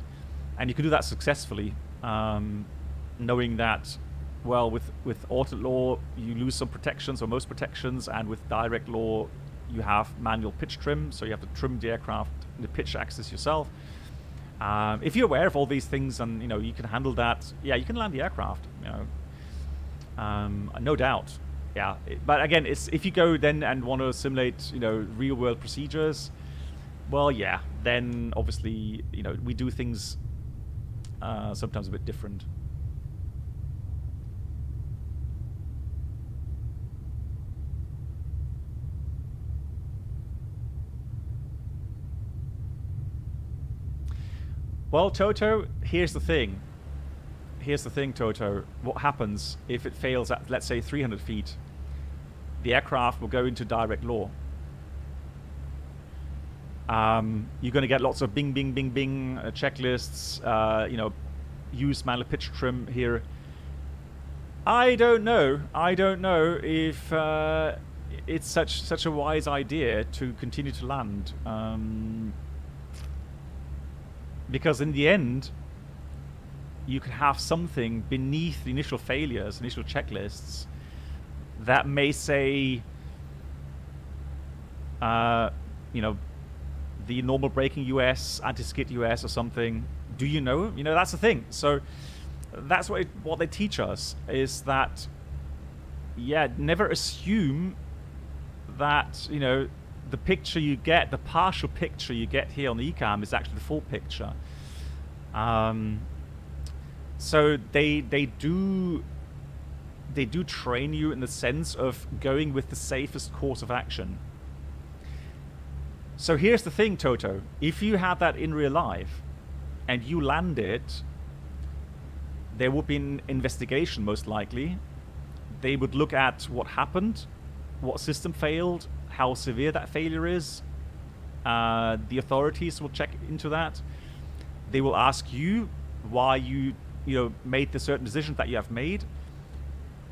and you can do that successfully, knowing that, well, with auto law you lose some protections or most protections, and with direct law you have manual pitch trim, so you have to trim the aircraft, the pitch axis yourself. If you're aware of all these things and you can handle that, yeah, you can land the aircraft. No doubt. Yeah, but again, it's if you go then and want to simulate real world procedures, well, yeah, then obviously we do things sometimes a bit different. Well, Toto, here's the thing. Here's the thing, Toto. What happens if it fails at, let's say, 300 feet? The aircraft will go into direct law. You're going to get lots of bing, bing, bing, bing checklists. Use manual pitch trim here. I don't know. I don't know if it's such a wise idea to continue to land. Because in the end, you could have something beneath the initial failures, initial checklists, that may say, the normal braking US, anti-skid US or something. Do you know? That's the thing. So that's what they teach us, is that, yeah, never assume that, the picture you get, the partial picture you get here on the ECAM is actually the full picture. So they do train you in the sense of going with the safest course of action. So here's the thing, Toto. If you had that in real life and you land it, there would be an investigation most likely. They would look at what happened, what system failed, how severe that failure is. The authorities will check into that. They will ask you why you made the certain decisions that you have made.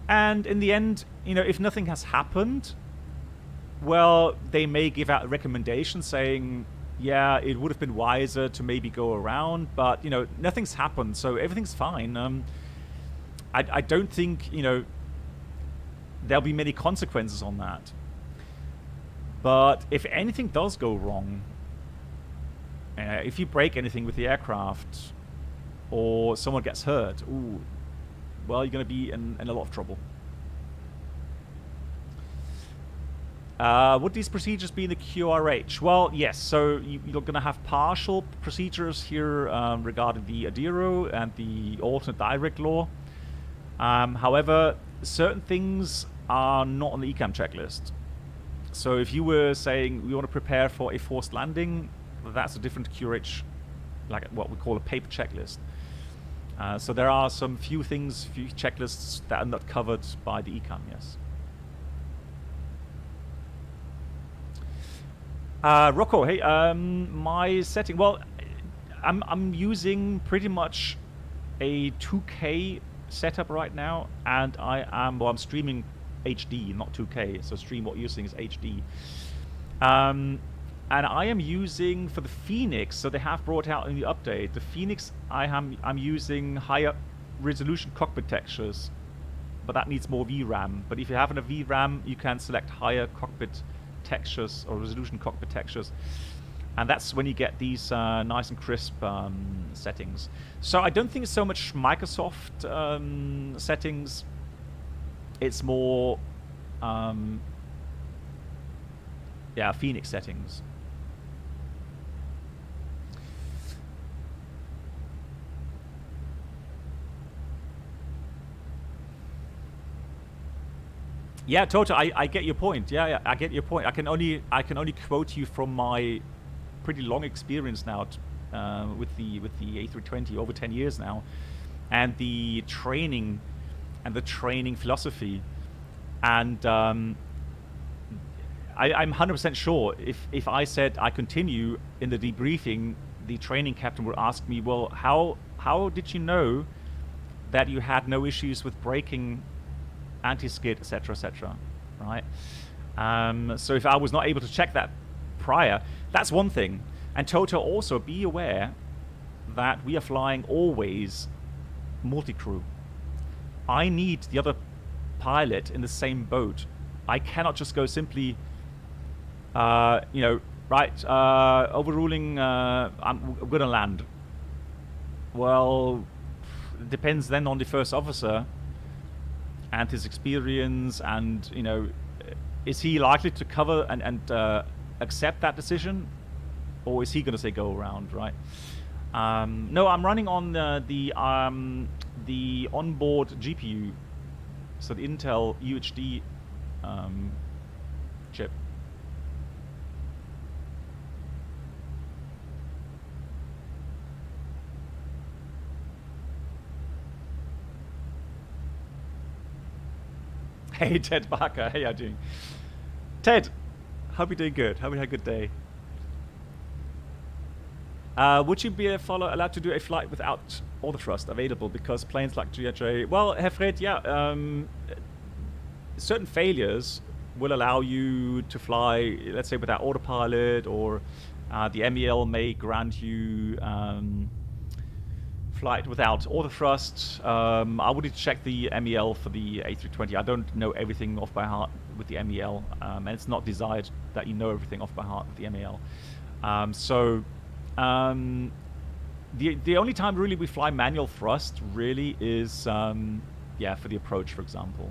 And in the end, if nothing has happened, well, they may give out a recommendation saying, yeah, it would have been wiser to maybe go around, but nothing's happened, so everything's fine. I don't think there'll be many consequences on that. But if anything does go wrong, if you break anything with the aircraft or someone gets hurt, well, you're going to be in a lot of trouble. Would these procedures be in the QRH? Well, yes. So you're going to have partial procedures here regarding the ADIRO and the alternate direct law. However, certain things are not on the ECAM checklist. So if you were saying we want to prepare for a forced landing, that's a different QRH, like what we call a paper checklist. So there are some few checklists that are not covered by the ECAM, yes. Rocco, hey, my setting, well, I'm using pretty much a 2K setup right now, and I'm streaming HD, not 2K, so stream what you're seeing is HD. And I am using, for the FENIX, so they have brought out in the update, the FENIX, I'm using higher resolution cockpit textures, but that needs more VRAM. But if you have a VRAM, you can select higher cockpit textures or resolution cockpit textures, and that's when you get these nice and crisp settings. So I don't think it's so much Microsoft settings. It's more FENIX settings. Yeah, Toto, I get your point. Yeah, I get your point. I can only quote you from my pretty long experience now with the A320, over 10 years now, and the training philosophy. And I'm 100% sure if I said I continue in the debriefing, the training captain would ask me, well, how did you know that you had no issues with braking, anti-skid, etc., etc.? right? So if I was not able to check that prior, that's one thing. And Toto, also be aware that we are flying always multi-crew. I need the other pilot in the same boat. I cannot just go simply, you know, right, overruling, I'm gonna land. Well, it depends then on the first officer and his experience, and, you know, is he likely to cover and accept that decision, or is he going to say go around, right? No, I'm running on the onboard GPU, so the Intel UHD chip. Hey, Ted Barker. Hey, how you doing? Ted, hope you're doing good. Hope you had a good day. Would you be allowed to do a flight without all the thrust available because planes like GHA? Well, Hefred, yeah. Certain failures will allow you to fly, let's say, without autopilot, or the MEL may grant you flight without auto thrust. I would need to check the MEL for the A320. I don't know everything off by heart with the MEL, and it's not desired that you know everything off by heart with the MEL. The only time really we fly manual thrust really is yeah, for the approach, for example.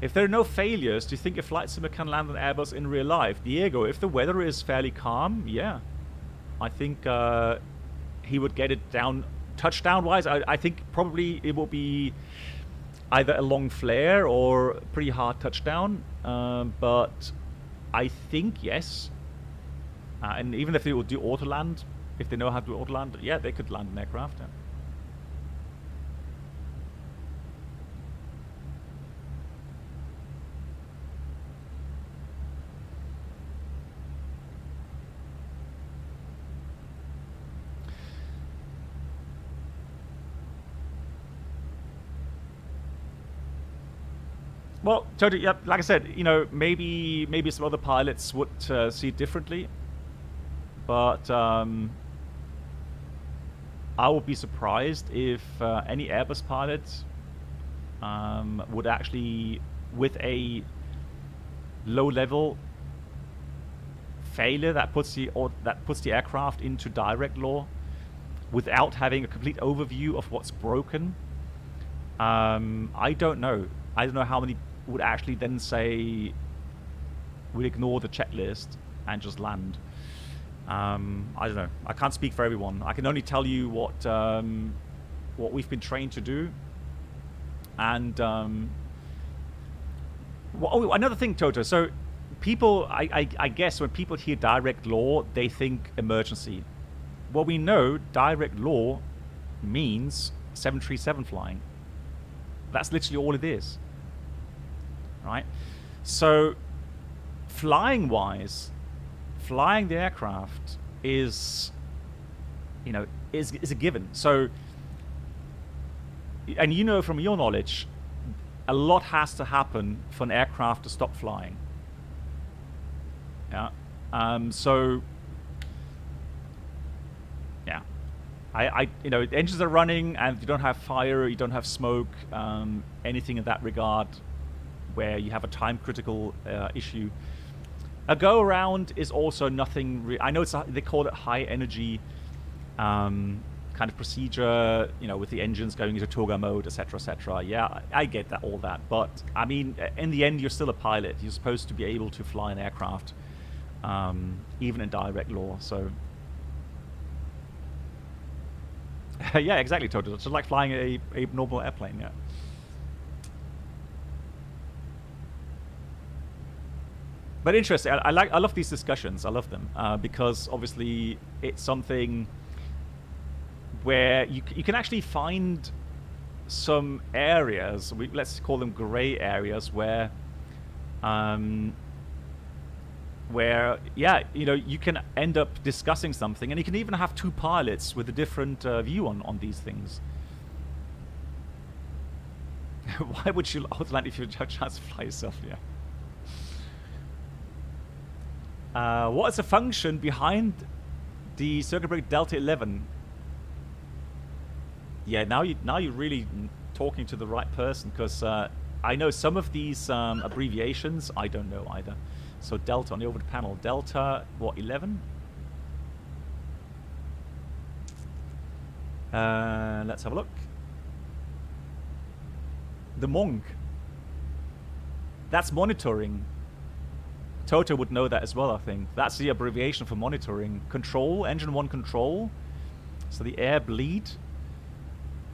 If there are no failures, do you think a flight simulator can land an Airbus in real life? Diego, if the weather is fairly calm, yeah. I think he would get it down. Touchdown-wise, I think probably it will be either a long flare or a pretty hard touchdown. But I think, yes. And even if they will do auto-land, if they know how to do auto-land, yeah, they could land an aircraft. Yeah. Well, totally. Yeah, like I said, you know, maybe some other pilots would see it differently, but I would be surprised if any Airbus pilot would actually, with a low-level failure that puts the aircraft into direct law, without having a complete overview of what's broken. I don't know. I don't know how many would actually then say we'll ignore the checklist and just land. I don't know. I can't speak for everyone. I can only tell you what we've been trained to do. And oh, another thing, Toto. So people, I guess when people hear direct law, they think emergency. Well, we know direct law means 737 flying. That's literally all it is. Right? So, flying-wise, flying the aircraft is, you know, is a given. So, and you know from your knowledge, a lot has to happen for an aircraft to stop flying. Yeah. So, yeah. You know, the engines are running and you don't have fire, you don't have smoke, anything in that regard where you have a time-critical issue. A go-around is also nothing. I know they call it high-energy kind of procedure, you know, with the engines going into Toga mode, etc., etc. Yeah, I get that, all that. But I mean, in the end, you're still a pilot. You're supposed to be able to fly an aircraft, even in direct law. So, yeah, exactly, Toto. It's just like flying a normal airplane. Yeah. But interesting. I love these discussions. I love them because obviously it's something where you can actually find some areas. Let's call them gray areas where yeah, you know, you can end up discussing something, and you can even have two pilots with a different view on these things. Why would you outland if you have a chance to fly yourself? Yeah. What is the function behind the circuit breaker Delta 11? Yeah, now you're really talking to the right person, because I know some of these abbreviations I don't know either. So Delta on the overhead panel, Delta what 11? Let's have a look. The Monk. That's monitoring. Toto would know that as well, I think. That's the abbreviation for monitoring. Control, engine 1 control. So the air bleed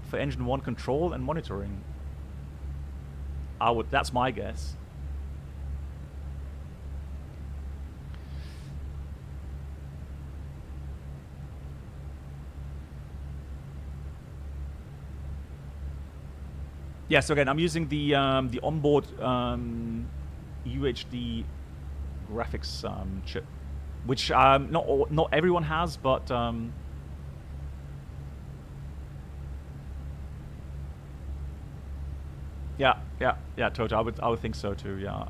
for engine 1 control and monitoring. That's my guess. Yeah, so again, I'm using the onboard UHD graphics chip, which not everyone has, but yeah, Toto, I would think so too. Yeah.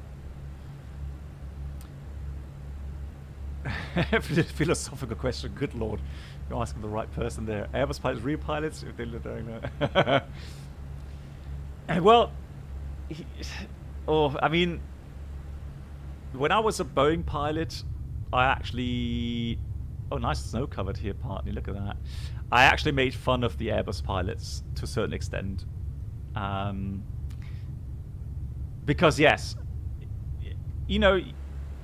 Philosophical question. Good lord, you're asking the right person there. Airbus pilots, real pilots, if they're doing that. Well, I mean, when I was a Boeing pilot, I actually... Oh, nice snow covered here partly, look at that. I actually made fun of the Airbus pilots to a certain extent. Because, yes, you know,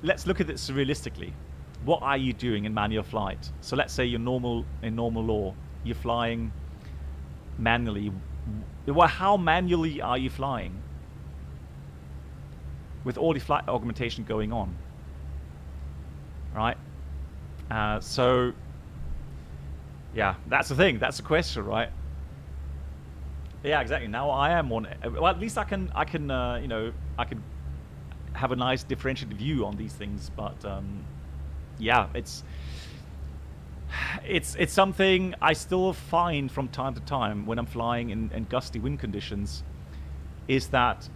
let's look at this realistically. What are you doing in manual flight? So let's say in normal law, you're flying manually. Well, how manually are you flying with all the flight augmentation going on, right? So yeah, that's the thing, that's the question, right? Yeah, exactly. Now I am on, well, at least I can you know, I can have a nice differentiated view on these things. But yeah, it's something I still find from time to time when I'm flying in gusty wind conditions, is that,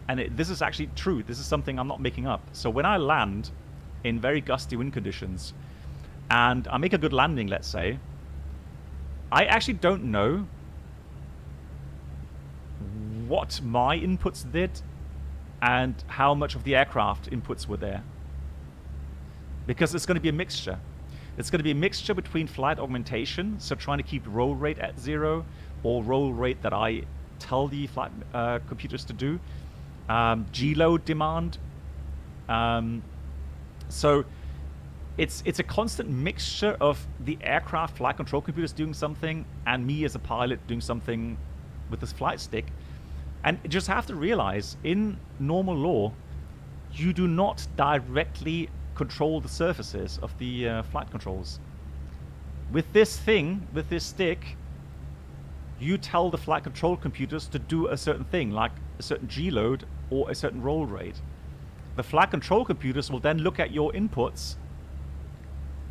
and this is actually true, this is something I'm not making up. So when I land in very gusty wind conditions and I make a good landing, let's say, I actually don't know what my inputs did and how much of the aircraft inputs were there, because it's going to be a mixture. It's going to be a mixture between flight augmentation, so trying to keep roll rate at 0, or roll rate that I tell the flight computers to do, G-load demand. So it's a constant mixture of the aircraft flight control computers doing something and me as a pilot doing something with this flight stick. And you just have to realize, in normal law, you do not directly control the surfaces of the flight controls. With this thing, with this stick, you tell the flight control computers to do a certain thing, like a certain G-load or a certain roll rate. The flight control computers will then look at your inputs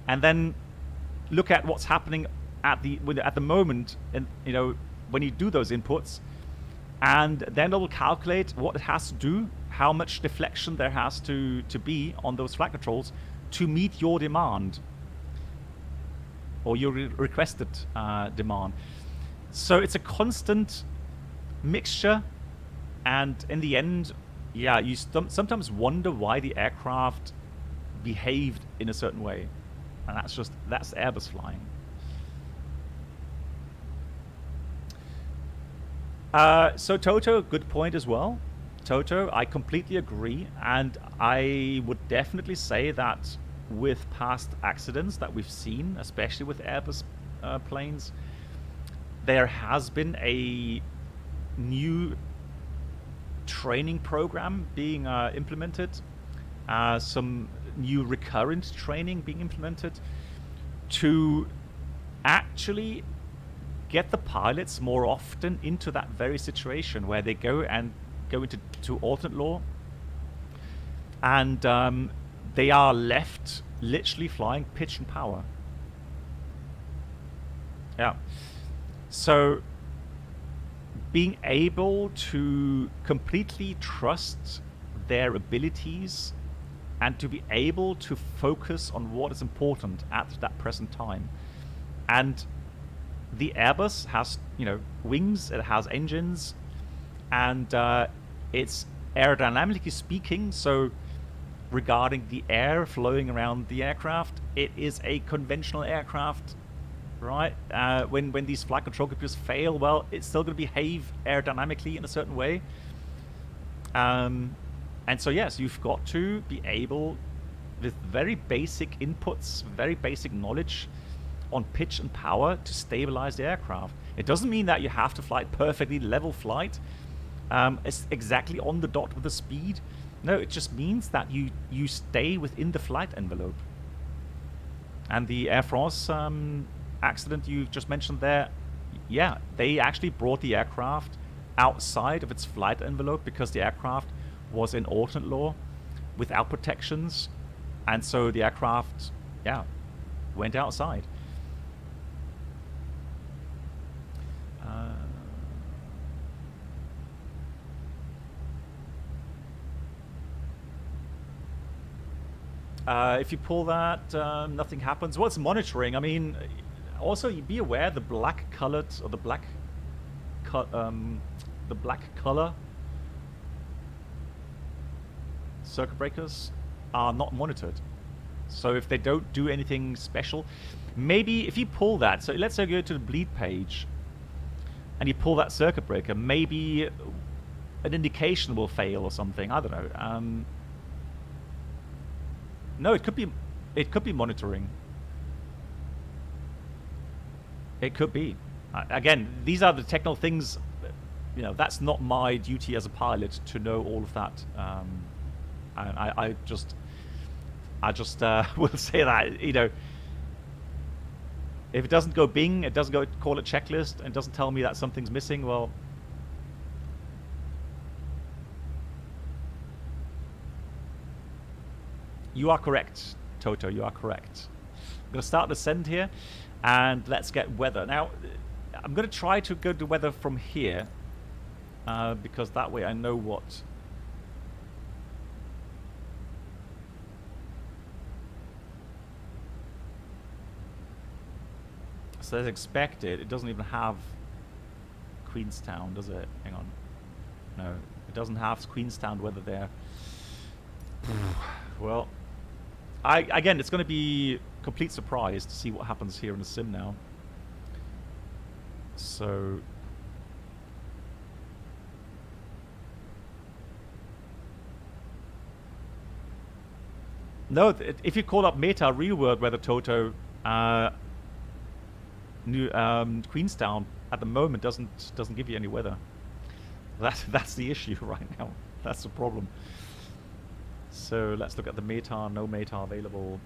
and then look at what's happening at the moment, and you know, when you do those inputs, and then it will calculate what it has to do, how much deflection there has to be on those flight controls to meet your demand, or your requested demand. So it's a constant mixture, and in the end, yeah, you sometimes wonder why the aircraft behaved in a certain way, and that's Airbus flying. So Toto, good point as well. Toto, I completely agree, and I would definitely say that with past accidents that we've seen, especially with Airbus planes, there has been a new training program being implemented, some new recurrent training being implemented to actually get the pilots more often into that very situation where they go into alternate law, and they are left literally flying pitch and power. Yeah. So being able to completely trust their abilities and to be able to focus on what is important at that present time. And the Airbus has, you know, wings, it has engines, and it's aerodynamically speaking, so regarding the air flowing around the aircraft, it is a conventional aircraft, right? When these flight control computers fail, well, it's still going to behave aerodynamically in a certain way. And so, yes, you've got to be able, with very basic inputs, very basic knowledge on pitch and power, to stabilize the aircraft. It doesn't mean that you have to fly perfectly level flight. It's exactly on the dot with the speed. No, it just means that you stay within the flight envelope. And the Air France accident you just mentioned there, yeah, they actually brought the aircraft outside of its flight envelope because the aircraft was in alternate law without protections, and so the aircraft, yeah, went outside. If you pull that, nothing happens. What's monitoring? I mean, also you be aware the black colored, or the black color circuit breakers are not monitored. So if they don't do anything special, maybe if you pull that, so let's say you go to the bleed page and you pull that circuit breaker, maybe an indication will fail or something. I don't know. No, it could be monitoring. It could be. Again, these are the technical things. You know, that's not my duty as a pilot to know all of that. I just will say that, you know, if it doesn't go bing, it doesn't go call it checklist, and doesn't tell me that something's missing, well, you are correct, Toto, you are correct. I'm going to start the send here, and let's get weather. Now, I'm going to try to go to weather from here, because that way I know what... So as expected, it doesn't even have Queenstown, does it? Hang on. No, it doesn't have Queenstown weather there. Well, again, it's going to be a complete surprise to see what happens here in the sim now. So... No, if you call up Meta Real World Weather, Toto, Queenstown at the moment doesn't give you any weather. That's the issue right now. That's the problem. So let's look at the METAR. No METAR available.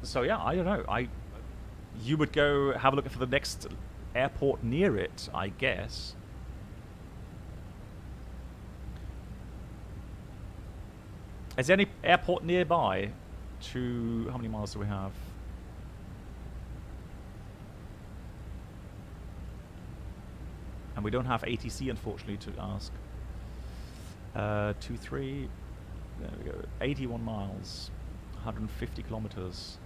So yeah, I don't know. You would go have a look for the next airport near it, I guess. Is there any airport nearby? To how many miles do we have? And we don't have ATC, unfortunately, to ask. 23. There we go. 81 miles. 150 kilometers.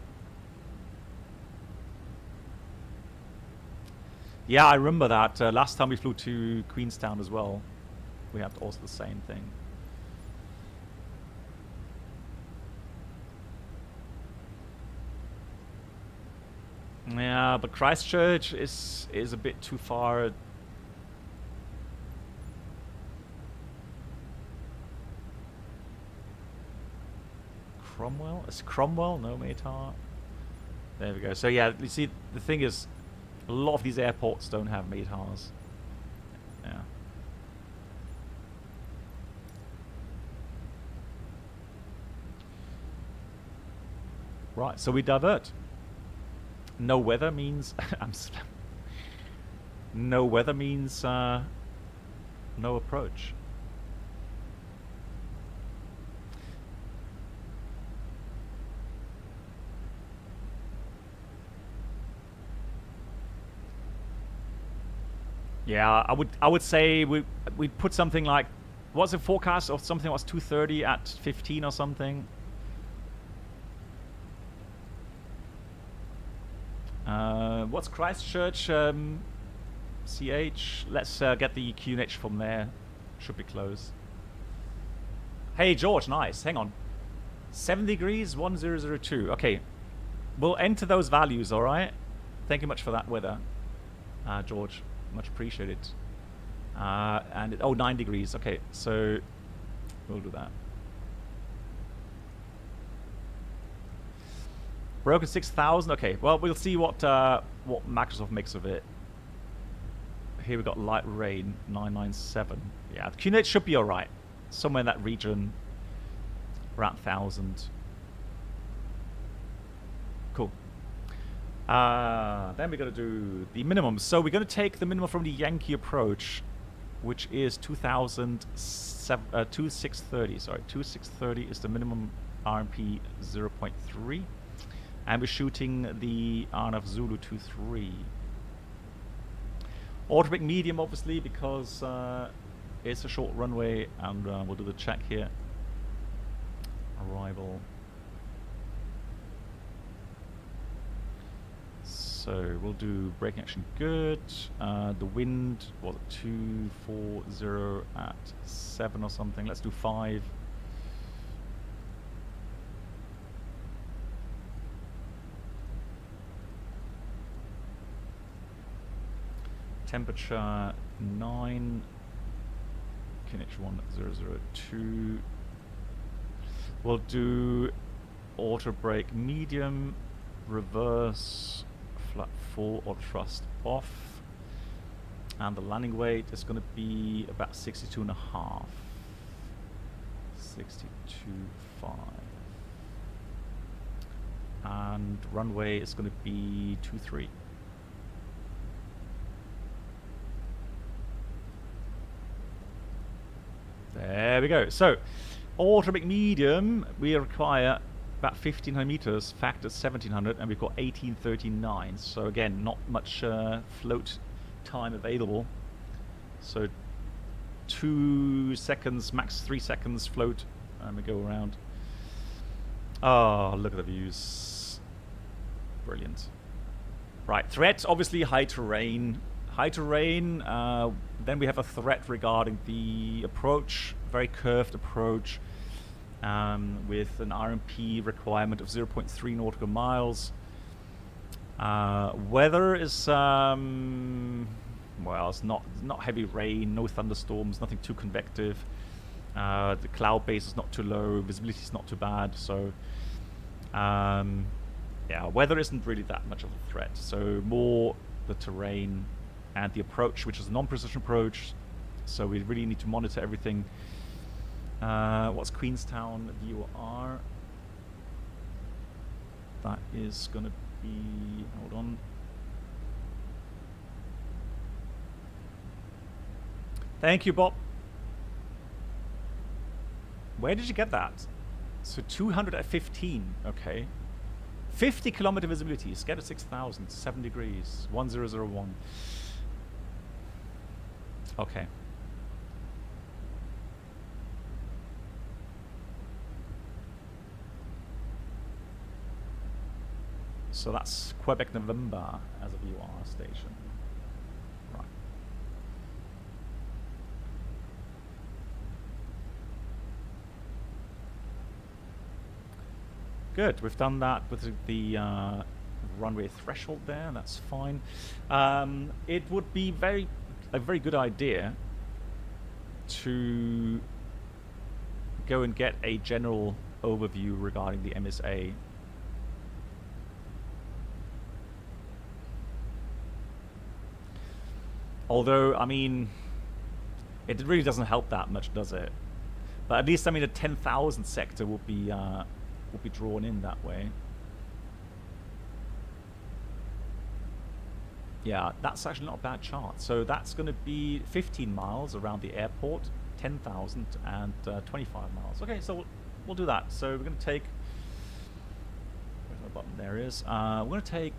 Yeah, I remember that. Last time we flew to Queenstown as well. We had also the same thing. Yeah, but Christchurch is a bit too far. Cromwell? Is Cromwell? No, METAR. There we go. So yeah, you see, the thing is, a lot of these airports don't have METARs. Yeah. Right, so we divert. No weather means no weather means no approach. Yeah, I would say we put something like, what's the forecast of something that was 230 at 15 or something? What's Christchurch? CH. Let's get the QNH from there. Should be close. Hey George, nice. Hang on. 7 degrees, 1002. Okay, we'll enter those values. All right. Thank you much for that weather, George. Much appreciated. And oh, 9 degrees. Okay, so we'll do that. Broken 6,000. Okay, well we'll see what Microsoft makes of it. Here we got light rain 997. Yeah, the QNH should be all right. Somewhere in that region, around 1,000. Cool. Then we're gonna do the minimum. So we're gonna take the minimum from the Yankee approach, which is 2630. Sorry, 2630 is the minimum RMP 0.3, and we're shooting the RNF Zulu 23. Automatic medium, obviously, because it's a short runway, and we'll do the check here. Arrival. So we'll do braking action good. The wind was 240 at 7 or something. Let's do 5. Temperature 9. QNH 1002. We'll do auto brake medium, reverse, flat full or thrust off, and the landing weight is going to be about 62.5. 62.5. And runway is going to be 23. There we go. So, automatic medium, we require about 1,500 meters, factor 1,700, and we've got 1839. So again, not much float time available. So 2 seconds, max 3 seconds float, and we go around. Oh, look at the views. Brilliant. Right, threat, obviously high terrain. High terrain, then we have a threat regarding the approach, very curved approach, with an RMP requirement of 0.3 nautical miles. Weather is, well, it's not heavy rain, no thunderstorms, nothing too convective. The cloud base is not too low, visibility is not too bad, so yeah, weather isn't really that much of a threat. So more the terrain and the approach, which is a non-precision approach, so we really need to monitor everything. What's Queenstown VOR? That is going to be, hold on. Thank you, Bob. Where did you get that? So 200 at 15, okay. 50 kilometer visibility, scattered 6,000, 7 degrees, 1001. Okay. So that's Quebec November as a VOR station. Right. Good, we've done that with the runway threshold there, that's fine. It would be a very good idea to go and get a general overview regarding the MSA. Although, I mean, it really doesn't help that much, does it? But at least, I mean, a 10,000 sector will be drawn in that way. Yeah, that's actually not a bad chart. So that's going to be 15 miles around the airport, 10,000 and 25 miles. Okay, so we'll do that. So we're going to take, where's my button? There it is. We're going to take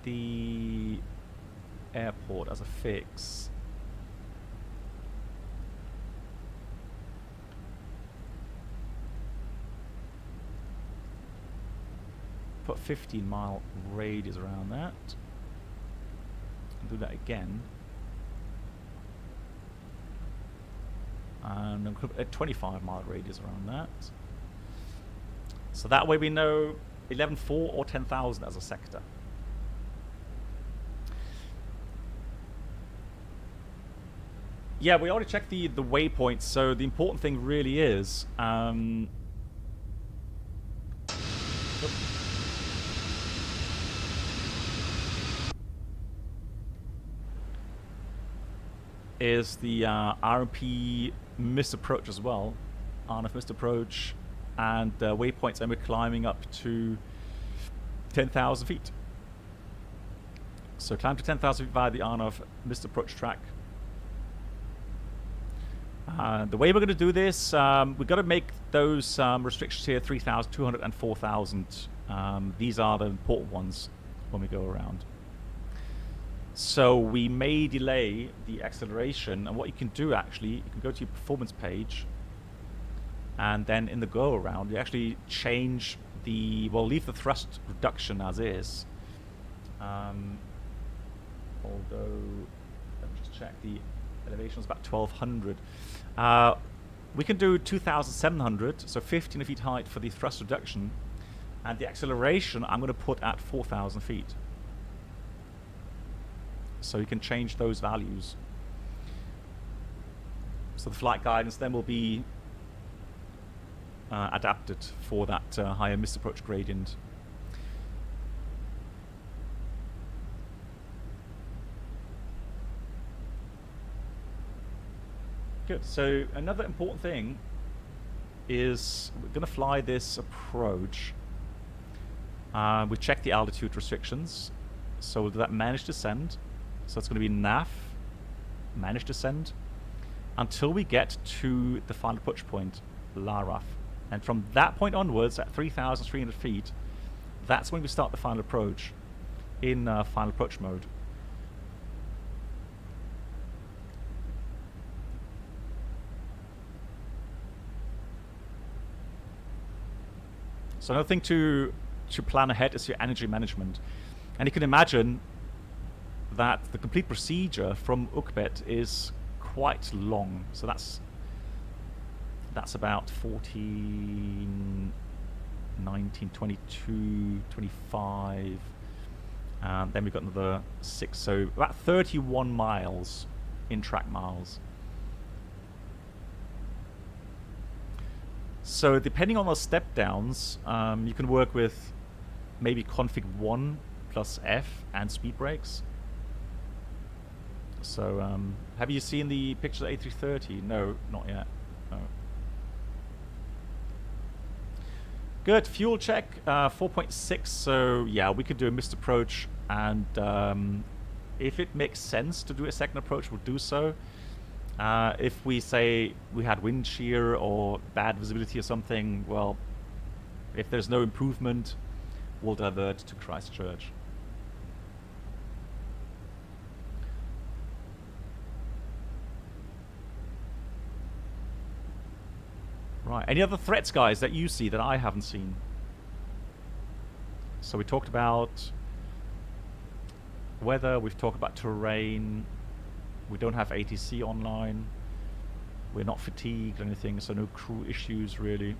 the airport as a fix. put 15-mile radius around that. Do that again. And I'm going to put a 25-mile radius around that. So that way we know 11.4 or 10,000 as a sector. Yeah, we already checked the waypoints, so the important thing really is the RMP missed approach as well. RNF missed approach and waypoints, and we're climbing up to 10,000 feet. So climb to 10,000 feet via the RNF missed approach track. The way we're going to do this, we've got to make those restrictions here 3,200 and 4,000. These are the important ones when we go around. So we may delay the acceleration, and what you can do actually, you can go to your performance page, and then in the go around, you actually change the, well, leave the thrust reduction as is. Although, let me just check, the elevation is about 1,200. We can do 2,700, so 15 feet height for the thrust reduction, and the acceleration I'm going to put at 4,000 feet. So you can change those values. So the flight guidance then will be adapted for that higher missed approach gradient. Good. So another important thing is we're going to fly this approach. We check the altitude restrictions. So we'll do that managed descent. So it's going to be NAF, managed descent, until we get to the final approach point, LARAF. And from that point onwards, at 3,300 feet, that's when we start the final approach in final approach mode. So another thing to plan ahead is your energy management. And you can imagine that the complete procedure from Ukbet is quite long. So that's about 14, 19, 22, 25. And then we've got another 6. So about 31 miles in track miles. So depending on those step downs, you can work with maybe config 1 plus F and speed brakes. So have you seen the pictures of A330? No, not yet. No. Good. Fuel check 4.6. So yeah, we could do a missed approach, and if it makes sense to do a second approach, we'll do so. If we say we had wind shear or bad visibility or something, well, if there's no improvement, we'll divert to Christchurch. Right, any other threats, guys, that you see that I haven't seen? So we talked about weather, we've talked about terrain. We don't have ATC online. We're not fatigued or anything, so no crew issues really.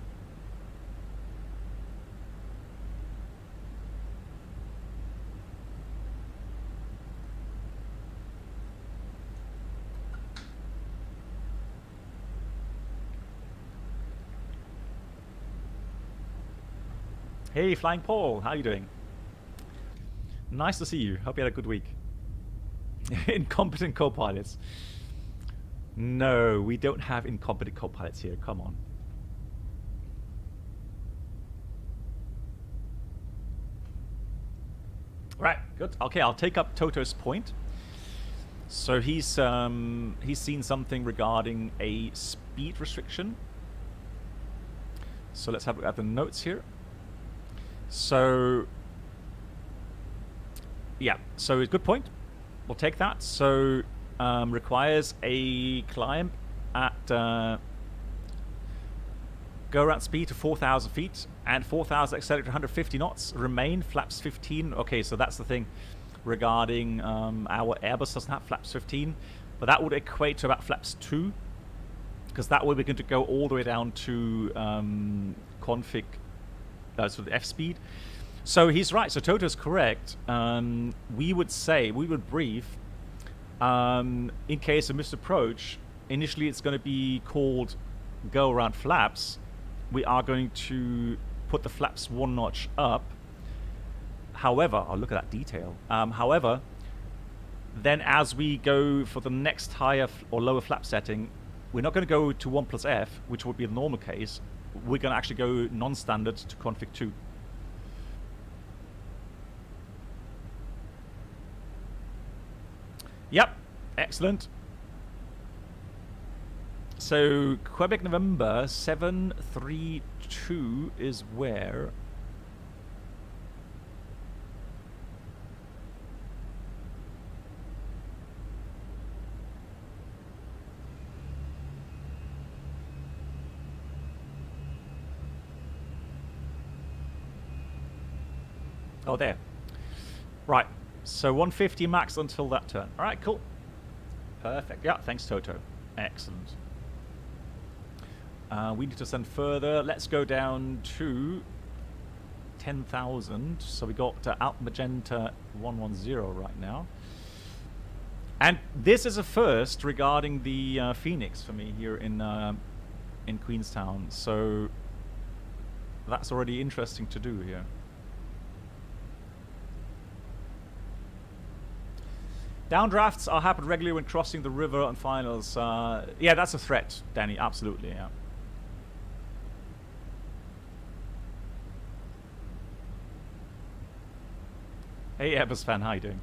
Hey, Flying Paul, how are you doing? Nice to see you. Hope you had a good week. Incompetent co-pilots. No, we don't have incompetent co-pilots here. Come on. Right, good. Okay, I'll take up Toto's point. So he's seen something regarding a speed restriction. So let's have a look at the notes here. So yeah, so it's a good point. We'll take that. So requires a climb at going go around speed to 4,000 feet and 4,000 accelerator to 150 knots. Remain flaps 15. Okay, so that's the thing regarding our Airbus doesn't have flaps 15, but that would equate to about flaps 2, because that way we're going to go all the way down to config, so the F speed. So he's right. So Toto's correct. We would brief in case of misapproach. Initially, it's going to be called go around flaps. We are going to put the flaps 1 notch up. However, I'll look at that detail. However, then as we go for the next higher or lower flap setting, we're not going to go to 1 plus F, which would be the normal case. We're going to actually go non-standard to config 2. Yep, excellent. So Quebec November 732 is where? Oh, there. Right. So 150 max until that turn. All right, cool. Perfect. Yeah, thanks, Toto. Excellent. We need to send further. Let's go down to 10,000. So we got Alpha Magenta 110 right now. And this is a first regarding the FENIX for me here in Queenstown. So that's already interesting to do here. Downdrafts are happened regularly when crossing the river on finals. Yeah, that's a threat, Danny. Absolutely, yeah. Hey, Airbus fan, how you doing?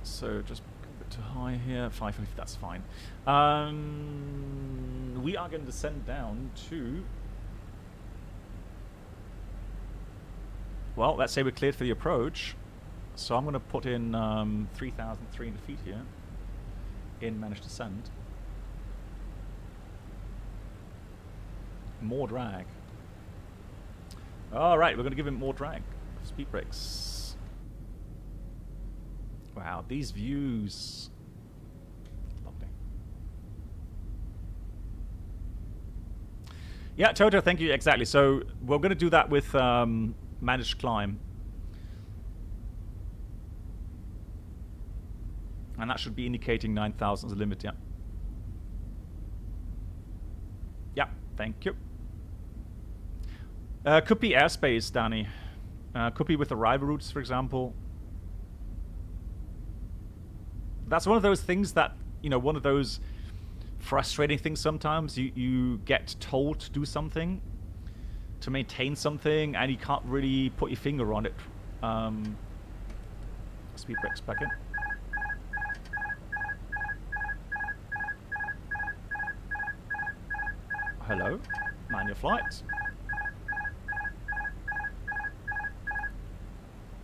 So just a bit too high here. 550, that's fine. We are going to descend down to. Well, let's say we're cleared for the approach. So I'm going to put in 3,300 feet here in managed descent. More drag. All right, we're going to give him more drag. Speed brakes. Wow, these views. Lovely. Yeah, Toto, thank you. Exactly. So we're going to do that with managed climb. And that should be indicating 9,000 as a limit, yeah. Yeah, thank you. Could be airspace, Danny. Could be with arrival routes, for example. That's one of those things that, you know, one of those frustrating things sometimes. You get told to do something, to maintain something, and you can't really put your finger on it. Speed brakes back in. Hello, mind your flight.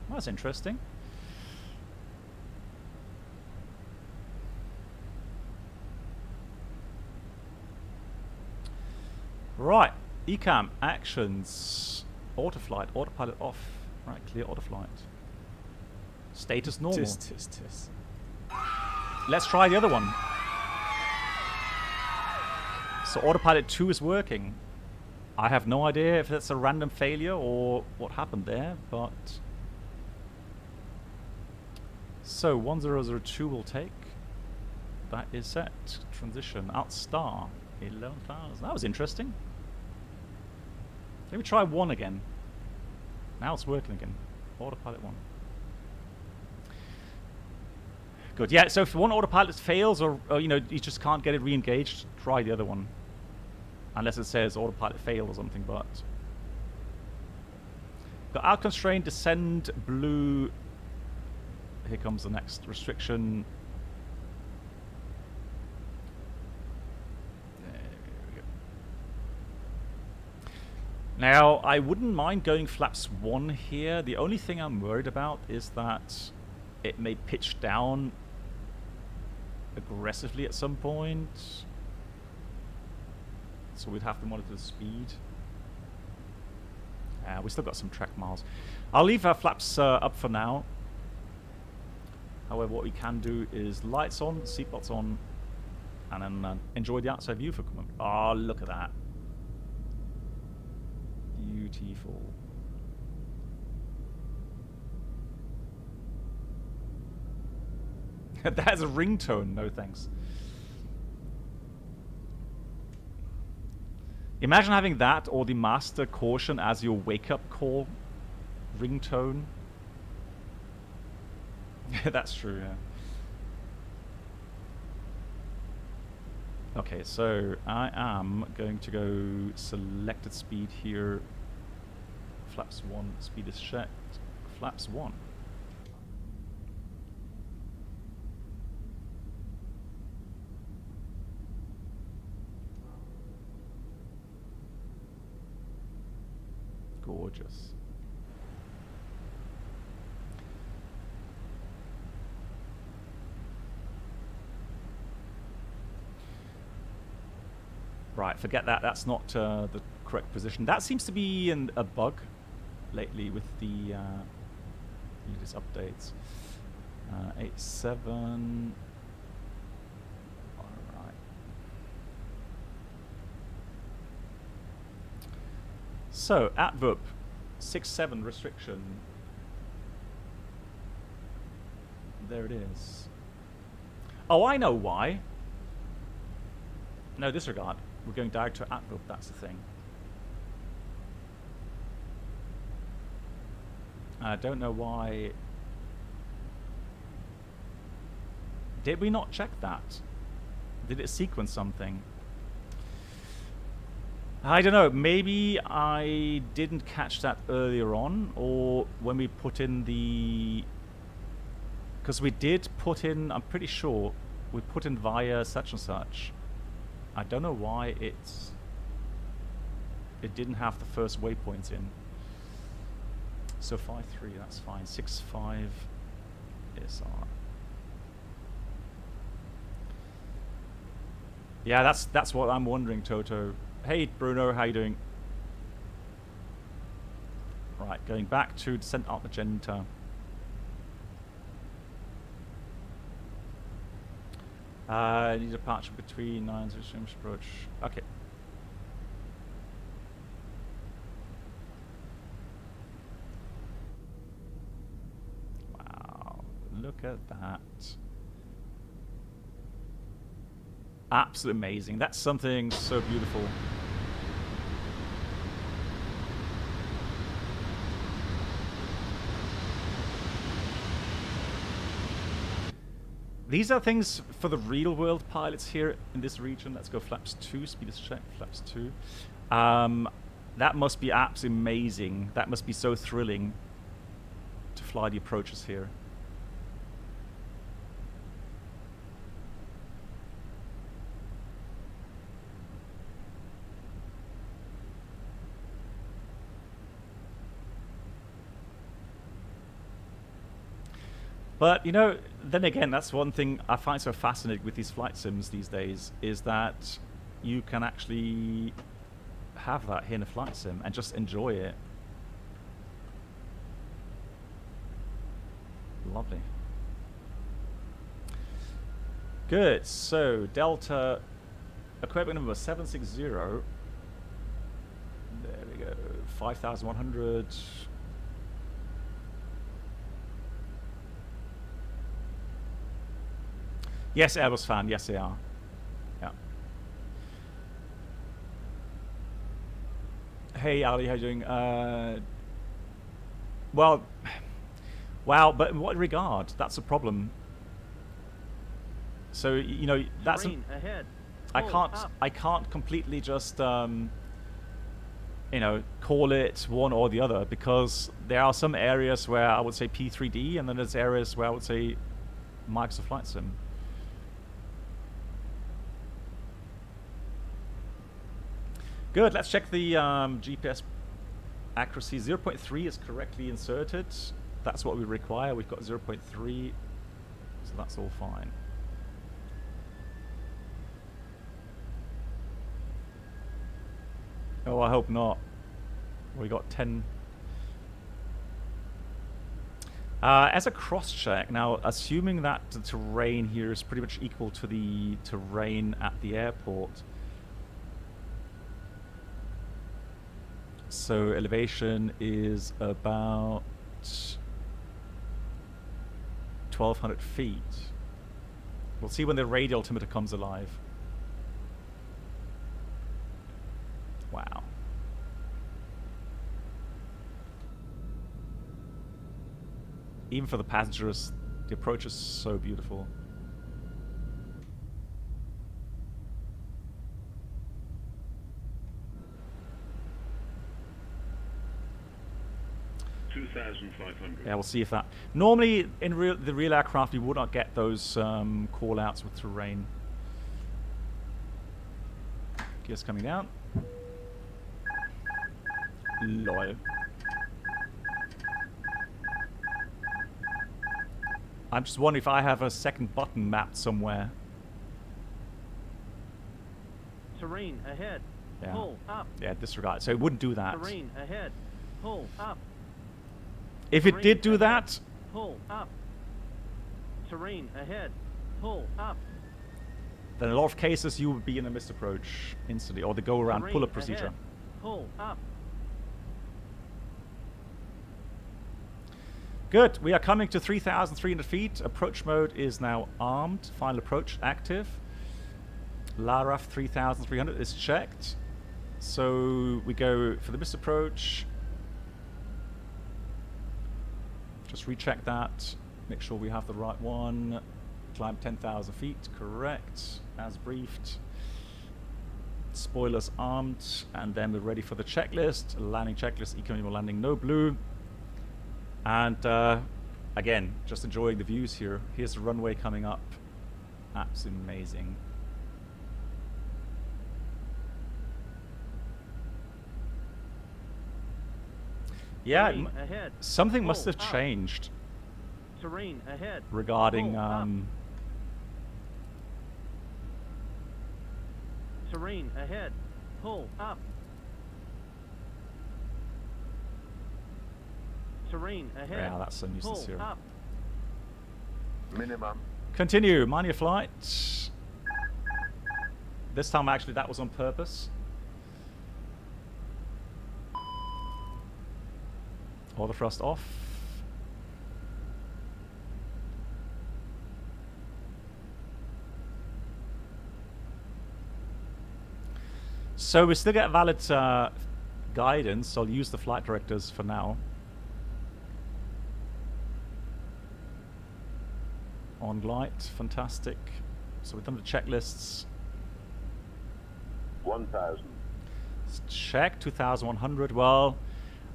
That's interesting. Right, ECAM actions, autoflight, autopilot off. Right, clear autoflight. Status normal. Tis. Let's try the other one. So autopilot 2 is working. I have no idea if that's a random failure or what happened there, but so 1002 will take. That is set. Transition out star 11,000. That was interesting. Let me try 1 again. Now it's working again. Autopilot 1. Good. Yeah. So if one autopilot fails, or you know, you just can't get it re-engaged, try the other one. Unless it says autopilot failed or something, but got out constraint, descend, blue. Here comes the next restriction. There we go. Now, I wouldn't mind going flaps 1 here. The only thing I'm worried about is that it may pitch down aggressively at some point. so we'd have to monitor the speed. We still got some track miles. I'll leave our flaps up for now. However, what we can do is lights on, seatbelts on, and then enjoy the outside view for a moment. Oh, look at that. Beautiful. That's a ringtone, no thanks. Imagine having that or the master caution as your wake-up call ringtone. That's true, yeah. Okay, so I am going to go selected speed here. Flaps 1, speed is checked. Flaps 1. Gorgeous. Right, forget that. That's not the correct position. That seems to be a bug lately with the latest updates. 8.7. Alright. So, adverb 6.7 restriction. There it is. Oh, I know why. No, disregard. We're going direct to adverb, that's the thing. I don't know why. Did we not check that? Did it sequence something? I don't know. Maybe I didn't catch that earlier on, or when we put in the... Because we did put in, I'm pretty sure, we put in via such and such. I don't know why it didn't have the first waypoint in. So 5.3, that's fine. 6.5 SR. Yeah, that's what I'm wondering, Toto. Hey Bruno, how you doing? Right, going back to descent out magenta. Need departure between 9 streams approach. Okay. Wow, look at that. Absolutely amazing. That's something so beautiful. These are things for the real world pilots here in this region. Let's go flaps 2, speed is checked, flaps 2. That must be absolutely amazing. That must be so thrilling to fly the approaches here. But, you know, then again, that's one thing I find so fascinating with these flight sims these days, is that you can actually have that here in a flight sim and just enjoy it. Lovely. Good, so Delta equipment number 760. There we go, 5,100. Yes, Airbus fan. Yes, they are. Yeah. Hey, Ali, how you doing? Well, wow. But in what regard? That's a problem. So you know, that's. Ahead. I can't completely just you know, call it one or the other, because there are some areas where I would say P3D, and then there's areas where I would say Microsoft Flight Sim. Good, let's check the GPS accuracy. 0.3 is correctly inserted. That's what we require. We've got 0.3, so that's all fine. Oh, I hope not. We got 10. As a cross-check, now, assuming that the terrain here is pretty much equal to the terrain at the airport. So elevation is about 1,200 feet. We'll see when the radial altimeter comes alive. Wow. Even for the passengers, the approach is so beautiful. $2,500. Yeah, we'll see if that... Normally, in the real aircraft, you would not get those call-outs with terrain. Gears coming down. Lol. I'm just wondering if I have a second button mapped somewhere. Terrain ahead. Yeah. Pull up. Yeah, disregard. So it wouldn't do that. Terrain ahead. Pull up. If it Terrain did do ahead. that, Pull up. Terrain ahead. Pull up. then in a lot of cases you would be in a missed approach instantly, or the go-around Terrain pull-up procedure. ahead. Pull up. Good. We are coming to 3,300 feet. Approach mode is now armed. Final approach active. LARAF 3,300 is checked. So we go for the missed approach. Just recheck that. Make sure we have the right one. Climb 10,000 feet. Correct. As briefed. Spoilers armed. And then we're ready for the checklist. Landing checklist. Economical landing. No blue. And again, just enjoying the views here. Here's the runway coming up. Absolutely amazing. Yeah, Terrain ahead. something must Pull have up. changed Terrain ahead. regarding Pull up. Terrain ahead. Pull up. Terrain ahead. yeah, that's a nuisance Pull here. up. Minimum. Continue, mind your flight. This time actually that was on purpose. All the thrust off. So we still get valid guidance, so I'll use the flight directors for now. On light, fantastic. So we've done the checklists. 1,000. Let's check 2,100. Well,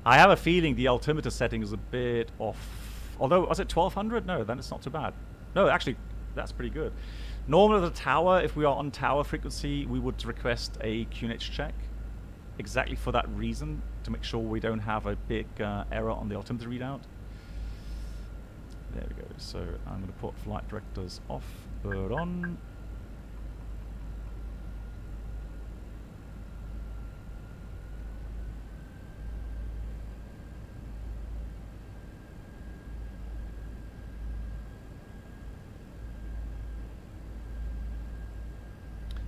I have a feeling the altimeter setting is a bit off. Although, was it 1,200? No, then it's not too bad. No, actually, that's pretty good. Normally, the tower, if we are on tower frequency, we would request a QNH check. Exactly for that reason, to make sure we don't have a big error on the altimeter readout. There we go. So I'm going to put flight directors off, bird on.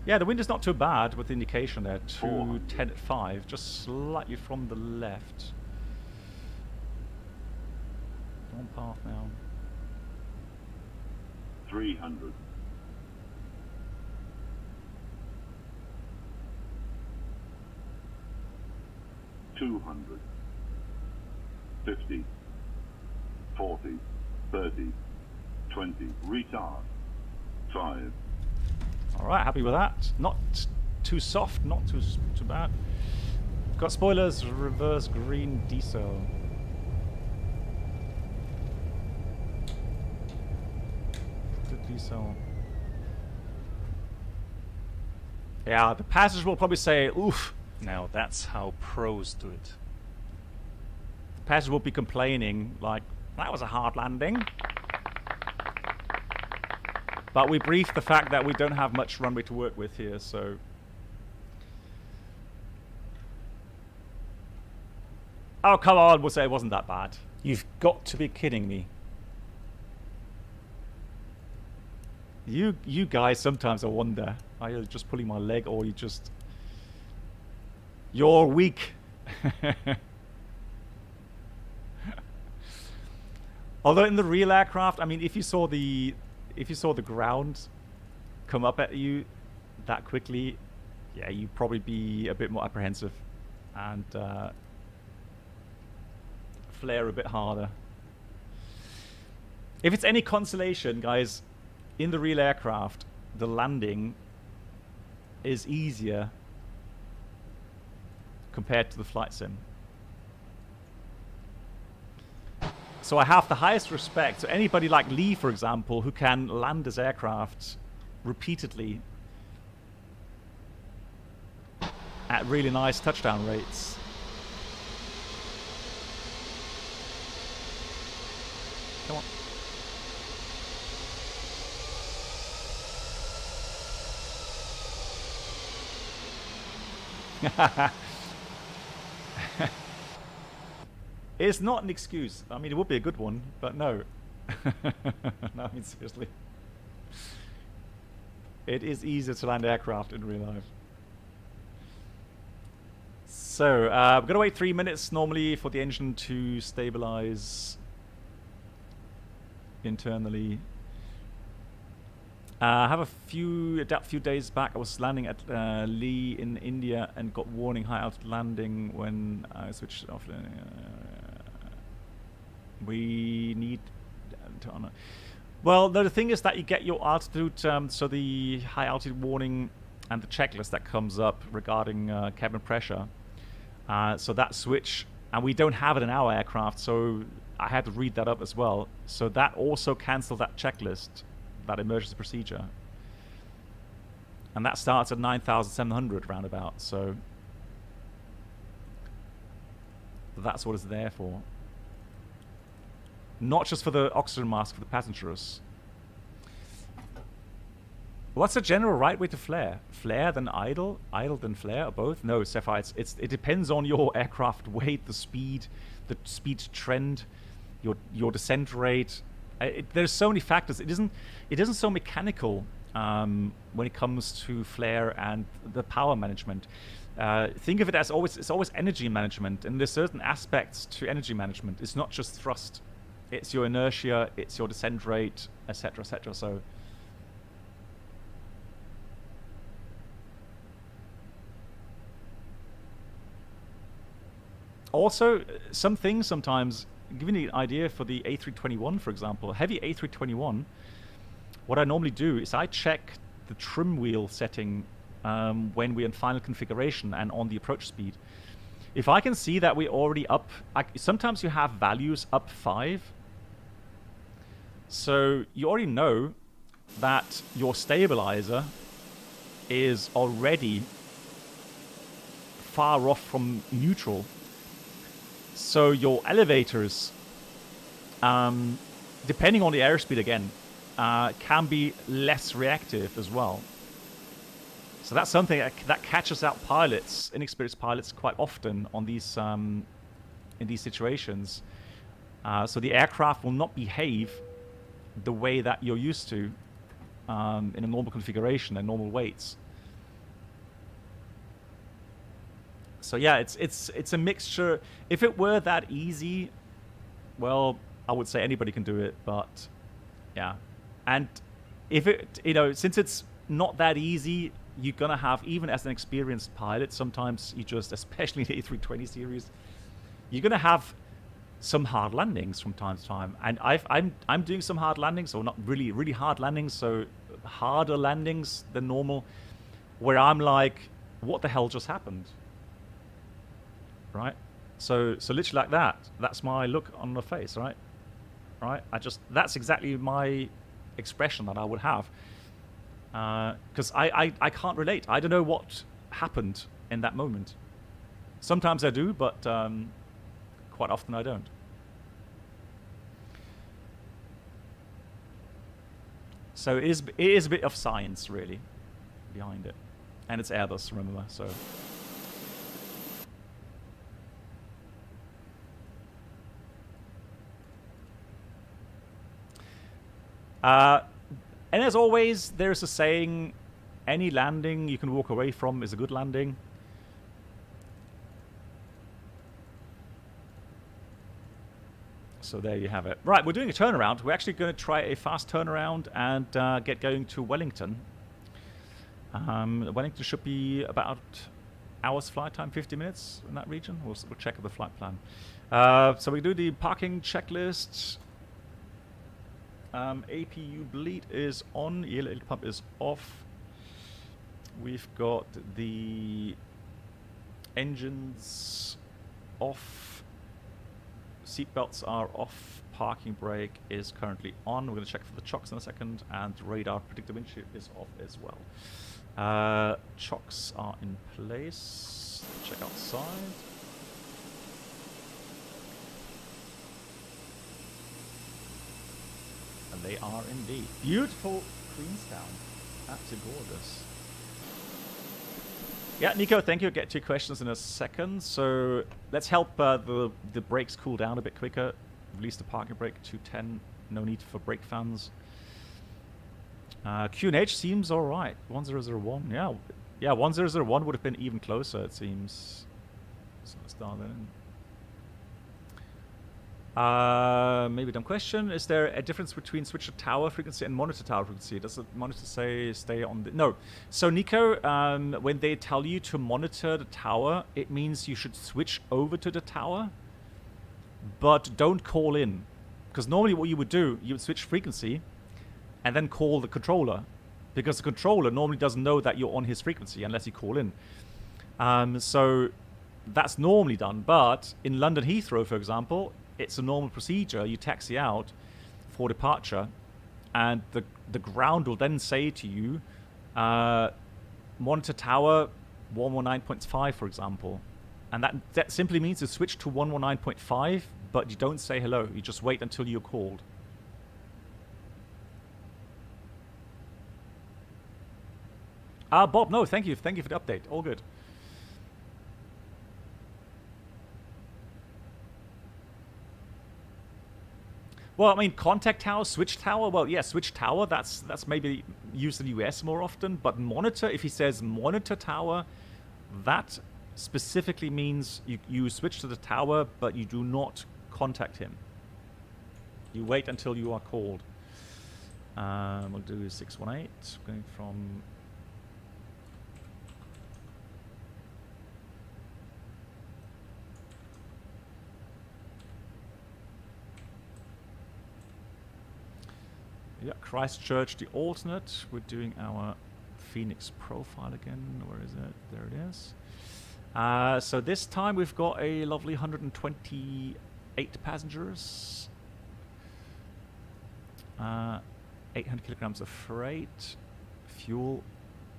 Yeah, the wind is not too bad with the indication there. 210 at 5, just slightly from the left. On path now. 300. 200. 50. 40. 30. 20. Retard. 5. All right, happy with that. Not too soft, not too bad. Got spoilers, reverse green diesel. Good diesel. Yeah, the passengers will probably say, oof. Now that's how pros do it. The passengers will be complaining, like, that was a hard landing. But we briefed the fact that we don't have much runway to work with here, so... Oh, come on, we'll say it wasn't that bad. You've got to be kidding me. You guys, sometimes I wonder, are you just pulling my leg or you just... You're weak. Although in the real aircraft, I mean, if you saw the ground come up at you that quickly, yeah, you'd probably be a bit more apprehensive and flare a bit harder. If it's any consolation, guys, in the real aircraft, the landing is easier compared to the flight sim. So I have the highest respect. So anybody like Lee, for example, who can land his aircraft repeatedly at really nice touchdown rates. Come on. It's not an excuse. I mean, it would be a good one, but no. No, I mean, seriously. It is easier to land aircraft in real life. So, we're going to wait 3 minutes normally for the engine to stabilize internally. I have a few days back, I was landing at Lee in India and got warning high altitude landing when I switched off. We need to honor. Well, the thing is that you get your altitude, so the high altitude warning and the checklist that comes up regarding cabin pressure. So that switch, and we don't have it in our aircraft, so I had to read that up as well. So that also cancelled that checklist, that emergency procedure. And that starts at 9,700 roundabout, so that's what it's there for. Not just for the oxygen mask for the passengers. What's the general right way to flare? Flare then idle? Idle then flare? Or both? No, Sapphire, it depends on your aircraft weight, the speed trend, your descent rate. There's so many factors. It isn't so mechanical when it comes to flare and the power management. Think of it as it's always energy management, and there's certain aspects to energy management. It's not just thrust. It's your inertia, it's your descent rate, etc., etc. So also, some things sometimes, giving you an idea for the A321, for example, heavy A321, what I normally do is I check the trim wheel setting when we're in final configuration and on the approach speed. If I can see that we're already up, sometimes you have values up 5. So you already know that your stabilizer is already far off from neutral. So your elevators, depending on the airspeed again, can be less reactive as well. So that's something that catches out pilots, inexperienced pilots, quite often on these in these situations. So the aircraft will not behave the way that you're used to in a normal configuration and normal weights. So yeah, it's a mixture. If it were that easy, well, I would say anybody can do it, but yeah. And if it, since it's not that easy, you're gonna have, even as an experienced pilot, sometimes you just, especially in the A320 series, you're gonna have some hard landings from time to time. And I'm doing some hard landings, or not really hard landings, so harder landings than normal, where I'm like, what the hell just happened? Right? So literally like that. That's my look on the face, right? Right? That's exactly my expression that I would have. Because I can't relate. I don't know what happened in that moment. Sometimes I do, but quite often I don't. So it is a bit of science, really, behind it. And it's Airbus, remember, so... And as always, there's a saying, any landing you can walk away from is a good landing. So there you have it. Right, we're doing a turnaround. We're actually going to try a fast turnaround and get going to Wellington. Wellington should be about hour's flight time, 50 minutes in that region. We'll check the flight plan. So we do the parking checklist. APU bleed is on. EL pump is off. We've got the engines off. Seatbelts are off. Parking brake is currently on. We're going to check for the chocks in a second. And radar predictor windshield is off as well. Chocks are in place. Check outside. And they are indeed. Beautiful Queenstown. Absolutely gorgeous. Yeah, Nico, thank you. I'll get to your questions in a second. So let's help the brakes cool down a bit quicker. Release the parking brake to 10. No need for brake fans. Q&H seems all right. 1001. Yeah, 1001 would have been even closer, it seems. So let's start then. Maybe a dumb question. Is there a difference between switch to tower frequency and monitor tower frequency? Does the monitor say stay on the... No. So, Nico, when they tell you to monitor the tower, it means you should switch over to the tower, but don't call in. Because normally what you would do, you would switch frequency and then call the controller. Because the controller normally doesn't know that you're on his frequency unless you call in. So that's normally done. But in London Heathrow, for example, it's a normal procedure. You taxi out for departure, and the ground will then say to you, monitor tower 119.5, for example. And that simply means to switch to 119.5, but you don't say hello. You just wait until you're called. Bob, no, thank you. Thank you for the update. All good. Well, I mean, contact tower, switch tower. Well, yeah, switch tower. That's maybe used in the US more often. But monitor, if he says monitor tower, that specifically means you switch to the tower, but you do not contact him. You wait until you are called. We'll do 618, going from... Yeah, Christchurch, the alternate. We're doing our FENIX profile again. Where is it? There it is. So this time we've got a lovely 128 passengers. 800 kilograms of freight. Fuel,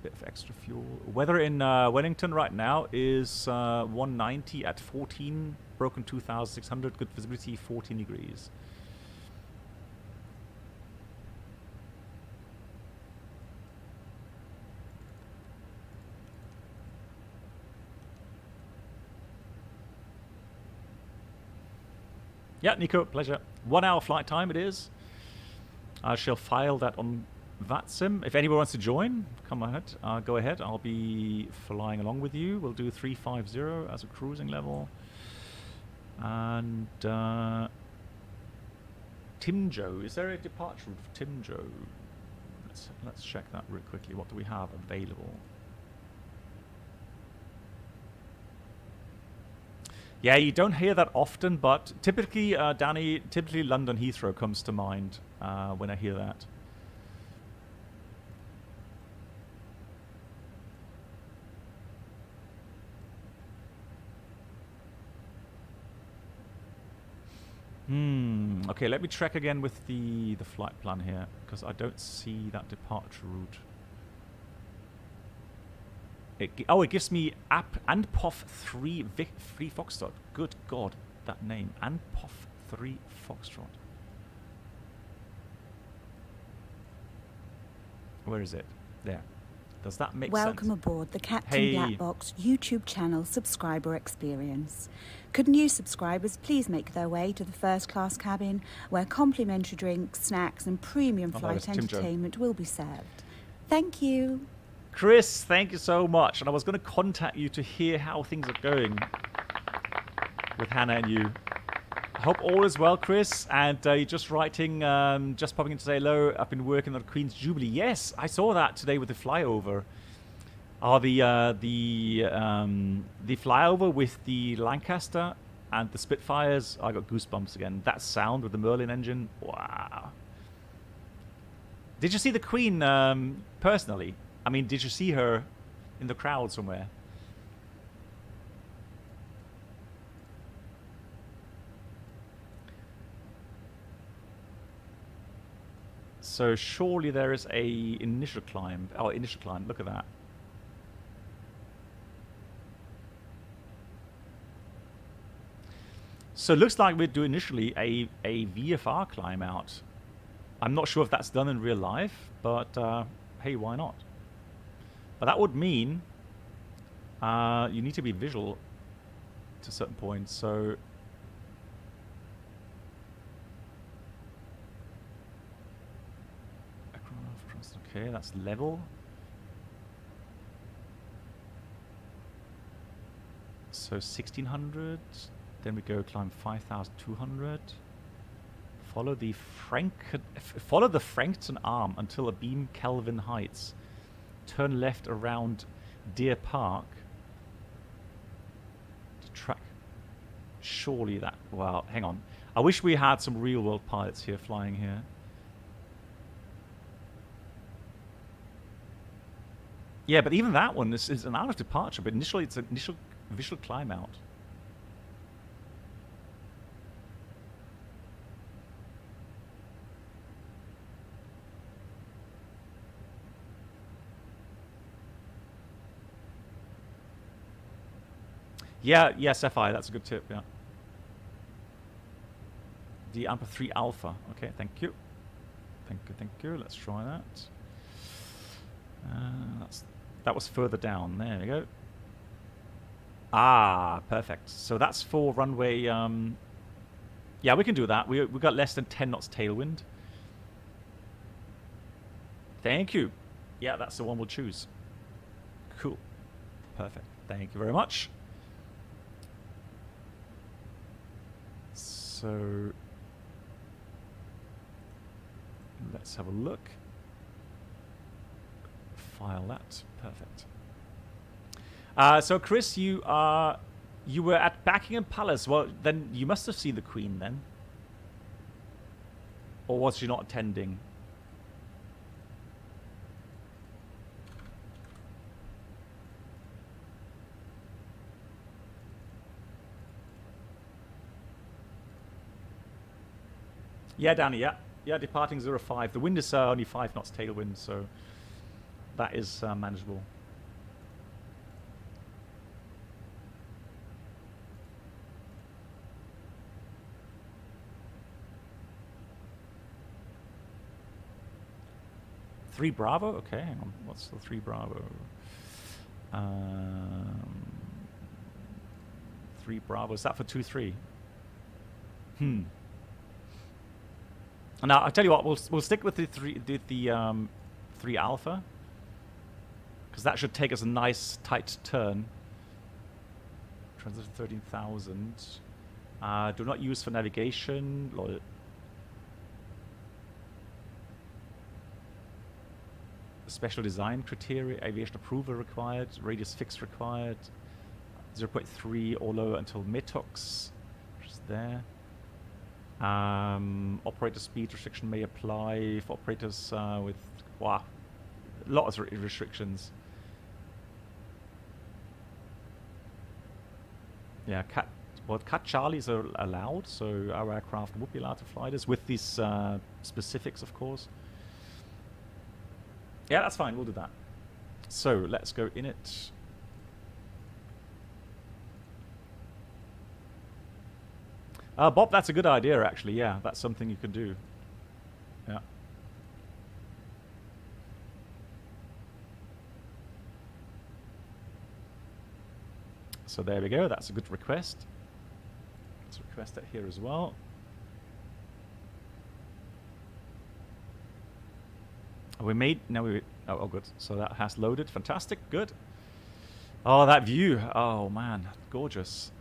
bit of extra fuel. Weather in Wellington right now is 190 at 14, broken 2,600, good visibility 14 degrees. Yeah, Nico, pleasure. 1 hour flight time it is. I shall file that on VATSIM. If anyone wants to join, come ahead. Go ahead. I'll be flying along with you. We'll do 350 as a cruising level. And Timjo. Is there a departure route for Timjo? Let's check that real quickly. What do we have available? Yeah, you don't hear that often, but typically, Danny, typically London Heathrow comes to mind when I hear that. Okay, let me check again with the flight plan here, because I don't see that departure route. It gives me ANPOF 3 Foxtrot. Good God, that name. ANPOF 3 Foxtrot. Where is it? There. Does that make Welcome sense? aboard the Captain Hey. Black Box YouTube channel subscriber experience. Could new subscribers please make their way to the first class cabin where complimentary drinks, snacks and premium Oh, flight that was Tim Joe. entertainment will be served. Thank you. Chris, thank you so much. And I was going to contact you to hear how things are going with Hannah and you. I hope all is well, Chris. And you're just writing, just popping in to say hello. I've been working on Queen's Jubilee. Yes, I saw that today with the flyover. The flyover with the Lancaster and the Spitfires. I got goosebumps again. That sound with the Merlin engine. Wow. Did you see the Queen personally? I mean, did you see her in the crowd somewhere? So surely there is a initial climb. Oh, initial climb. Look at that. So it looks like we'd do initially a VFR climb out. I'm not sure if that's done in real life, but hey, why not? But that would mean you need to be visual to certain points. So okay, that's level. So 1600. Then we go climb 5200. Follow the Frankton arm until a beam Kelvin heights. Turn left around Deer Park. To track. Surely that. Wow, hang on. I wish we had some real world pilots here flying here. Yeah, but even that one is an out of departure. But initially, it's an initial visual climb out. Yeah, yes, FI, that's a good tip, yeah. The Amper 3 Alpha. Okay, thank you. Thank you. Let's try that. That was further down. There we go. Ah, perfect. So that's for runway... yeah, we can do that. We got less than 10 knots tailwind. Thank you. Yeah, that's the one we'll choose. Cool. Perfect. Thank you very much. So let's have a look. File that. Perfect. So Chris, you were at Buckingham Palace. Well, then you must have seen the Queen then, or was she not attending? Yeah, Danny, yeah. Yeah, departing 05. The wind is only 5 knots tailwind, so that is manageable. Three Bravo? Okay, hang on. What's the 3 Bravo? 3 Bravo. Is that for 2-3? Now, I'll tell you what, we'll stick with the 3 Alpha, because that should take us a nice tight turn. Transition 13,000. Do not use for navigation. Lol. Special design criteria. Aviation approval required. Radius fix required. 0.3 or lower until METOX, which is there. Operator speed restriction may apply for operators with lots of restrictions. Yeah, Cat Charlies are allowed, so our aircraft would be allowed to fly this with these specifics, of course. Yeah, that's fine. We'll do that. So let's go in it. Bob, that's a good idea, actually. Yeah, that's something you could do. Yeah. So there we go. That's a good request. Let's request that here as well. We made... No, we... Oh, good. So that has loaded. Fantastic. Good. Oh, that view. Oh, man. Gorgeous.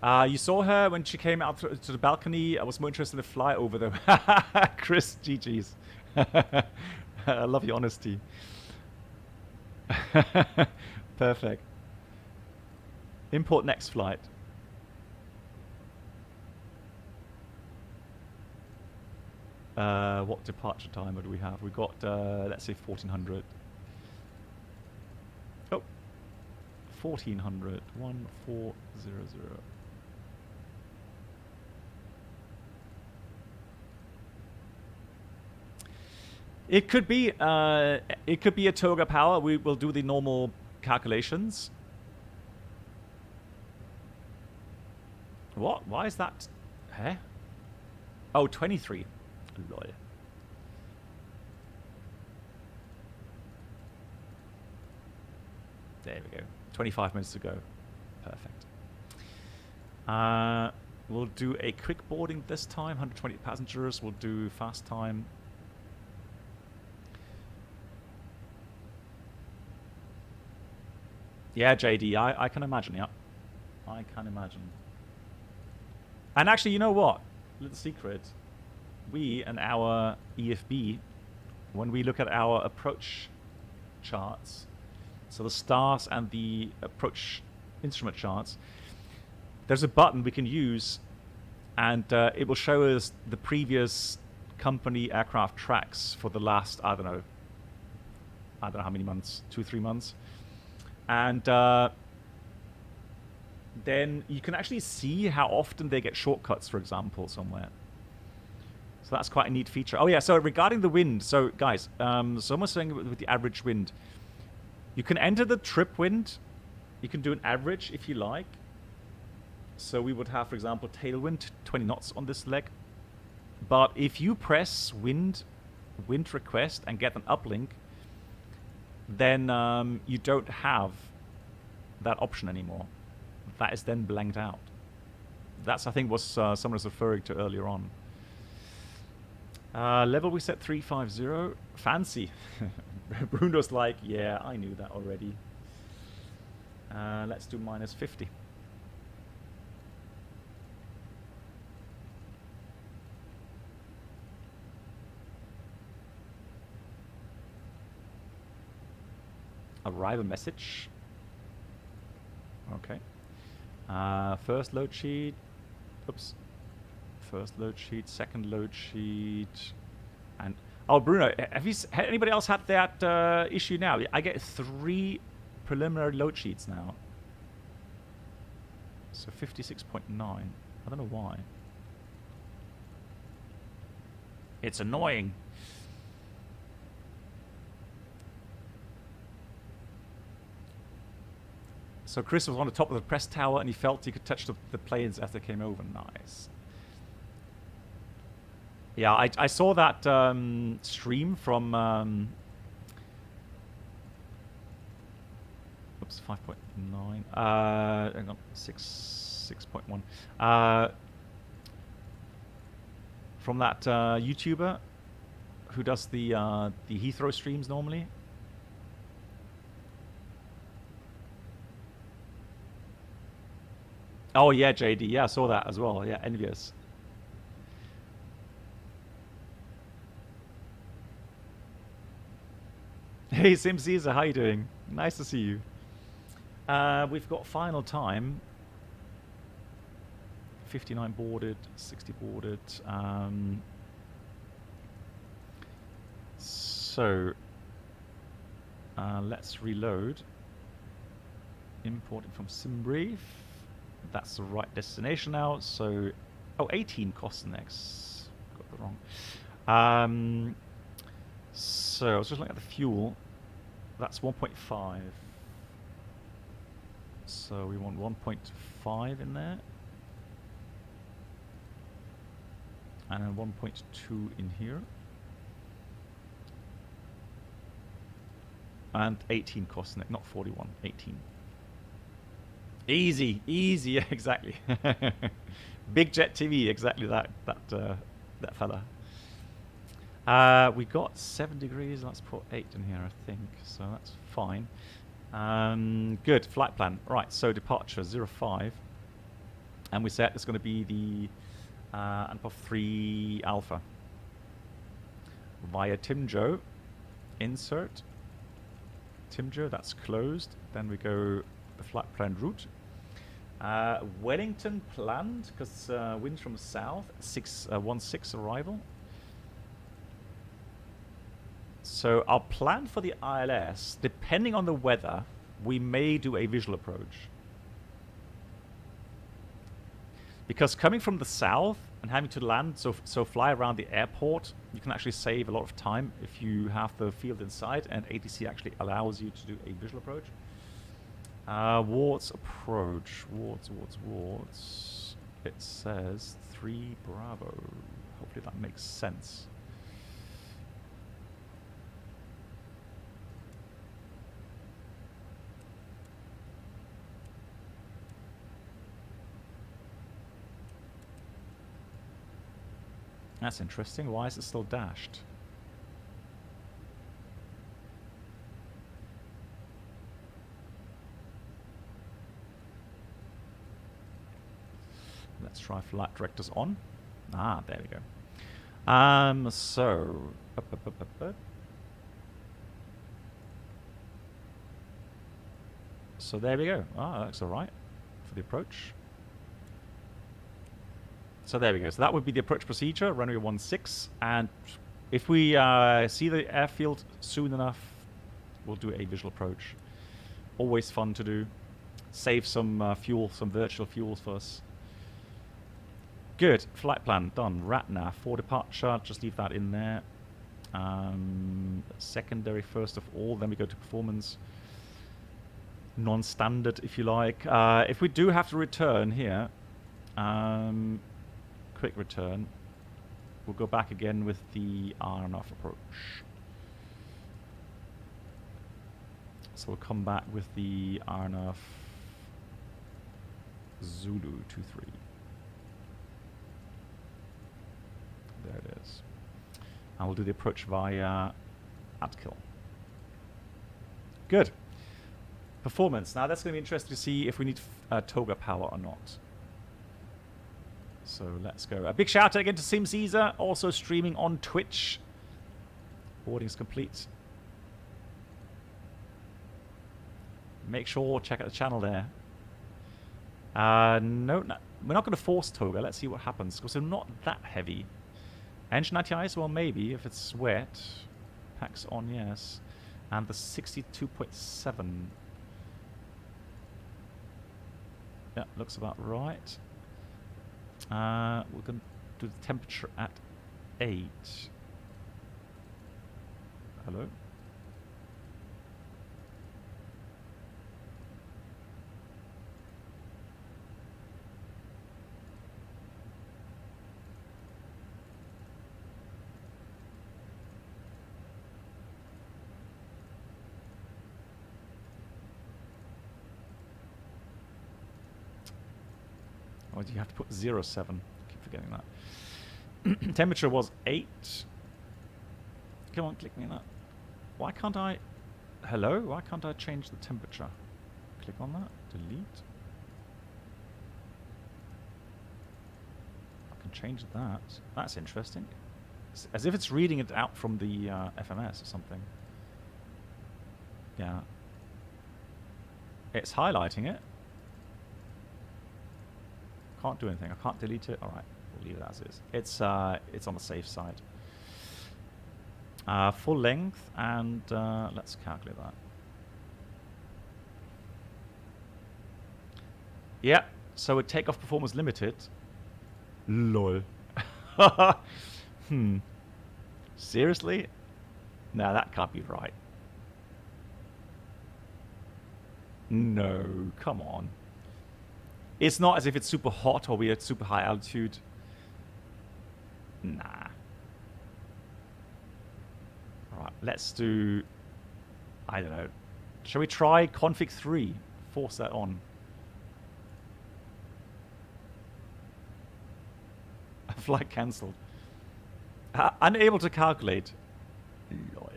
You saw her when she came out to the balcony. I was more interested in the fly over though. Chris, GG's. I love your honesty. Perfect. Import next flight. What departure time do we have? We got, let's say 1400. Oh, 1400. 1400. It could be a toga power. We will do the normal calculations. What? Why is that? Huh? Oh, 23. Lol. There we go. 25 minutes to go. Perfect. We'll do a quick boarding this time. 120 passengers. We'll do fast time. Yeah, JD, I can imagine, yeah. I can imagine. And actually, you know what? Little secret. We and our EFB, when we look at our approach charts, so the stars and the approach instrument charts, there's a button we can use, and it will show us the previous company aircraft tracks for the last, I don't know how many months, 2-3 months. And then you can actually see how often they get shortcuts, for example, somewhere. So that's quite a neat feature. Oh yeah, so regarding the wind, so guys, someone's saying with the average wind, you can enter the trip wind, you can do an average if you like. So we would have, for example, tailwind, 20 knots on this leg. But if you press wind request and get an uplink, then you don't have that option anymore. That is then blanked out. That's, I think, what someone was referring to earlier on. Level we set 350. Fancy. Bruno's like, yeah, I knew that already. Let's do -50. Arrival message. Okay. First load sheet. Oops. First load sheet, second load sheet, and oh, Bruno, had anybody else had that issue now? I get 3 preliminary load sheets now. So 56.9. I don't know why. It's annoying. So Chris was on the top of the press tower and he felt he could touch the planes as they came over. Nice. Yeah, I saw that stream from... oops, 5.9. Hang on, 6.1. From that YouTuber who does the Heathrow streams normally. Oh yeah, JD. Yeah, I saw that as well. Yeah, envious. Hey, Sim Caesar, how you doing? Nice to see you. We've got final time. 59 boarded, 60 boarded. So let's reload. Imported from SimBrief. That's the right destination now. So, oh, 18 cost next. Got that wrong. So I was just looking at the fuel. That's 1.5. So we want 1.5 in there. And then 1.2 in here. And 18 cost, not 41, 18. Easy, easy, yeah, exactly. Big Jet TV, exactly that fella. We got 7 degrees. Let's put 8 in here, I think. So that's fine. Good. Flight plan. Right. So departure 05, and we said it's going to be the ANPOF 3 Alpha via Timjo. Insert Timjo. That's closed. Then we go the flight plan route. Wellington planned because winds from the south. 616 arrival. So our plan for the ILS, depending on the weather, we may do a visual approach. Because coming from the south and having to land, so fly around the airport, you can actually save a lot of time if you have the field inside, and ATC actually allows you to do a visual approach. Wards approach. Wards. It says 3 Bravo. Hopefully that makes sense. That's interesting. Why is it still dashed? Let's try flight directors on. Ah, there we go. So there we go. Ah, that looks alright for the approach. So there we go. So that would be the approach procedure, runway 16. And if we see the airfield soon enough, we'll do a visual approach. Always fun to do. Save some fuel, some virtual fuels for us. Good. Flight plan done. RATNAV for departure. Just leave that in there. Secondary first of all. Then we go to performance. Non-standard, if you like. If we do have to return here, quick return, we'll go back again with the RNF approach. So we'll come back with the RNF Zulu 23. There it is. And we'll do the approach via Atkill. Good. Performance. Now that's going to be interesting to see if we need toga power or not. So let's go. A big shout out again to Sim Caesar, also streaming on Twitch. Boarding is complete. Make sure check out the channel there. No, we're not going to force toga. Let's see what happens because they're not that heavy. Engine anti-ice, well maybe if it's wet. Packs on, yes. And the 62.7. Yeah, looks about right. We're going to do the temperature at 8. Hello? Or do you have to put 07? I keep forgetting that. Temperature was 8. Come on, click me on that. Why can't I... Hello? Why can't I change the temperature? Click on that. Delete. I can change that. That's interesting. It's as if it's reading it out from the FMS or something. Yeah. It's highlighting it. Can't do anything. I can't delete it. All right, we'll leave it as is. It's on the safe side. Full length, and let's calculate that. Yeah. So with takeoff performance limited. Lol. Seriously? No, that can't be right. No, come on. It's not as if it's super hot or we're at super high altitude. Nah. Alright, let's do I don't know. Shall we try config 3? Force that on. Flight cancelled. Unable to calculate. Lol.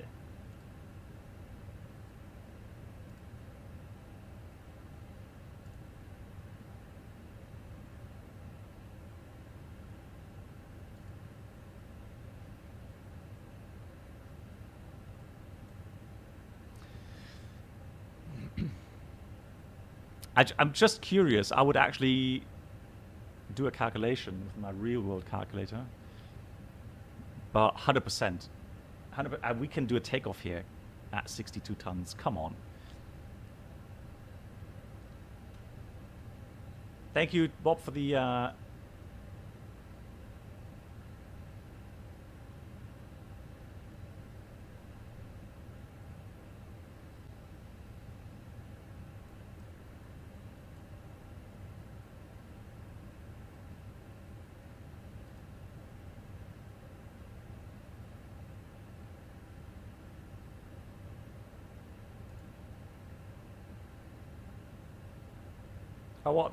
I'm just curious. I would actually do a calculation with my real-world calculator. But 100%. And we can do a takeoff here at 62 tons. Come on. Thank you, Bob, for the... Oh, what?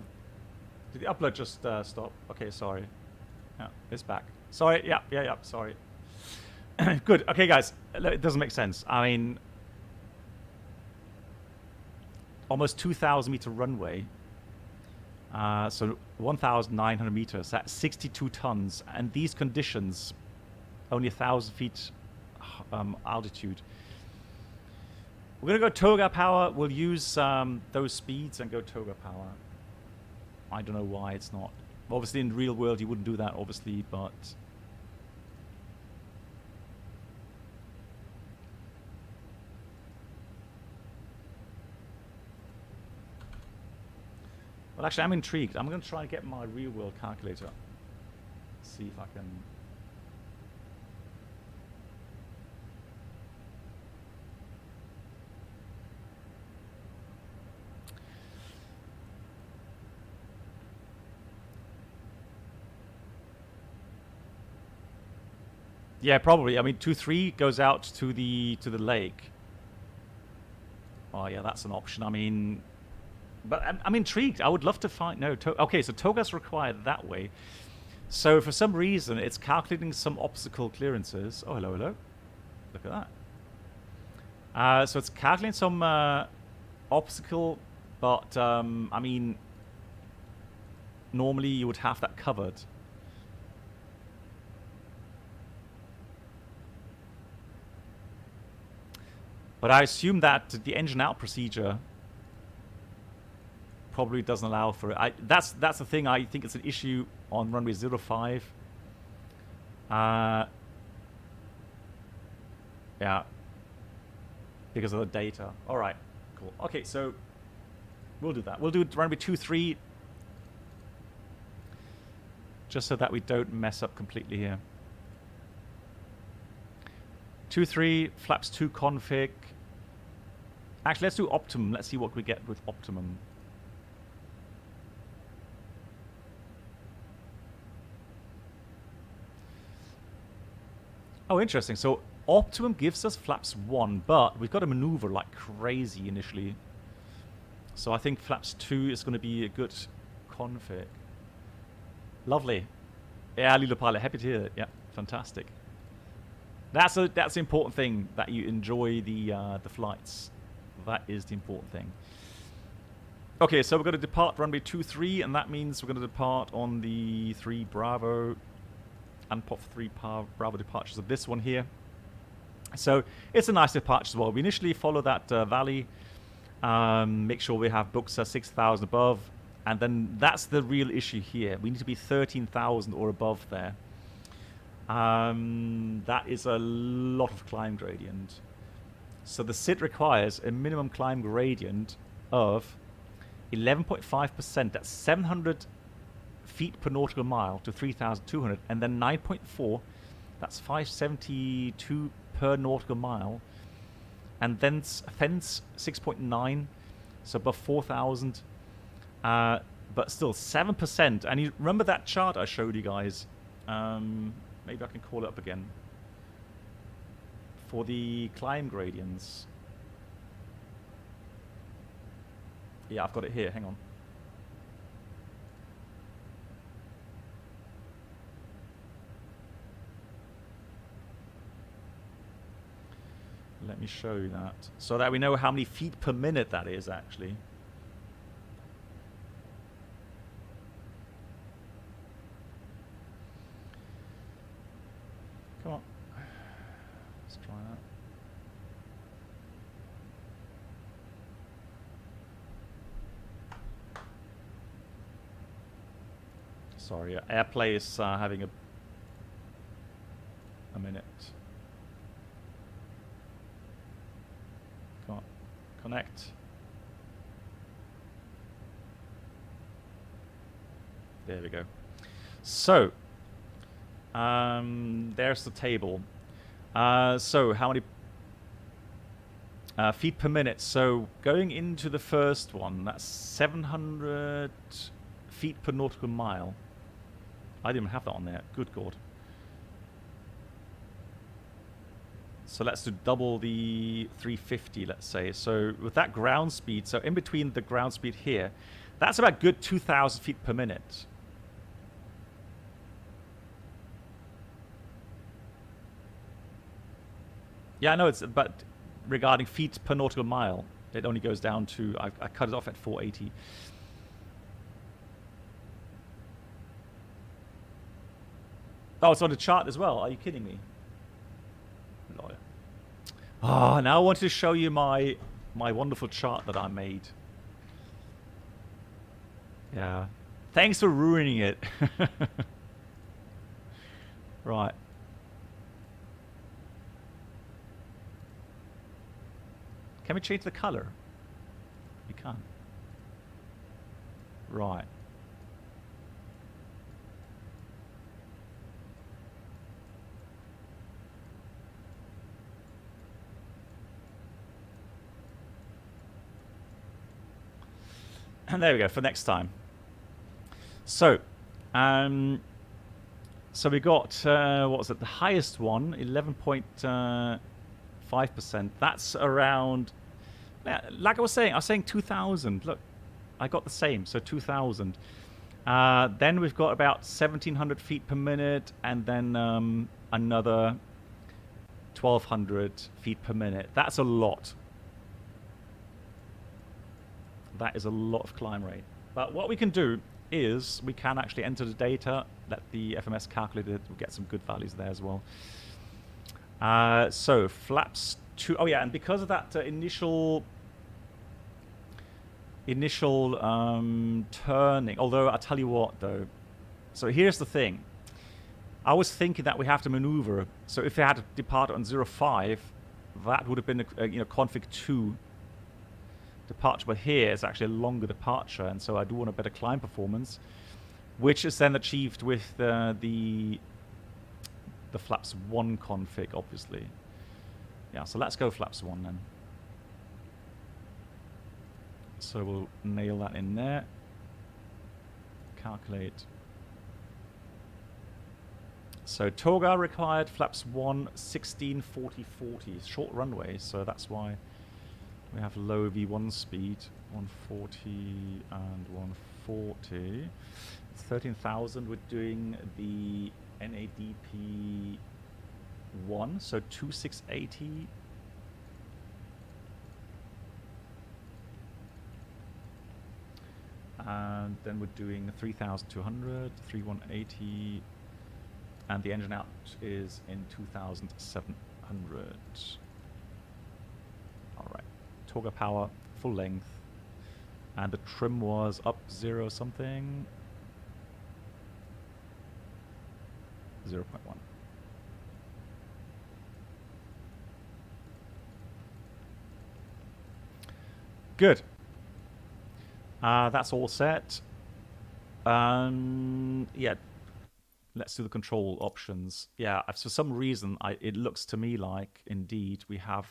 Did the upload just stop? Okay, sorry. Yeah, it's back. Sorry, yeah, sorry. Good. Okay, guys, it doesn't make sense. I mean, almost 2,000 meter runway. So 1,900 meters, that's 62 tons. And these conditions, only 1,000 feet altitude. We're going to go toga power. We'll use those speeds and go toga power. I don't know why it's not. Obviously, in the real world, you wouldn't do that, obviously, but... Well, actually, I'm intrigued. I'm going to try and get my real world calculator. See if I can... Yeah, probably. I mean, 2-3 goes out to the lake. Oh, yeah, that's an option. I mean, but I'm intrigued. I would love to find... No, okay, so toga's required that way. So for some reason, it's calculating some obstacle clearances. Oh, hello, hello. Look at that. So it's calculating some obstacle, but I mean, normally you would have that covered. But I assume that the engine out procedure probably doesn't allow for it. That's the thing. I think it's an issue on runway 05. Yeah. Because of the data. All right. Cool. Okay, so we'll do that. We'll do runway 23 just so that we don't mess up completely here. 2-3, flaps 2 config. Actually, let's do optimum. Let's see what we get with optimum. Oh, interesting. So optimum gives us flaps 1, but we've got to maneuver like crazy initially. So I think flaps 2 is going to be a good config. Lovely. Yeah, Lilo Pilot, happy to hear it. Yeah, fantastic. That's the important thing, that you enjoy the flights. That is the important thing. Okay, so we're going to depart runway 23, and that means we're going to depart on the 3 Bravo and pop 3 Bravo departures of this one here. So it's a nice departure as well. We initially follow that valley, make sure we have books 6,000 above, and then that's the real issue here. We need to be 13,000 or above there. That is a lot of climb gradient. So the SID requires a minimum climb gradient of 11.5%. That's 700 feet per nautical mile to 3,200. And then 9.4, that's 572 per nautical mile. And then fence 6.9, so above 4,000. But still 7%. And you remember that chart I showed you guys? Maybe I can call it up again. For the climb gradients. Yeah, I've got it here. Hang on. Let me show you that. So that we know how many feet per minute that is, actually. Come on. Let's try that. Sorry, AirPlay is having a minute. Come on, connect. There we go. So, there's the table. So, how many feet per minute? So, going into the first one, that's 700 feet per nautical mile. I didn't even have that on there. Good God. So let's do double the 350, let's say. So with that ground speed, so in between the ground speed here, that's about good 2,000 feet per minute. Yeah, I know it's, but regarding feet per nautical mile, it only goes down to, I cut it off at 480. Oh, it's on the chart as well. Are you kidding me? Lawyer. Ah, now I wanted to show you my wonderful chart that I made. Yeah. Thanks for ruining it. Right. Can we change the color? You can't. Right. And there we go for next time. So, so we got what was it? The highest one, 11.5%. That's around. Like I was saying 2,000. Look, I got the same. So 2,000. Then we've got about 1,700 feet per minute, and then another 1,200 feet per minute. That's a lot. That is a lot of climb rate. But what we can do is we can actually enter the data, let the FMS calculate it. We'll get some good values there as well. So flaps 2. Oh yeah, and because of that initial turning, although I'll tell you what though. So here's the thing. I was thinking that we have to maneuver. So if we had to depart on 05, that would have been a config 2 departure, but here it's actually a longer departure, and so I do want a better climb performance, which is then achieved with the flaps 1 config, obviously. Yeah, so let's go flaps 1 then. So we'll nail that in there. Calculate. So Toga required flaps 1, 16, 40, 40. Short runway, so that's why we have low V1 speed, 140 and 140. 13,000, we're doing the NADP 1, so 2680. And then we're doing 3,200, 3180, and the engine out is in 2,700. All right. Toga power, full length, and the trim was up 0 something, 0.1. Good. That's all set. Yeah, let's do the control options. Yeah, for some reason, it looks to me like indeed we have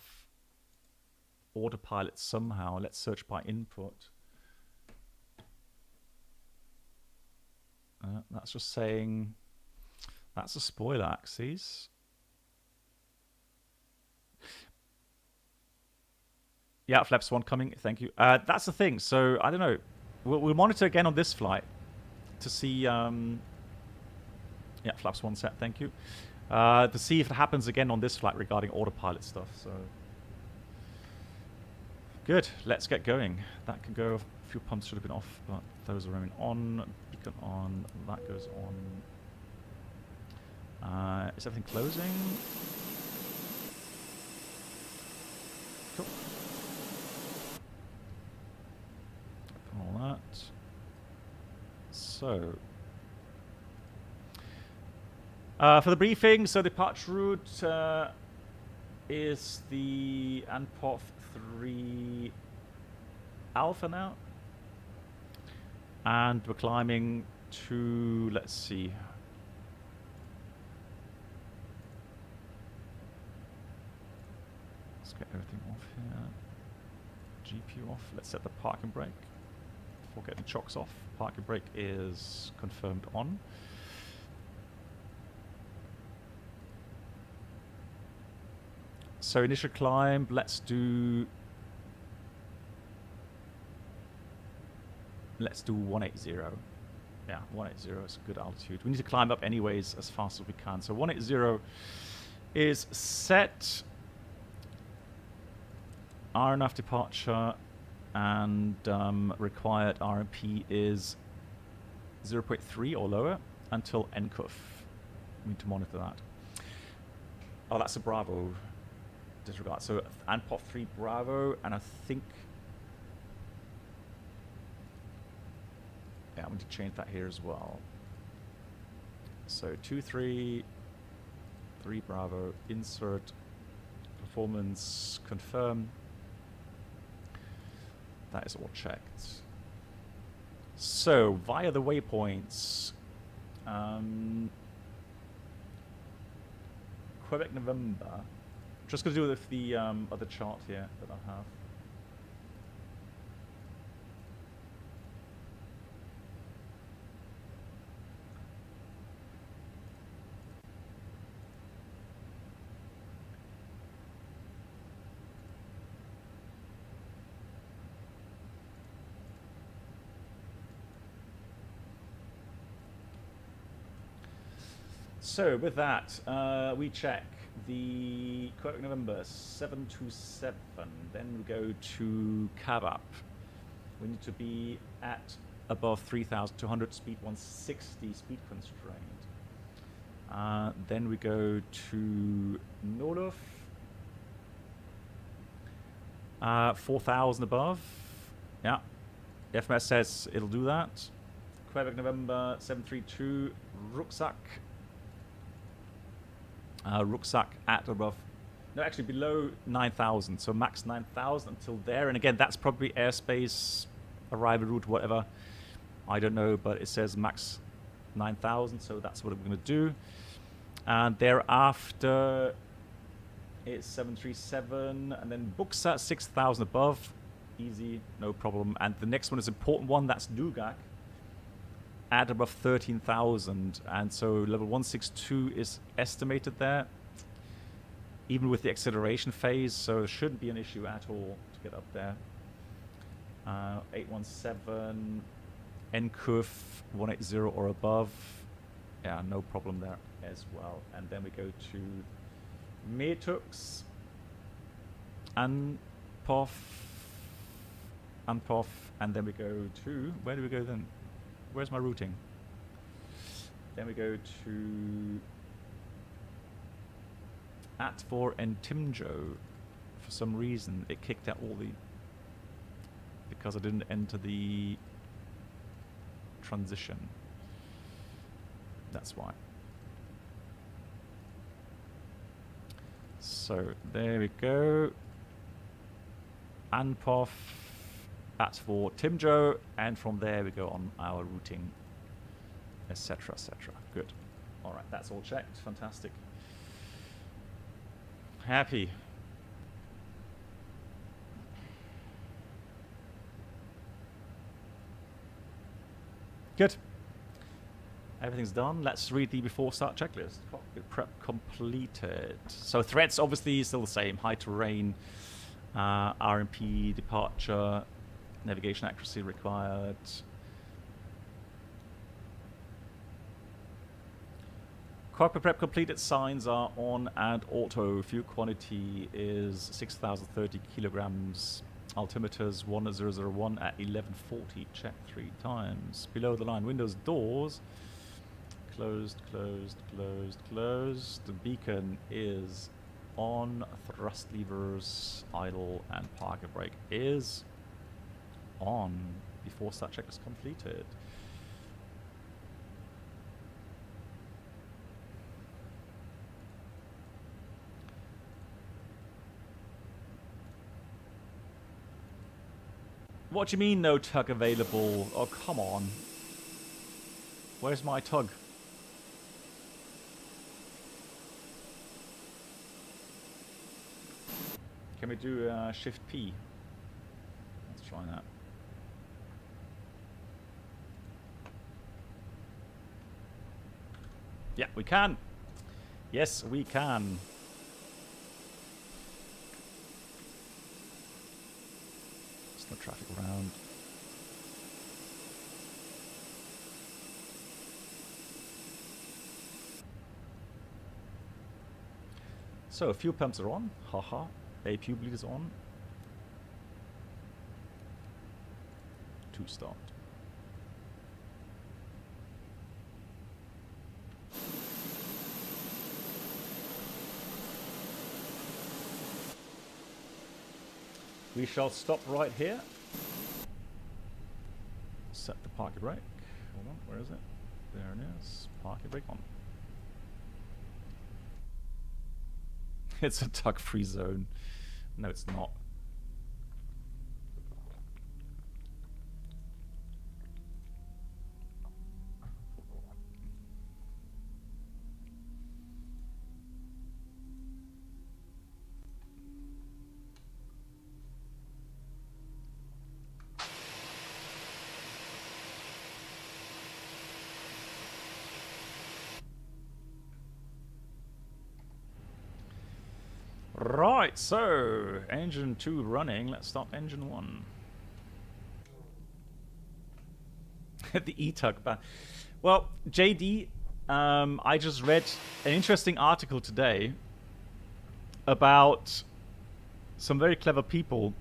autopilot somehow. Let's search by input. That's just saying that's a spoiler axis. Yeah, flaps 1 coming. Thank you. That's the thing. So, I don't know. We'll monitor again on this flight to see... yeah, flaps 1 set. Thank you. To see if it happens again on this flight regarding autopilot stuff. So, good. Let's get going. That can go. A few pumps should have been off, but those are remaining on. Beacon on. That goes on. Is everything closing? Cool. All that. So, for the briefing, so the departure route is the ANPOF 3 Alpha now. And we're climbing to, let's see. Let's get everything off here. GPU off. Let's set the parking brake before getting chocks off. Parking brake is confirmed on. So initial climb, let's do 180. Yeah, 180 is a good altitude. We need to climb up anyways as fast as we can. So 180 is set. RNAV departure and required RMP is 0.3 or lower until NCUF. We need to monitor that. Oh, that's a Bravo. Disregard. So ANPOF 3 Bravo, and I think... yeah, I need to change that here as well. So 2-3, 3 Bravo, insert, performance, confirm. That is all checked. So, via the waypoints, Quebec, November. Just going to do it with the other chart here that I have. So with that, we check the Quebec November 727. Then we go to Cabap. We need to be at above 3,200, speed 160, speed constraint. Then we go to Nordoff. 4,000 above. Yeah. FMS says it'll do that. Quebec November 732, Rucksack. Rucksack at above, no, actually below 9,000, so max 9,000 until there. And again, that's probably airspace, arrival route, whatever. I don't know, but it says max 9,000, so that's what we're going to do. And thereafter, it's 737, and then Buxa 6,000 above, easy, no problem. And the next one is an important one, that's Dugak. At above 13,000, and so level 162 is estimated there, even with the acceleration phase, so there shouldn't be an issue at all to get up there. 817, NCUF 180 or above, yeah, no problem there as well. And then we go to Metux, ANPOF, and then we go to, where do we go then? Where's my routing? Then we go to Atfor and Timjo. For some reason, it kicked out all the... because I didn't enter the transition. That's why. So, there we go. ANPOF. That's for Timjo, and from there we go on our routing, etc., etc. Good. All right, that's all checked. Fantastic. Happy. Good. Everything's done. Let's read the before start checklist. Cockpit prep completed. So threats obviously still the same. High terrain. RMP departure, navigation accuracy required. Cockpit prep completed, signs are on and auto. Fuel quantity is 6,030 kilograms. Altimeters 1001 at 1140. Check 3 times. Below the line, windows, doors. Closed, closed, closed, closed. The beacon is on. Thrust levers, idle, and parking brake is on before start check is completed. What do you mean no tug available? Oh, come on. Where's my tug? Can we do Shift P? Let's try that. Yeah, we can. Yes, we can. There's no traffic around. So, fuel pumps are on. Haha. APU bleed is on. To start. We shall stop right here. Set the parking brake. Hold on, where is it? There it is. Parking brake on. It's a tug-free zone. No, it's not. Right, so engine 2 running. Let's start engine 1. The E-Tug ban. Well, JD, I just read an interesting article today about some very clever people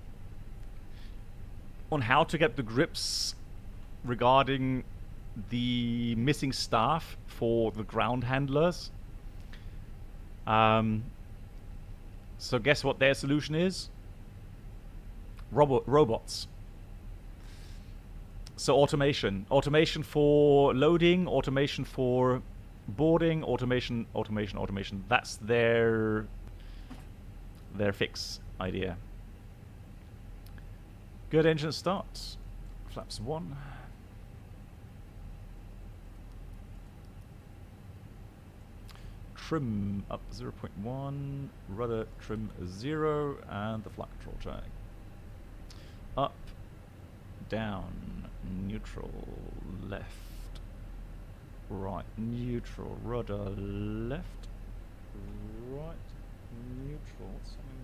on how to get the grips regarding the missing staff for the ground handlers. So guess what their solution is? Robots. So automation. Automation for loading, automation for boarding, automation. That's their fix idea. Good engine start. Flaps 1. Trim up 0.1, rudder trim 0, and the flight control check. Up, down, neutral, left, right, neutral, rudder left, right, neutral. What's happening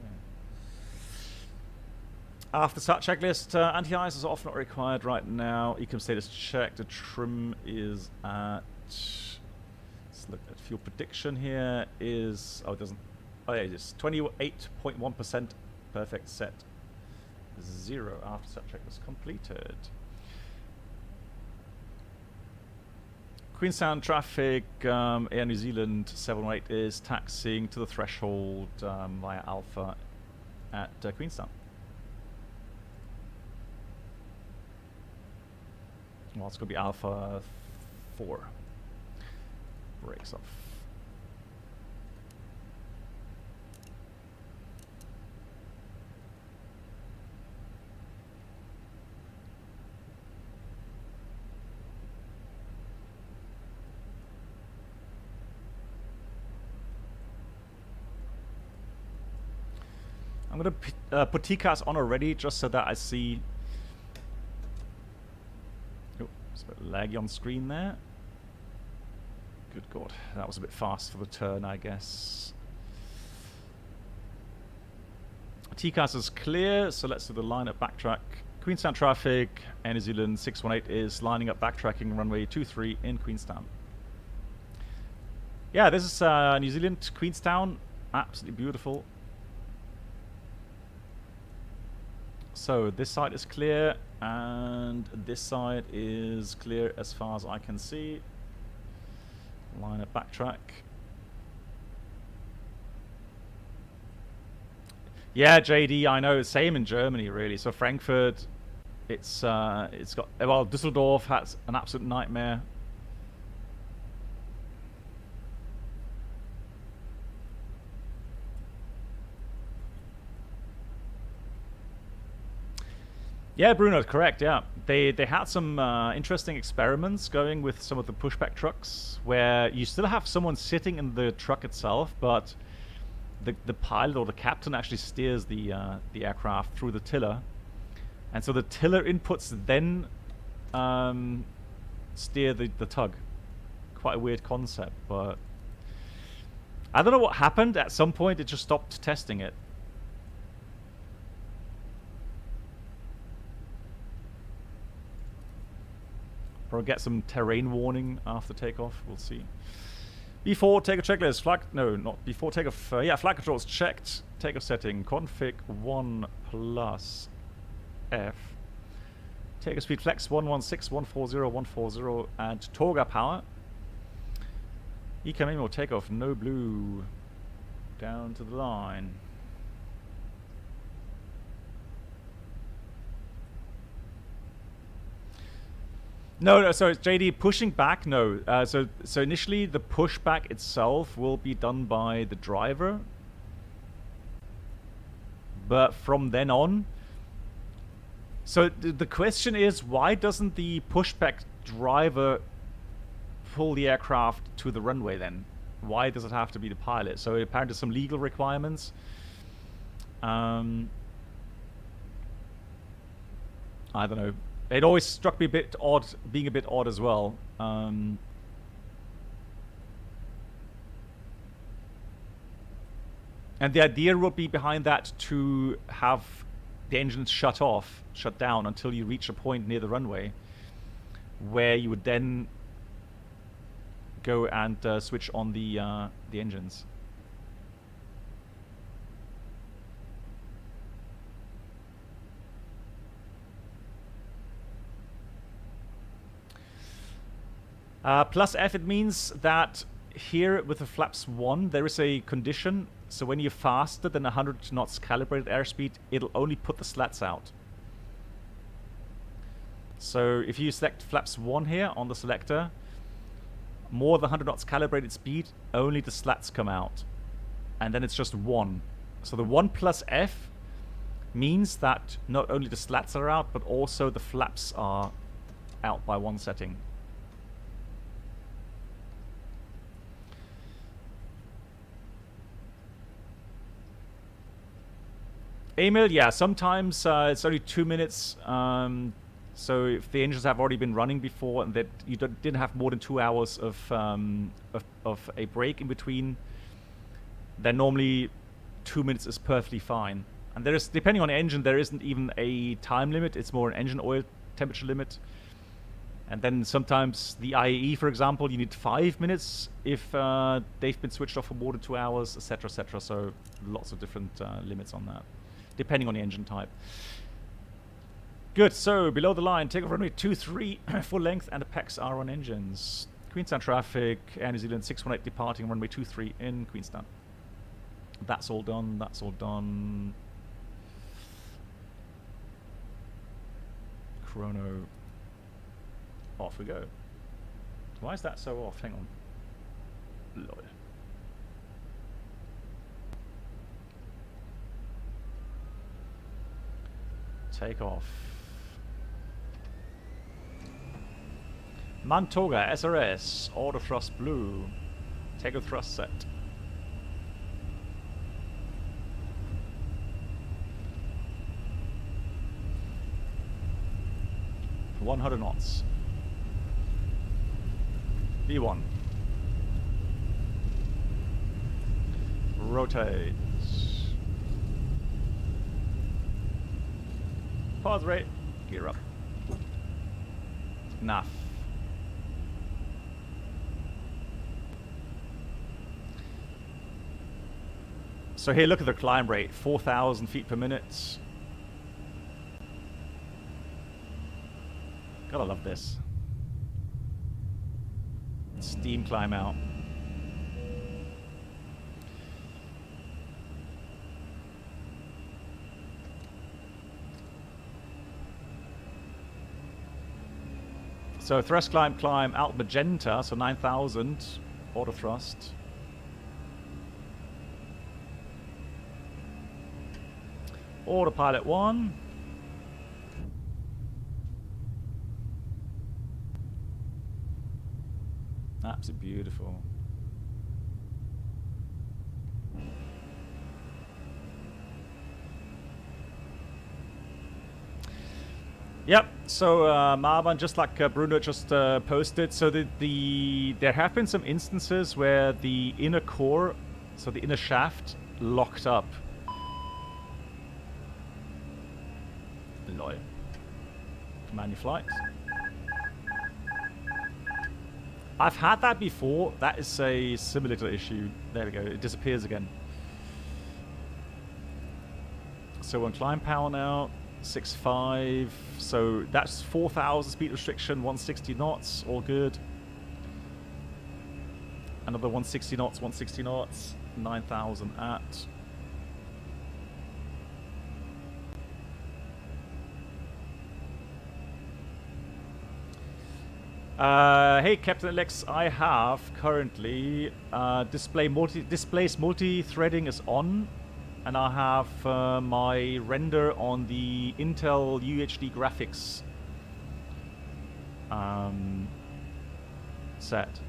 there? After start checklist, anti-ice is off, not required right now. Ecom status check. The trim is at. Look at fuel prediction here is, oh, it doesn't, oh yeah, it's 28.1%, perfect, set 0 after set check was completed. Queenstown traffic, Air New Zealand 718 is taxiing to the threshold via Alpha at Queenstown. Well, it's going to be Alpha 4. Brakes off. I'm going to put TCAS on already just so that I see. Oh, it's a bit laggy on screen there. Good God, that was a bit fast for the turn, I guess. TCAS is clear, so let's do the line-up backtrack. Queenstown traffic, Air New Zealand 618 is lining up backtracking runway 23 in Queenstown. Yeah, this is New Zealand, Queenstown. Absolutely beautiful. So this side is clear, and this side is clear as far as I can see. Line up backtrack. Yeah, JD, I know. Same in Germany, really. So Frankfurt, it's got, well, Düsseldorf has an absolute nightmare. Yeah, Bruno, correct. Yeah, they had some interesting experiments going with some of the pushback trucks, where you still have someone sitting in the truck itself, but the pilot or the captain actually steers the aircraft through the tiller, and so the tiller inputs then steer the tug. Quite a weird concept, but I don't know what happened. At some point, it just stopped testing it. Probably get some terrain warning after takeoff. We'll see. Before takeoff checklist, flight, no, not before takeoff. Yeah, flight controls checked. Takeoff setting, config 1 plus F. Takeoff speed flex 116, 140, 140, and Toga power. Incoming or takeoff, no blue. Down to the line. No, so it's JD pushing back. No, so initially the pushback itself will be done by the driver, but from then on. So the question is, why doesn't the pushback driver pull the aircraft to the runway then? Why does it have to be the pilot? So apparently some legal requirements. I don't know. It always struck me a bit odd, being a bit odd as well. And the idea would be behind that to have the engines shut down until you reach a point near the runway, where you would then go and switch on the engines. Plus F, it means that here with the flaps 1, there is a condition. So when you're faster than 100 knots calibrated airspeed, it'll only put the slats out. So if you select flaps 1 here on the selector, more than 100 knots calibrated speed, only the slats come out. And then it's just 1. So the 1 plus F means that not only the slats are out, but also the flaps are out by 1 setting. Emil, yeah, sometimes it's only 2 minutes. So if the engines have already been running before and that you didn't have more than 2 hours of a break in between, then normally 2 minutes is perfectly fine. And there is, depending on the engine, there isn't even a time limit. It's more an engine oil temperature limit. And then sometimes the IAE, for example, you need 5 minutes if they've been switched off for more than 2 hours, etc., etc. So lots of different limits on that, depending on the engine type. Good, so below the line, takeoff runway 23, full length, and the PEX are on engines. Queenstown traffic, Air New Zealand 618 departing runway 23 in Queenstown. That's all done, that's all done. Chrono, off we go. Why is that so off? Hang on. Lord. Takeoff. Mantoga SRS, auto thrust blue. Takeoff thrust set. For 100 knots. V1. Rotate. pause rate. Gear up. Enough. So here, look at the climb rate, 4,000 feet per minute. Gotta love this. Steam climb out. So thrust climb out magenta, so 9,000 auto thrust. Autopilot 1. Absolutely beautiful. Yep. So Marwan, just like Bruno just posted, so there have been some instances where the inner core, so the inner shaft, locked up. Lol. Command your flight. I've had that before. That is a simulator issue. There we go. It disappears again. So on climb power now, 6.5. So that's 4,000 speed restriction, 160 knots. All good. Another 160 knots, 160 knots. 9,000 at. Hey Captain Alex, I have currently displays multi-threading is on, and I have my render on the Intel UHD graphics set.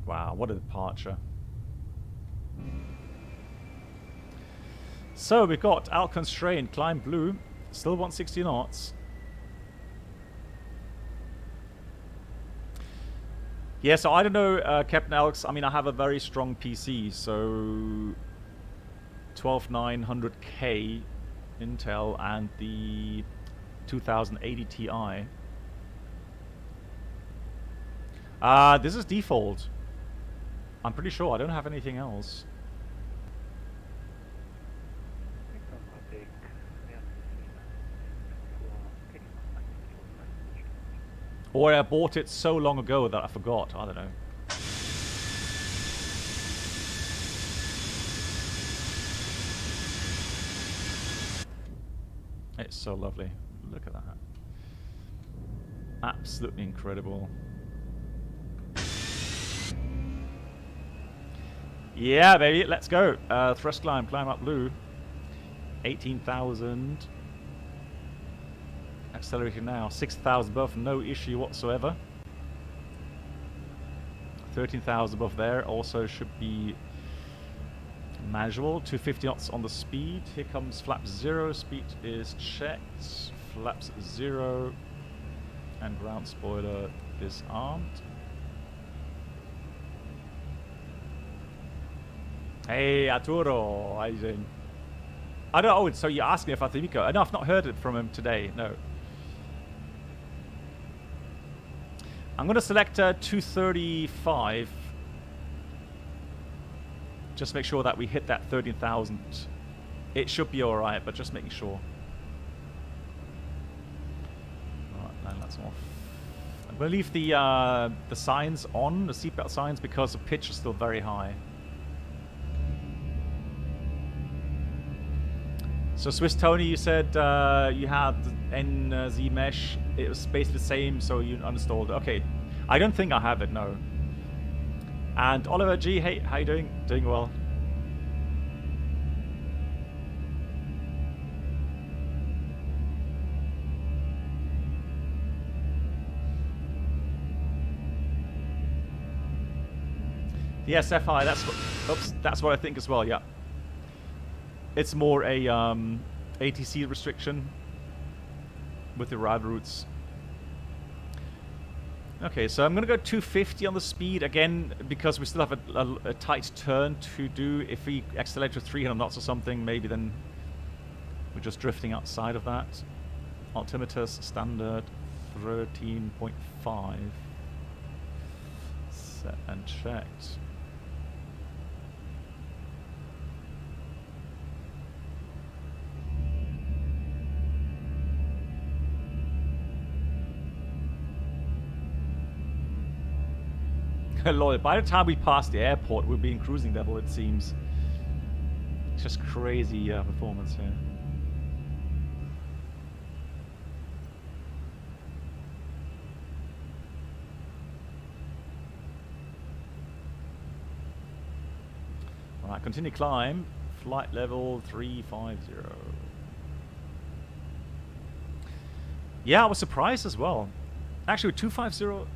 Wow, what a departure. So we've got out constrained, climb blue, still 160 knots. Yeah, so I don't know, Captain Alex, I mean, I have a very strong PC, so 12900K Intel and the 2080 Ti. This is default. I'm pretty sure I don't have anything else. Or I bought it so long ago that I forgot. I don't know. It's so lovely. Look at that. Absolutely incredible. Yeah, baby, let's go. Thrust climb up blue. 18,000. Acceleration now. 6,000 above, no issue whatsoever. 13,000 above there, also should be manageable. 250 knots on the speed. Here comes flap 0. Speed is checked. Flaps 0. And ground spoiler disarmed. Hey Arturo, how you doing? I don't. Oh, so you're asking if Artemico? No, I've not heard it from him today. No. I'm going to select 235. Just make sure that we hit that 13,000. It should be all right, but just making sure. All right, now that's off. I'm going to leave the signs on, the seatbelt signs, because the pitch is still very high. So Swiss Tony, you said you had NZ mesh. It was basically the same, so you uninstalled it. Okay, I don't think I have it, no. And Oliver G, hey, how you doing? Doing well. Yes, FI. That's what. Oops, that's what I think as well. Yeah. It's more a ATC restriction with the arrival routes. Okay, so I'm going to go 250 on the speed again because we still have a tight turn to do. If we accelerate to 300 knots or something, maybe then we're just drifting outside of that. Altimeter's standard 13.5. Set and checked. Lord, by the time we pass the airport, we'll be in cruising level, it seems. It's just crazy performance here. Alright, continue climb. Flight level 350. Yeah, I was surprised as well. Actually, with 250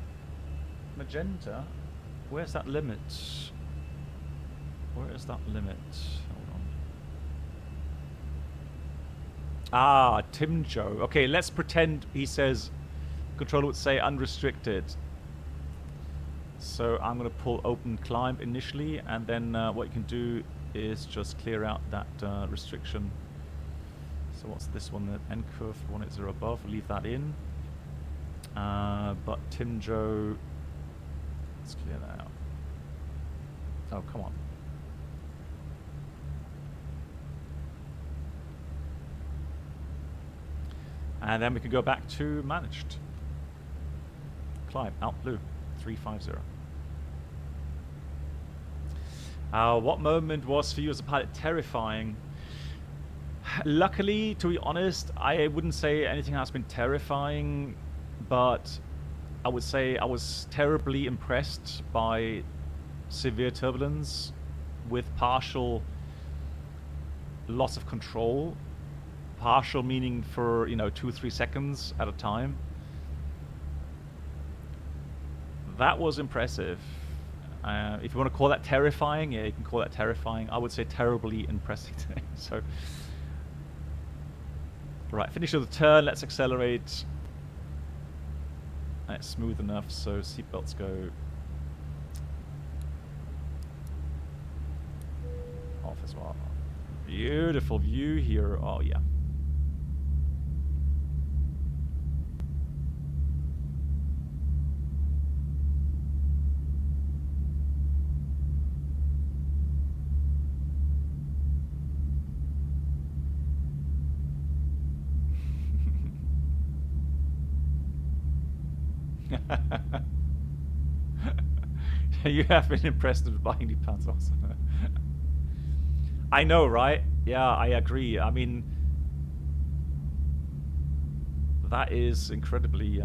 magenta, where's that limit? Where is that limit? Hold on. Ah, Tim Joe. Okay, let's pretend he says, controller would say unrestricted. So I'm going to pull open climb initially, and then what you can do is just clear out that restriction. So what's this one? The end curve 180 above. Leave that in. But Tim Joe, let's clear that out. Oh, come on. And then we can go back to managed. Climb, out blue, 350. What moment was for you as a pilot terrifying? Luckily, to be honest, I wouldn't say anything has been terrifying, but I would say I was terribly impressed by severe turbulence with partial loss of control. Partial meaning for, 2-3 seconds at a time. That was impressive. If you want to call that terrifying, yeah, you can call that terrifying. I would say terribly impressive. So, right, finish the turn. Let's accelerate. It's smooth enough, so seatbelts go off as well. Beautiful view here. Oh yeah. You have been impressed with buying the pants also. I know, right? Yeah, I agree. I mean, that is incredibly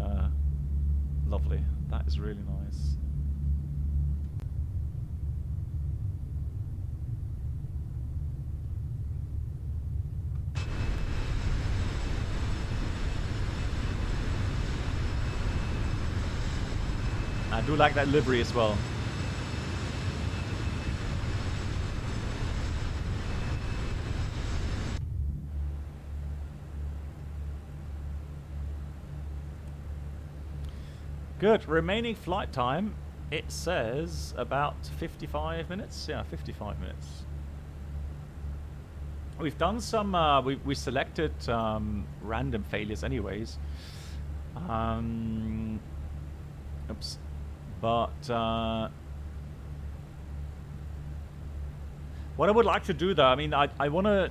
lovely. That is really nice. I do like that livery as well. Good. Remaining flight time, it says about 55 minutes. Yeah, 55 minutes. We've done some, we selected random failures anyways. Oops. But what I would like to do though, I mean, I want to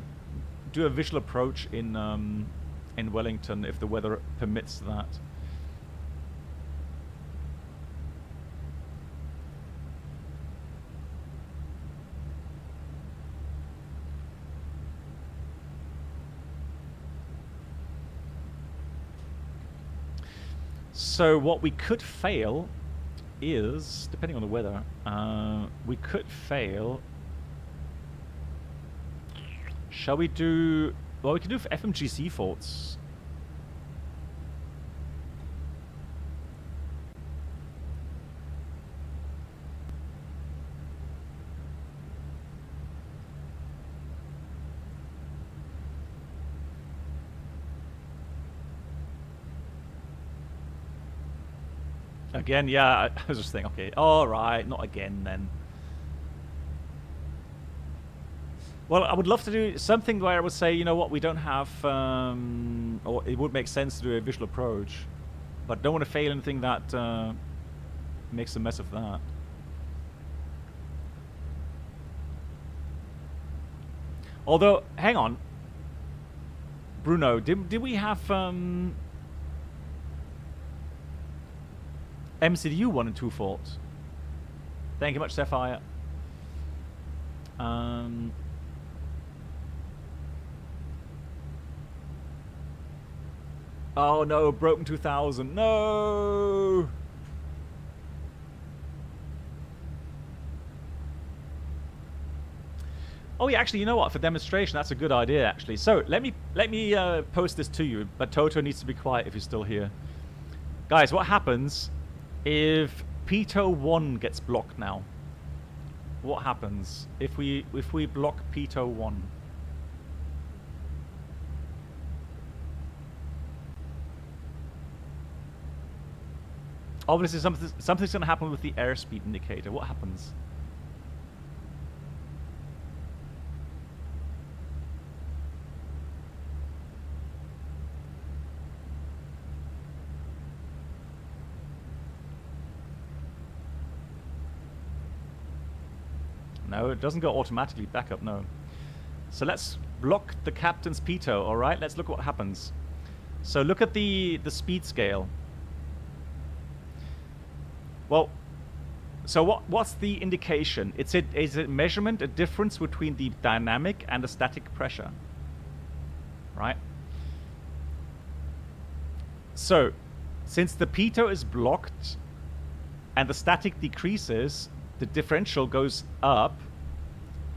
do a visual approach in Wellington if the weather permits that. So what we could fail is, depending on the weather, we could fail. Shall we do... Well, we can do FMGC faults. Again, yeah, I was just thinking, okay, alright, not again then. Well, I would love to do something where I would say, you know what, we don't have, or it would make sense to do a visual approach, but don't want to fail anything that makes a mess of that. Although, hang on, Bruno, did we have MCDU 1 and 2 faults? Thank you much, Sapphire. Oh no, broken 2000. No. Oh yeah, actually, you know what? For demonstration, that's a good idea. Actually, so let me post this to you. But Toto needs to be quiet if he's still here. Guys, what happens if Pitot 1 gets blocked now? What happens if we block Pitot 1? Obviously, something's going to happen with the airspeed indicator. What happens? No, it doesn't go automatically back up, no. So let's block the captain's pitot, alright? Let's look what happens. So look at the speed scale. Well, so what's the indication? Is a measurement, a difference between the dynamic and the static pressure. Right? So, since the pitot is blocked and the static decreases, the differential goes up.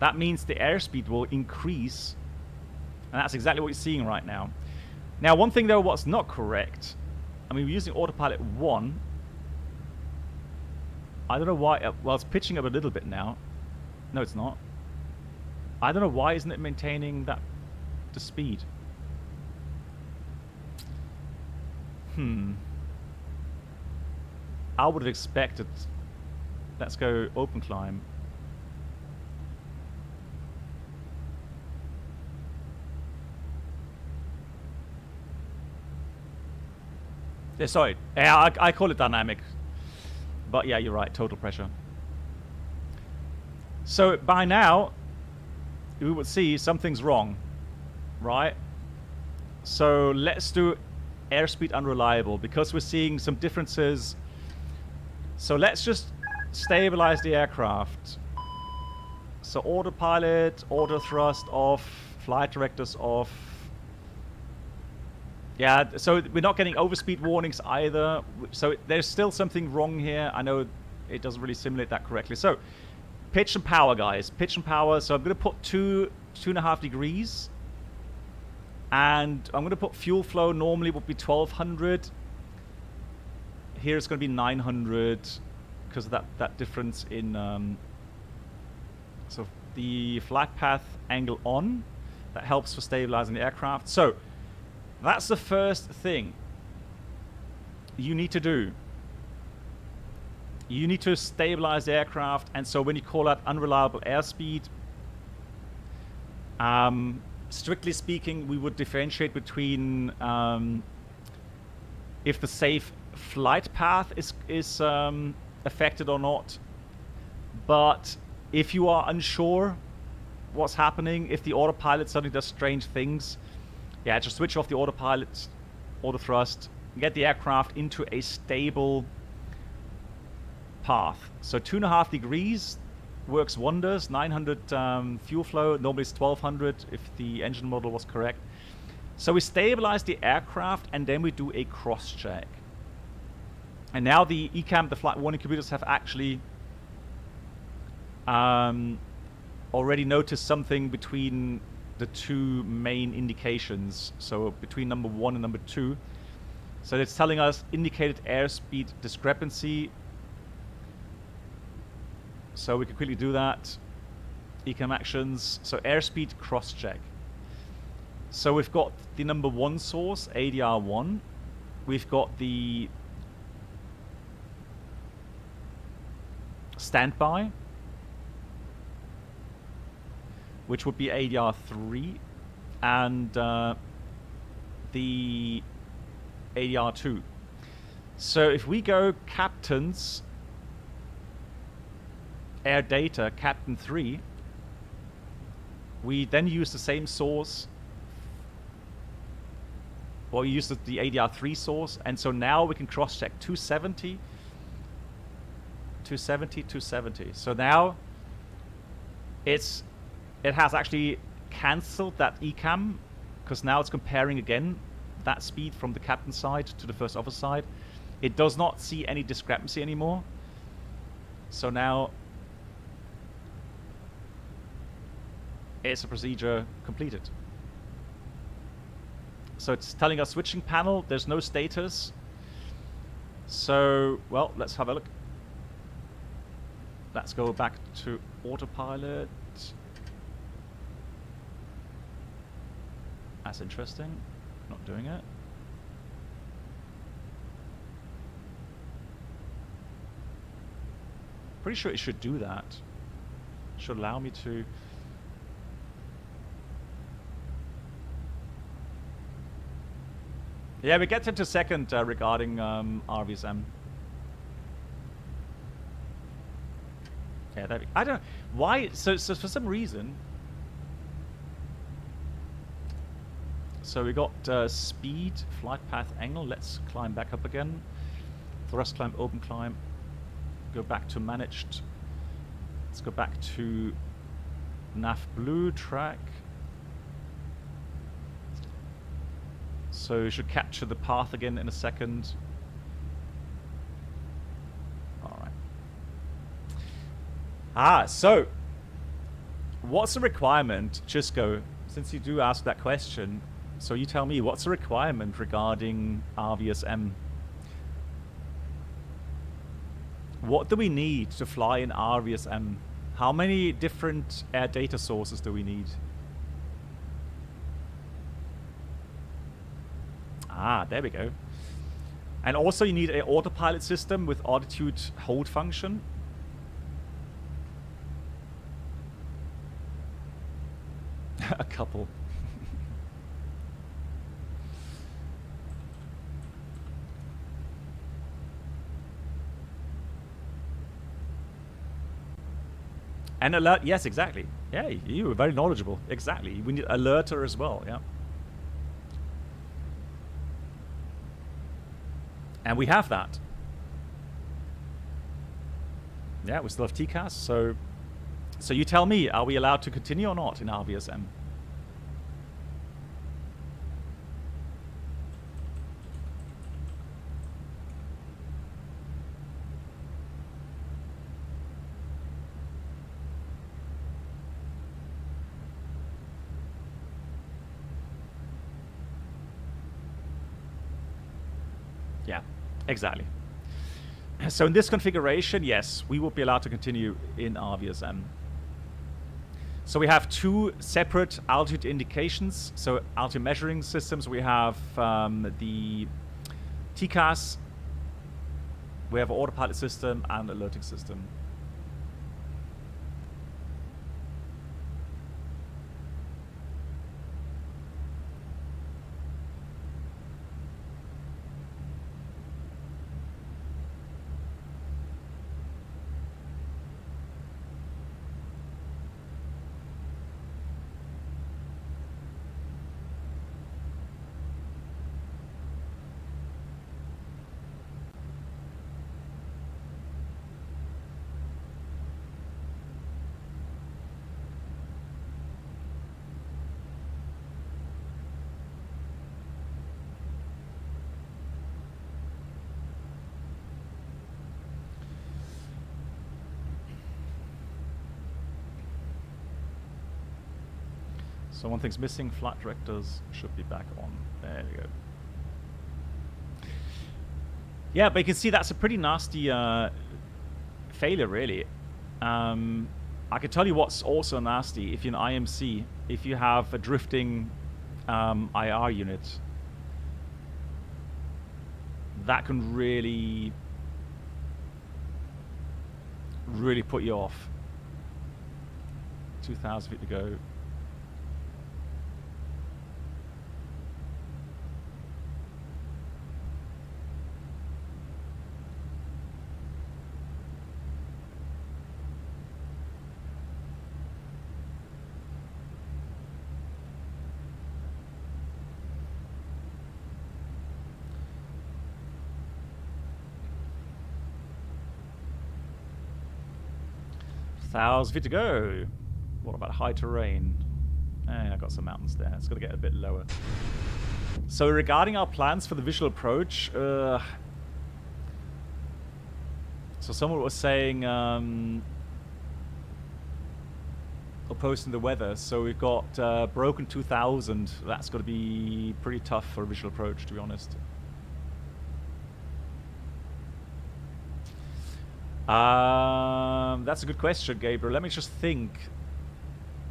That means the airspeed will increase. And that's exactly what you're seeing right now. Now, one thing though, what's not correct, I mean, we're using autopilot 1. I don't know why, well, it's pitching up a little bit now. No, it's not. I don't know why isn't it maintaining the speed. I would have expected. Let's go open climb. Yeah, sorry. Yeah, I call it dynamic. But yeah, you're right. Total pressure. So by now, we would see something's wrong, right? So let's do airspeed unreliable because we're seeing some differences. So let's just stabilize the aircraft. So autopilot, auto thrust off, flight directors off. Yeah, so we're not getting overspeed warnings either. So there's still something wrong here. I know it doesn't really simulate that correctly. So pitch and power, guys. Pitch and power. So I'm going to put 2.5 degrees. And I'm going to put fuel flow. Normally it would be 1200. Here it's going to be 900 because of that difference in so the flight path angle on. That helps for stabilizing the aircraft. So that's the first thing you need to do. You need to stabilize the aircraft, and so when you call out unreliable airspeed, strictly speaking, we would differentiate between if the safe flight path is affected or not. But if you are unsure what's happening, if the autopilot suddenly does strange things, yeah, just switch off the autopilot, auto thrust, get the aircraft into a stable path. So 2.5 degrees works wonders. 900 fuel flow. Normally it's 1200 if the engine model was correct. So we stabilize the aircraft and then we do a cross check. And now the ECAM, the flight warning computers, have actually already noticed something between the two main indications, so between number 1 and number 2. So it's telling us indicated airspeed discrepancy. So we can quickly do that. ECAM actions. So airspeed cross check. So we've got the number 1 source, ADR1. We've got the standby, which would be ADR 3, and the ADR 2. So if we go captains, air data, captain 3, we then use the same source. Well, we use the ADR 3 source, and so now we can cross-check 270, 270, 270. So now it has actually cancelled that ECAM, because now it's comparing again that speed from the captain side to the first officer side. It does not see any discrepancy anymore. So now it's a procedure completed. So it's telling us switching panel, there's no status. So, well, let's have a look. Let's go back to autopilot. That's interesting. Not doing it. Pretty sure it should do that. Should allow me to. Yeah, we get into a second regarding RVSM. Yeah, I don't know why. So for some reason. So we got speed, flight path, angle. Let's climb back up again. Thrust climb, open climb. Go back to managed. Let's go back to nav blue track. So you should capture the path again in a second. Alright. So what's the requirement, Chisco, since you do ask that question? So you tell me, what's the requirement regarding RVSM? What do we need to fly in RVSM? How many different air data sources do we need? Ah, there we go. And also you need an autopilot system with altitude hold function. A couple. And alert, yes, exactly. Yeah, you were very knowledgeable. Exactly. We need alerter as well, yeah. And we have that. Yeah, we still have TCAS, so you tell me, are we allowed to continue or not in RVSM? Yeah, exactly. So in this configuration, yes, we will be allowed to continue in RVSM. So we have two separate altitude indications. So altitude measuring systems. We have the TCAS. We have an autopilot system and alerting system. So one thing's missing, flight directors should be back on. There we go. Yeah, but you can see that's a pretty nasty failure, really. I can tell you what's also nasty if you're an IMC, if you have a drifting IR unit. That can really really put you off. 2,000 feet to go. Thousand feet to go. What about high terrain? I got some mountains there. It's got to get a bit lower. So regarding our plans for the visual approach, so someone was saying, or posting the weather. So we've got broken 2000. That's got to be pretty tough for a visual approach, to be honest. That's a good question, Gabriel. Let me just think.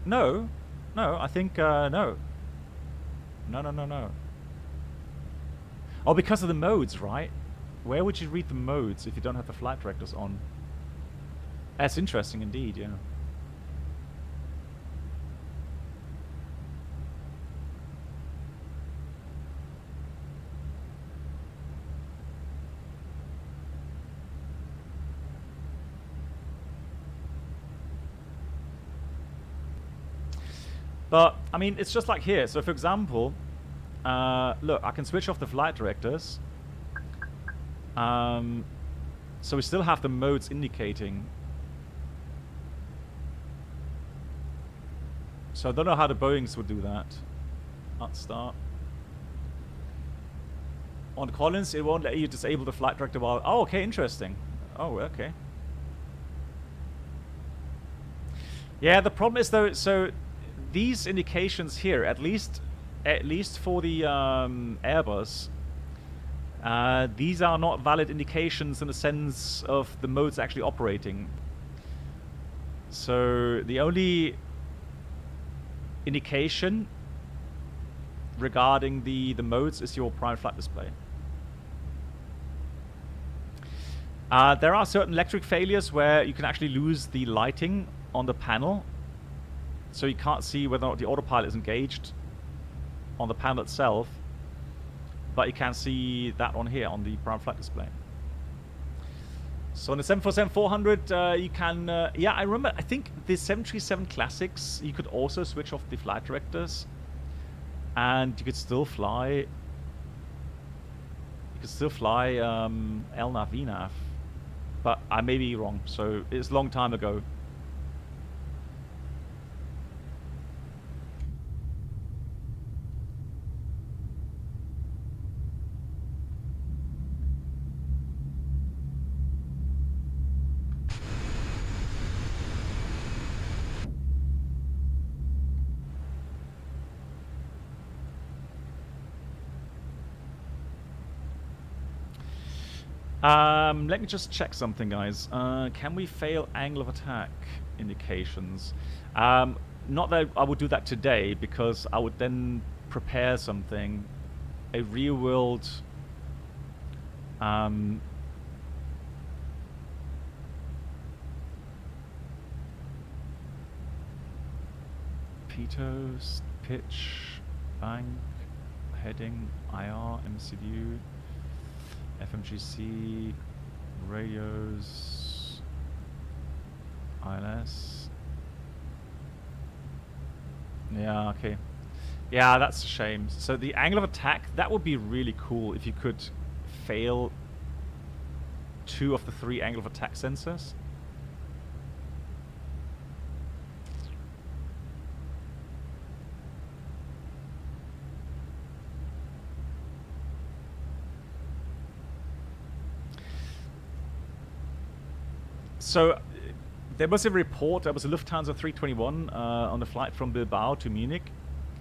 No, I think no. No. Oh, because of the modes, right? Where would you read the modes if you don't have the flight directors on? That's interesting indeed, yeah. But, I mean, it's just like here. So, for example, look, I can switch off the flight directors. So we still have the modes indicating. So I don't know how the Boeings would do that. At start. On Collins, it won't let you disable the flight director while... Oh, okay, interesting. Oh, okay. Yeah, the problem is, though, so... These indications here, at least for the Airbus, these are not valid indications in the sense of the modes actually operating. So the only indication regarding the modes is your prime flight display. There are certain electric failures where you can actually lose the lighting on the panel. So you can't see whether or not the autopilot is engaged on the panel itself, but you can see that on here on the prime flight display. So on the 747-400, you can, yeah, I remember, I think the 737 Classics, you could also switch off the flight directors, and you could still fly, LNAV, VNAV, but I may be wrong, so it's a long time ago. Let me just check something, guys. Can we fail angle of attack indications? Not that I would do that today, because I would then prepare something, a real-world pitos, pitch, bank, heading, IR, MCU, FMGC, radios, ILS. Yeah, okay. Yeah, that's a shame. So the angle of attack, that would be really cool if you could fail 2 of the 3 angle of attack sensors. So there was a report, there was a Lufthansa 321 on a flight from Bilbao to Munich,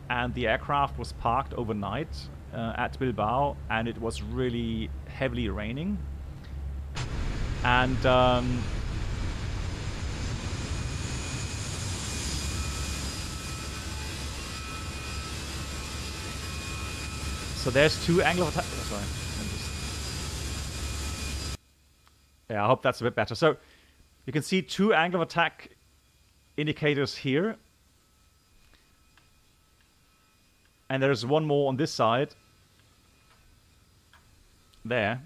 and the aircraft was parked overnight at Bilbao, and it was really heavily raining. And so there's 2 angle of attack. Oh, sorry. Yeah, I hope that's a bit better. So You can see 2 angle of attack indicators here. And there's one more on this side. There.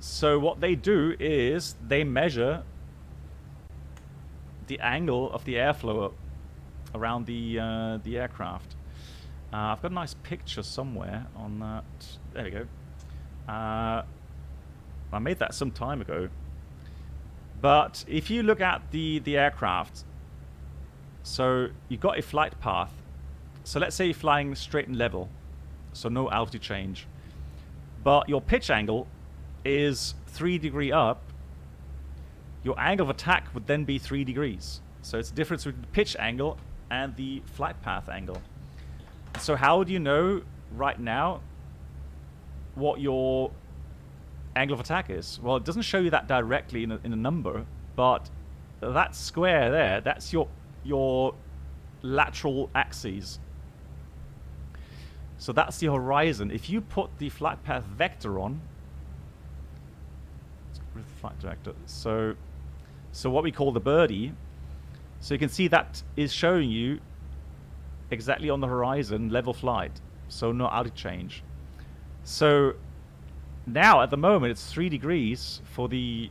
So what they do is they measure the angle of the airflow around the aircraft. I've got a nice picture somewhere on that. There we go. I made that some time ago. But if you look at the aircraft, so you've got a flight path. So let's say you're flying straight and level, so no altitude change. But your pitch angle is 3 degrees up. Your angle of attack would then be 3 degrees. So it's the difference between the pitch angle and the flight path angle. So how do you know right now what your angle of attack is? Well, it doesn't show you that directly in a number, but that square there, that's your lateral axes. So that's the horizon. If you put the flight path vector on, let's get rid of the flight director. So what we call the birdie, so you can see that is showing you exactly on the horizon level flight, so no altitude change. So now at the moment it's 3 degrees for the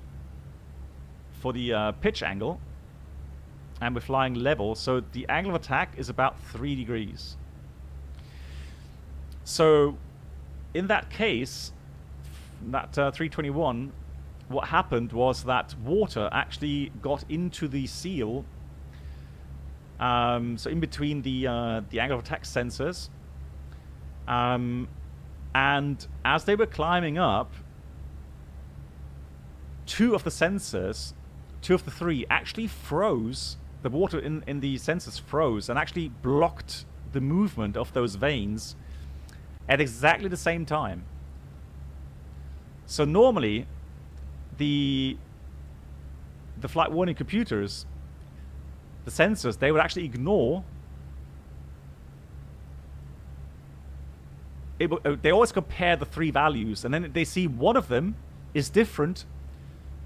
pitch angle, and we're flying level, so the angle of attack is about 3 degrees. So in that case, that 321, what happened was that water actually got into the seal, so in between the angle of attack sensors, and as they were climbing up, 2 of the sensors, 2 of the 3, actually froze. The water in the sensors froze and actually blocked the movement of those vanes at exactly the same time. So normally, the flight warning computers, the sensors, they would actually ignore. They always compare the 3 values, and then they see one of them is different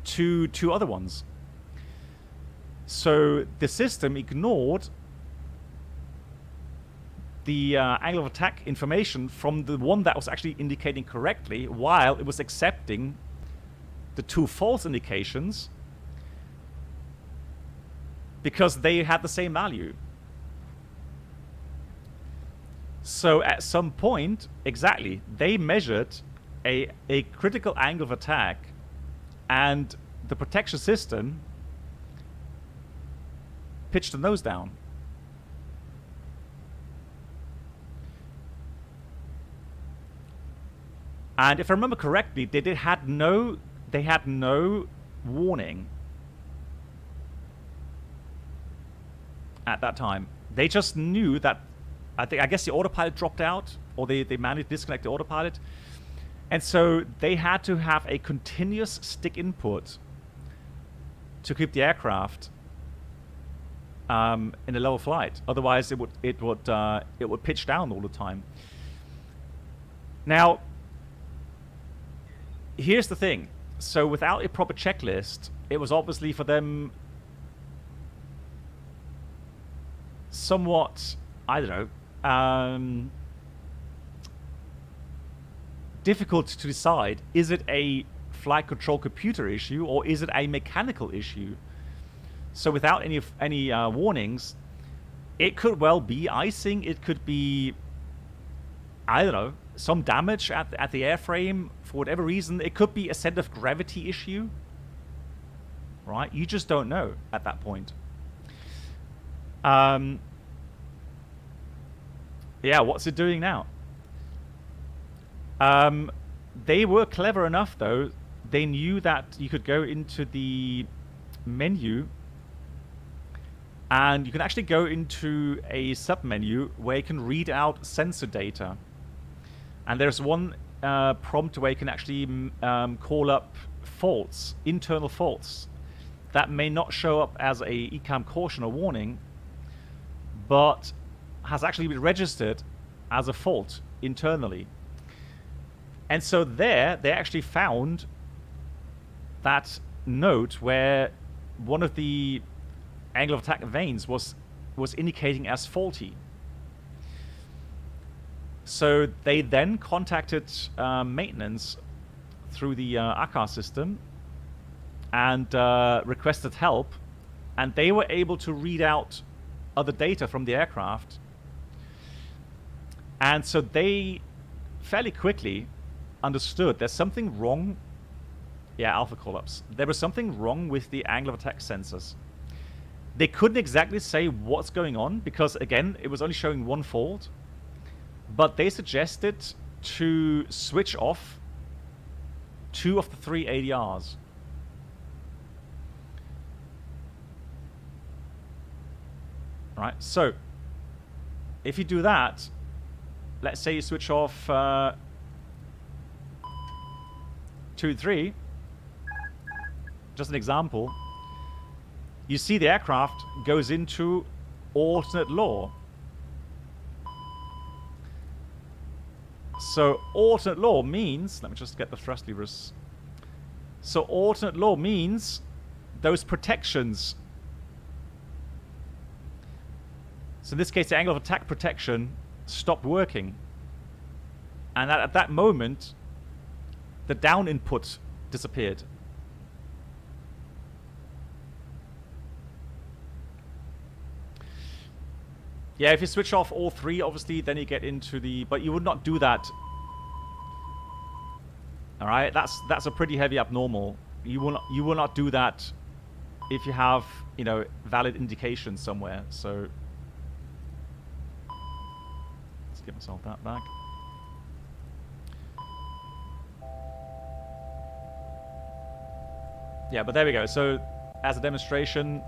to 2 other ones. So the system ignored the angle of attack information from the one that was actually indicating correctly, while it was accepting the 2 false indications because they had the same value. So at some point, exactly, they measured a critical angle of attack, and the protection system pitched the nose down. And if I remember correctly, they had no warning at that time. They just knew that I guess the autopilot dropped out, or they managed to disconnect the autopilot. And so they had to have a continuous stick input to keep the aircraft in a lower flight. Otherwise, it would pitch down all the time. Now, here's the thing. So without a proper checklist, it was obviously for them somewhat, I don't know, difficult to decide. Is it a flight control computer issue, or is it a mechanical issue? So without any warnings, it could well be icing. It could be, I don't know, some damage at the airframe for whatever reason. It could be a center of gravity issue, right? You just don't know at that point. Yeah, what's it doing now? They were clever enough, though. They knew that you could go into the menu, and you can actually go into a sub-menu where you can read out sensor data. And there's one prompt where you can actually call up faults, internal faults, that may not show up as a ECAM caution or warning, but has actually been registered as a fault internally. And so there, they actually found that note where one of the angle of attack vanes was indicating as faulty. So they then contacted maintenance through the ACAR system and requested help, and they were able to read out other data from the aircraft. And so they fairly quickly understood there's something wrong. Yeah, alpha collapse. There was something wrong with the angle of attack sensors. They couldn't exactly say what's going on because, again, it was only showing one fault. But they suggested to switch off 2 of the 3 ADRs. Right, so if you do that, let's say you switch off 2, 3, just an example, you see the aircraft goes into alternate law. So alternate law means, let me just get the thrust levers. So alternate law means those protections. So in this case, the angle of attack protection stopped working. And at that moment, the down input disappeared. Yeah, if you switch off all 3, obviously, then you get into the... But you would not do that. All right, that's a pretty heavy abnormal. You will not do that if you have, you know, valid indications somewhere. So let's give myself that back. Yeah, but there we go. So as a demonstration.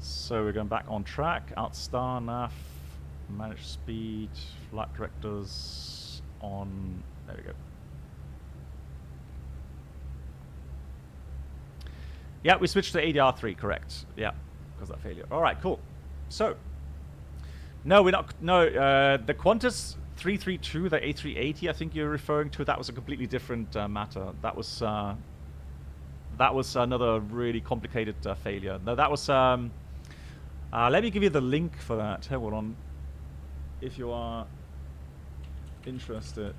So we're going back on track, out star, nav, manage speed, flight directors on, there we go. Yeah, we switched to ADR3, correct. Yeah, because of that failure. All right, cool. So, no, we're not, no, the Qantas 332, the A380 I think you're referring to, that was a completely different matter. That was another really complicated failure. No, that was, let me give you the link for that. Hold on. If you are interested.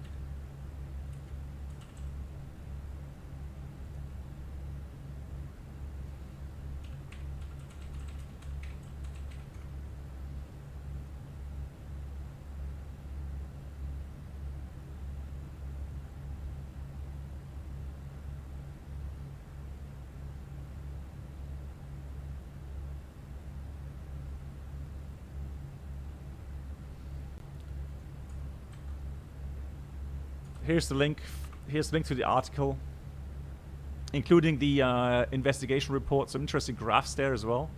Here's the link. Here's the link to the article, including the investigation report. Some interesting graphs there as well.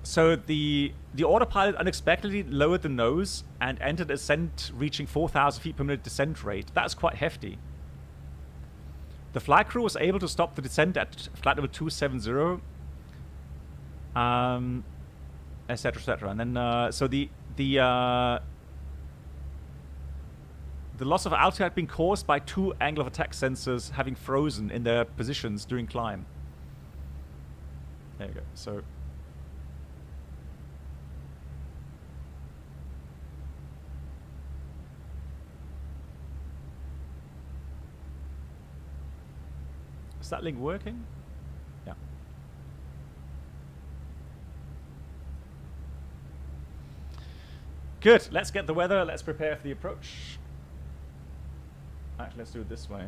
So the autopilot unexpectedly lowered the nose and entered ascent, reaching 4,000 feet per minute descent rate. That's quite hefty. The flight crew was able to stop the descent at flight level 270. Etc., etc. And then, so the loss of altitude had been caused by 2 angle of attack sensors having frozen in their positions during climb. There you go. So is that link working? Yeah. Good. Let's get the weather. Let's prepare for the approach. Actually, let's do it this way.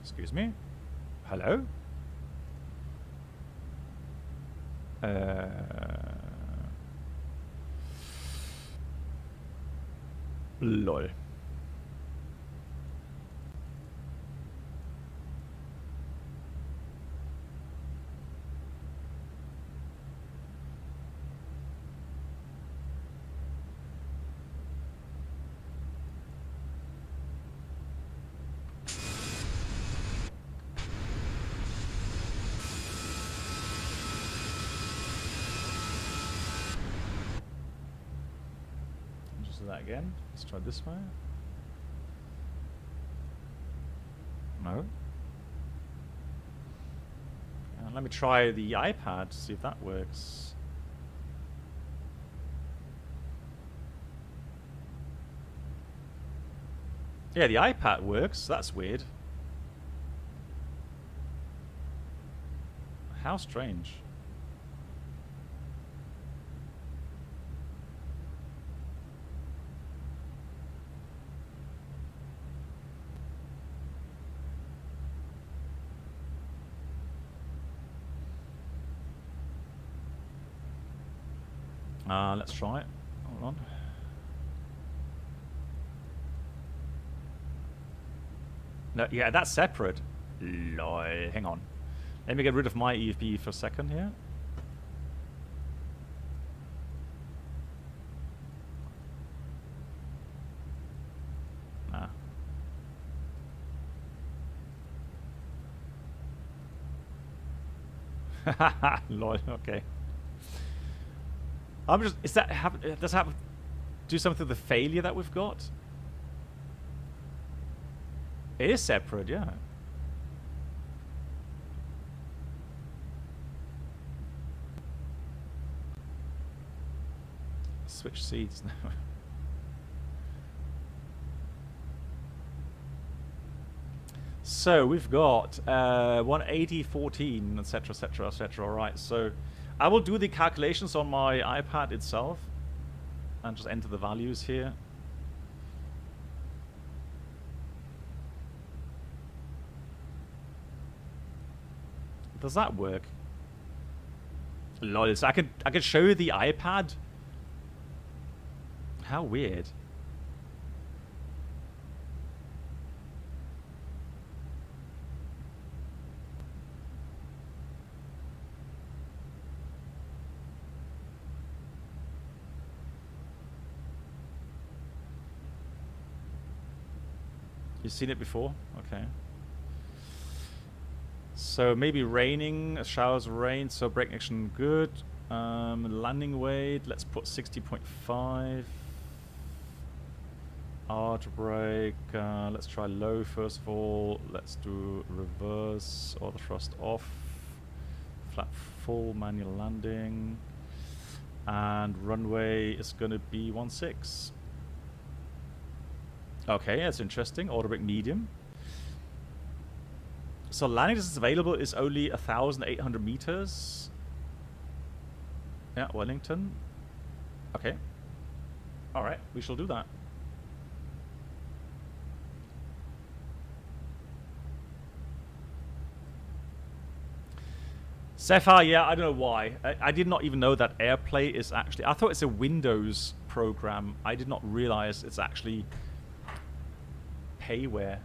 Excuse me. Hello? Lol. do that again. Let's try this way. No. Let me try the iPad, see if that works. Yeah, the iPad works. That's weird. How strange. Let's try it. Hold on. No, yeah, that's separate. Lol. Hang on. Let me get rid of my EFB for a second here. Ah. Lol. Okay. I'm just. Is that does that do something with the failure that we've got? It is separate, yeah. Switch seats now. So we've got 180, 14, etc., etc., etc. All right. So I will do the calculations on my iPad itself and just enter the values here. Does that work? Lol, so I could show you the iPad. How weird. You've seen it before? Okay. So maybe raining, showers of rain, so brake action good. Landing weight, let's put 60.5. Arch brake, let's try low first of all. Let's do reverse, auto thrust off. Flat full, manual landing. And runway is going to be 16. Okay, that's interesting. Auto brake medium. So landing distance available is only 1,800 meters. Yeah, Wellington. Okay. All right, we shall do that. Sapphire, yeah, I don't know why. I did not even know that AirPlay is actually... I thought it's a Windows program. I did not realize it's actually payware.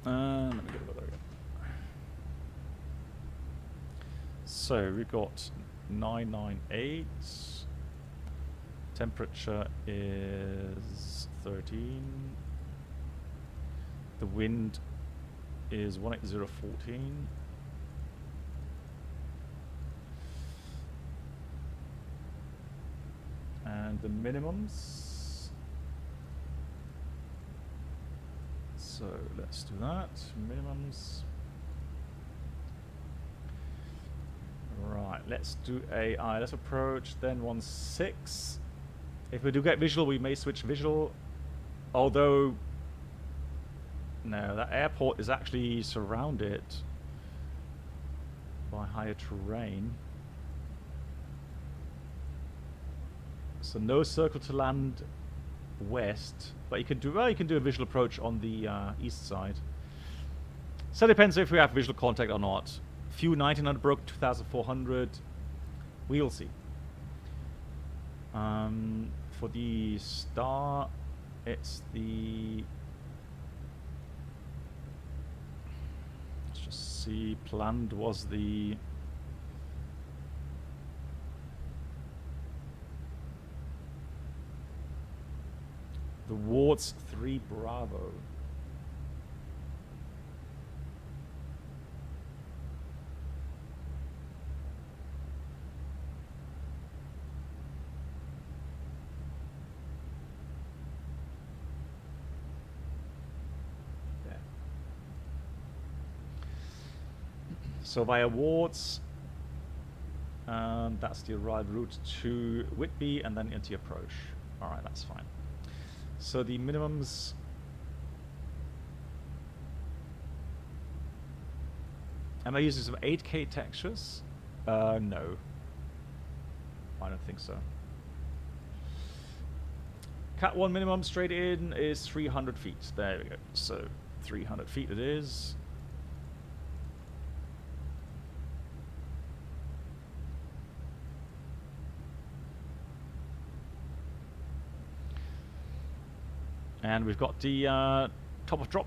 Let me get the weather again. So we got 998. Temperature is 13. The wind is 18014. And the minimums. So let's do that. Minimums. Right, let's do AI. Let's approach, then 16. If we do get visual, we may switch visual. Although, no, that airport is actually surrounded by higher terrain. So no circle to land west, but you can do a visual approach on the east side. So it depends if we have visual contact or not. Few 1900 broke 2400. We'll see. For the star, it's the... Let's just see. Planned was the... The Wards 3 Bravo. There. So via Wards, that's the arrival route to Whitby and then into approach. Alright, that's fine. So the minimums... Am I using some 8K textures? No. I don't think so. Cat 1 minimum straight in is 300 feet. There we go. So 300 feet it is. And we've got the top of drop.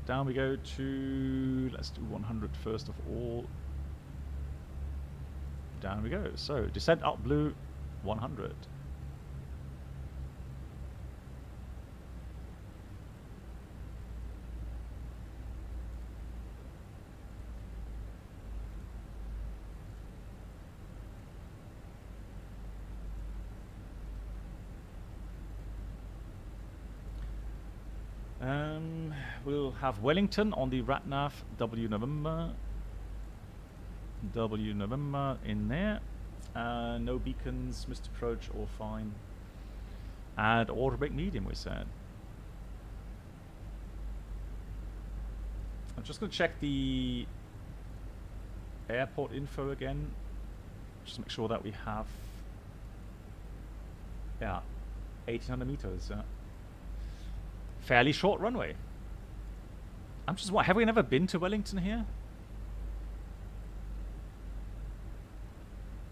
Down we go to, let's do 100 first of all. Down we go. So descent up blue, 100. We'll have Wellington on the RatNav, W November in there. No beacons, missed approach, all fine. And order break medium, we said. I'm just going to check the airport info again. Just to make sure that we have, yeah, 1800 meters. Fairly short runway. I'm just, what, have we never been to Wellington here?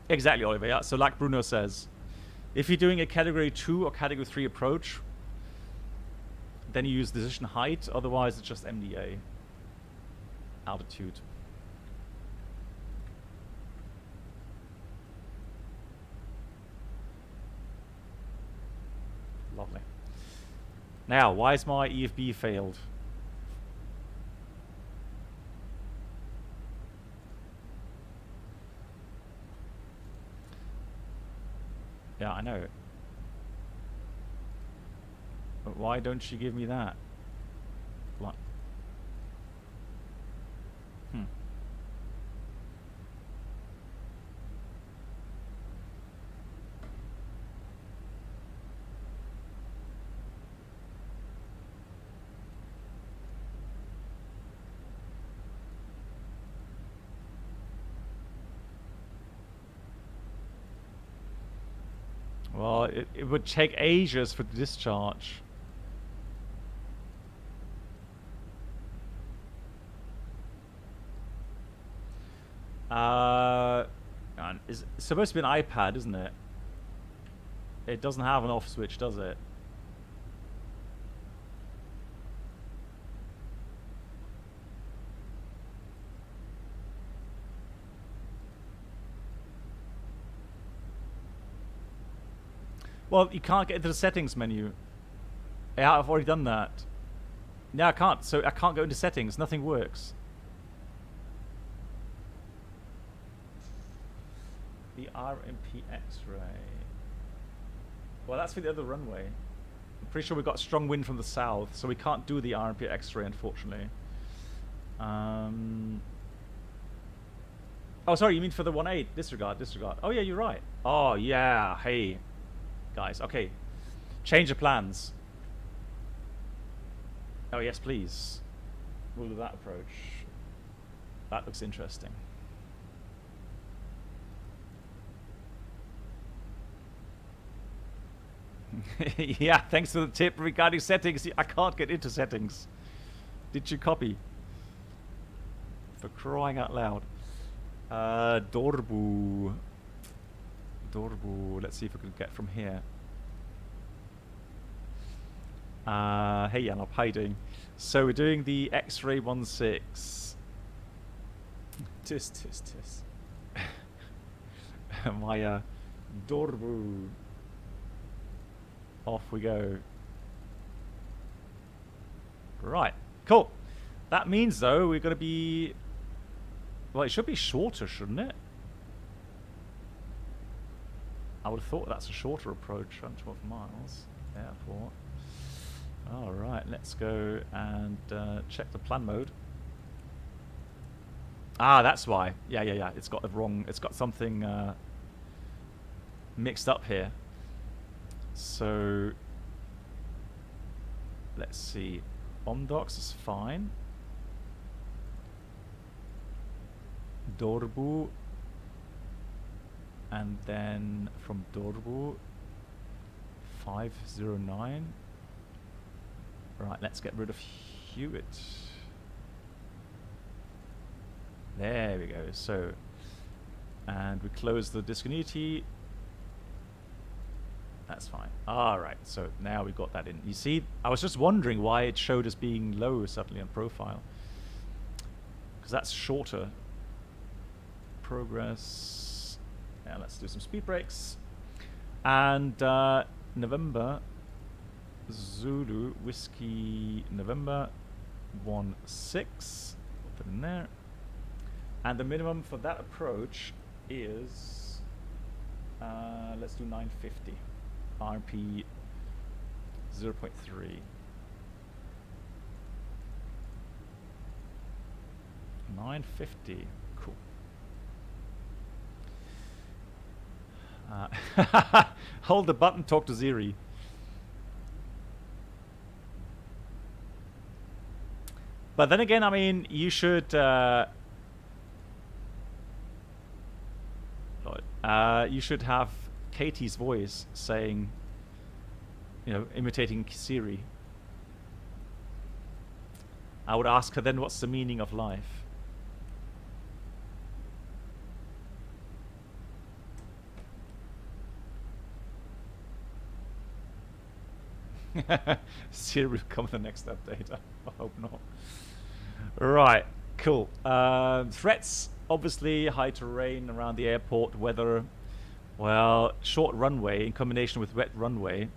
Exactly, Oliver, yeah. So like Bruno says, if you're doing a category 2 or category 3 approach, then you use decision height, otherwise it's just MDA. Altitude. Lovely. Now, why is my EFB failed? Yeah, I know. But why don't you give me that? What? Well, it would take ages for the discharge. It's supposed to be an iPad, isn't it? It doesn't have an off switch, does it? Well, you can't get into the settings menu. Yeah, I've already done that. No, I can't. So I can't go into settings. Nothing works. The RMP X-ray. Well, that's for the other runway. I'm pretty sure we've got strong wind from the south, so we can't do the RMP X-ray, unfortunately. Oh, sorry, you mean for the 1.8? Disregard, disregard. Oh, yeah, you're right. Oh, yeah, hey. Guys, okay. Change of plans. Oh, yes, please. We'll do that approach. That looks interesting. Yeah, thanks for the tip regarding settings. I can't get into settings. Did you copy? For crying out loud. Dorbu. Let's see if we can get from here. Hey Yanop, how you doing? So we're doing the X-ray 16. Tis. My Dorbu. Off we go. Right, cool. That means, though, we're going to be... Well, it should be shorter, shouldn't it? I would have thought that's a shorter approach, around 12 miles. Airport. Alright, let's go and check the plan mode. Ah, that's why. Yeah. It's got the wrong... It's got something mixed up here. So... Let's see. Omdocs is fine. Dorbu. And then from Dorbu, 509. Right, let's get rid of Hewitt. There we go. So, and we close the discontinuity. That's fine. All right. So now we've got that in. You see, I was just wondering why it showed as being low suddenly on profile. Because that's shorter. Progress. Now let's do some speed brakes. And November, Zulu, Whiskey, November, 16. Put it in there. And the minimum for that approach is, let's do 950. RP 0.3. 950. Cool. Hold the button, talk to Ziri. But then again, I mean, you should have Katie's voice saying, you know, imitating Siri. I would ask her then, what's the meaning of life? Siri will come in the next update. I hope not. Right, cool. Threats, obviously, high terrain around the airport, weather. Well, short runway in combination with wet runway.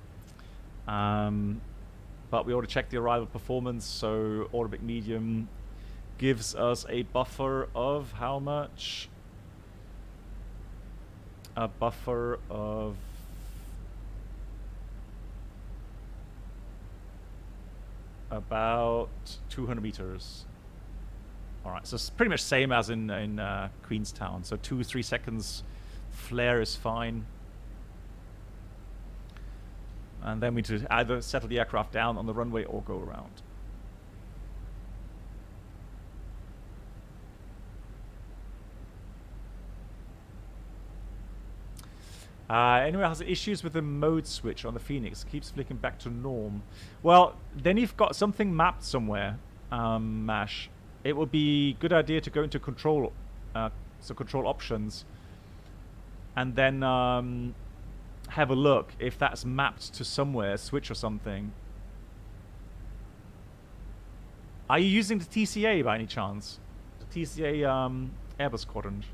But we ought to check the arrival performance. So orbit medium gives us a buffer of how much? A buffer of about 200 meters. All right, so it's pretty much same as in Queenstown. So 2-3 seconds flare is fine. And then we need to either settle the aircraft down on the runway or go around. Anyone has issues with the mode switch on the FENIX? Keeps flicking back to norm. Well, then you've got something mapped somewhere, Mash. It would be a good idea to go into control, so control options, and then have a look if that's mapped to somewhere, switch or something. Are you using the TCA by any chance? The TCA Airbus quadrant?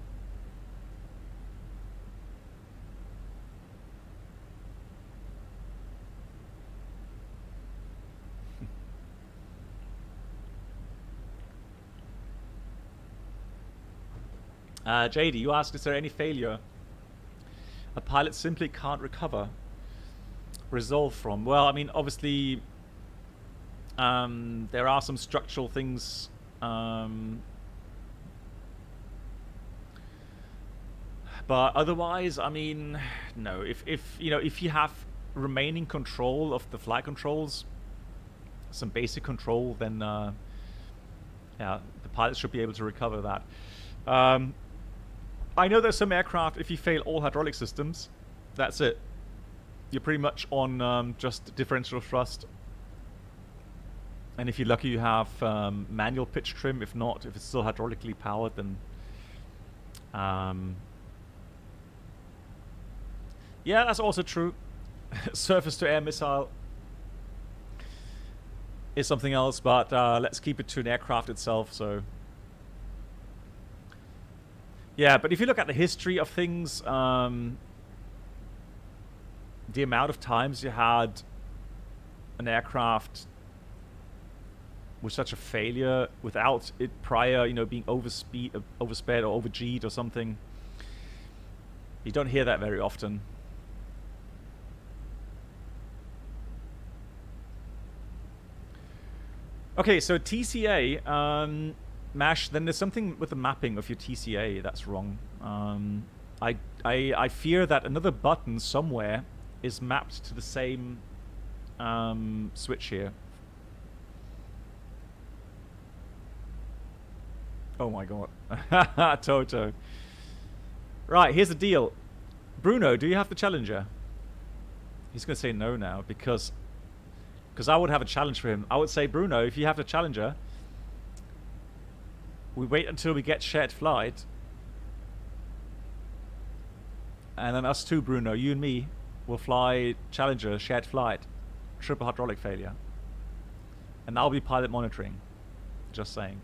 JD, you asked, is there any failure a pilot simply can't resolve from? Well, I mean, obviously, there are some structural things. But otherwise, I mean, no. If you have remaining control of the flight controls, some basic control, then yeah, the pilot should be able to recover that. I know there's some aircraft, if you fail all hydraulic systems, that's it. You're pretty much on just differential thrust. And if you're lucky, you have manual pitch trim. If not, if it's still hydraulically powered, then... yeah, that's also true. Surface-to-air missile is something else, but let's keep it to an aircraft itself, so... Yeah, but if you look at the history of things, the amount of times you had an aircraft with such a failure without it prior, you know, being oversped or over-G'd or something. You don't hear that very often. Okay, so TCA, MASH, then there's something with the mapping of your TCA that's wrong. I fear that another button somewhere is mapped to the same switch here. Oh my god. Toto. Right, here's the deal. Bruno, do you have the Challenger? He's going to say no now because I would have a challenge for him. I would say, Bruno, if you have the Challenger, we wait until we get shared flight. And then us two, Bruno, you and me, will fly Challenger, shared flight, triple hydraulic failure. And I'll be pilot monitoring. Just saying.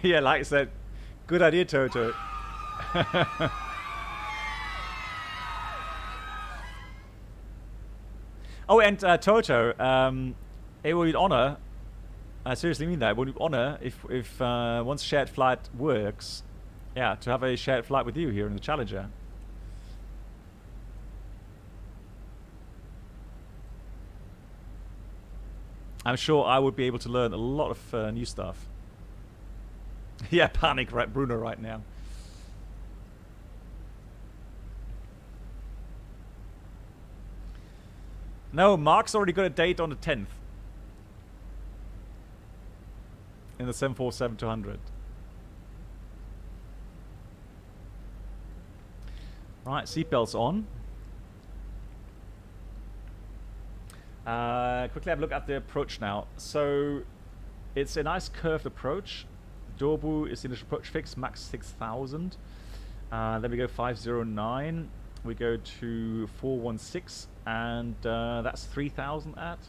Yeah, like I said, good idea, Toto. Oh, and Toto, it would be an honor. I seriously mean that. It would be an honor if once shared flight works, yeah, to have a shared flight with you here in the Challenger. I'm sure I would be able to learn a lot of new stuff. Yeah, panic, right, Bruno, right now. No, Mark's already got a date on the 10th. In the 747-200. Right, seatbelts on. Quickly have a look at the approach now. So, it's a nice curved approach. Dorbu is the initial approach fix, max 6,000. Then we go 509. We go to 416, and that's 3,000 at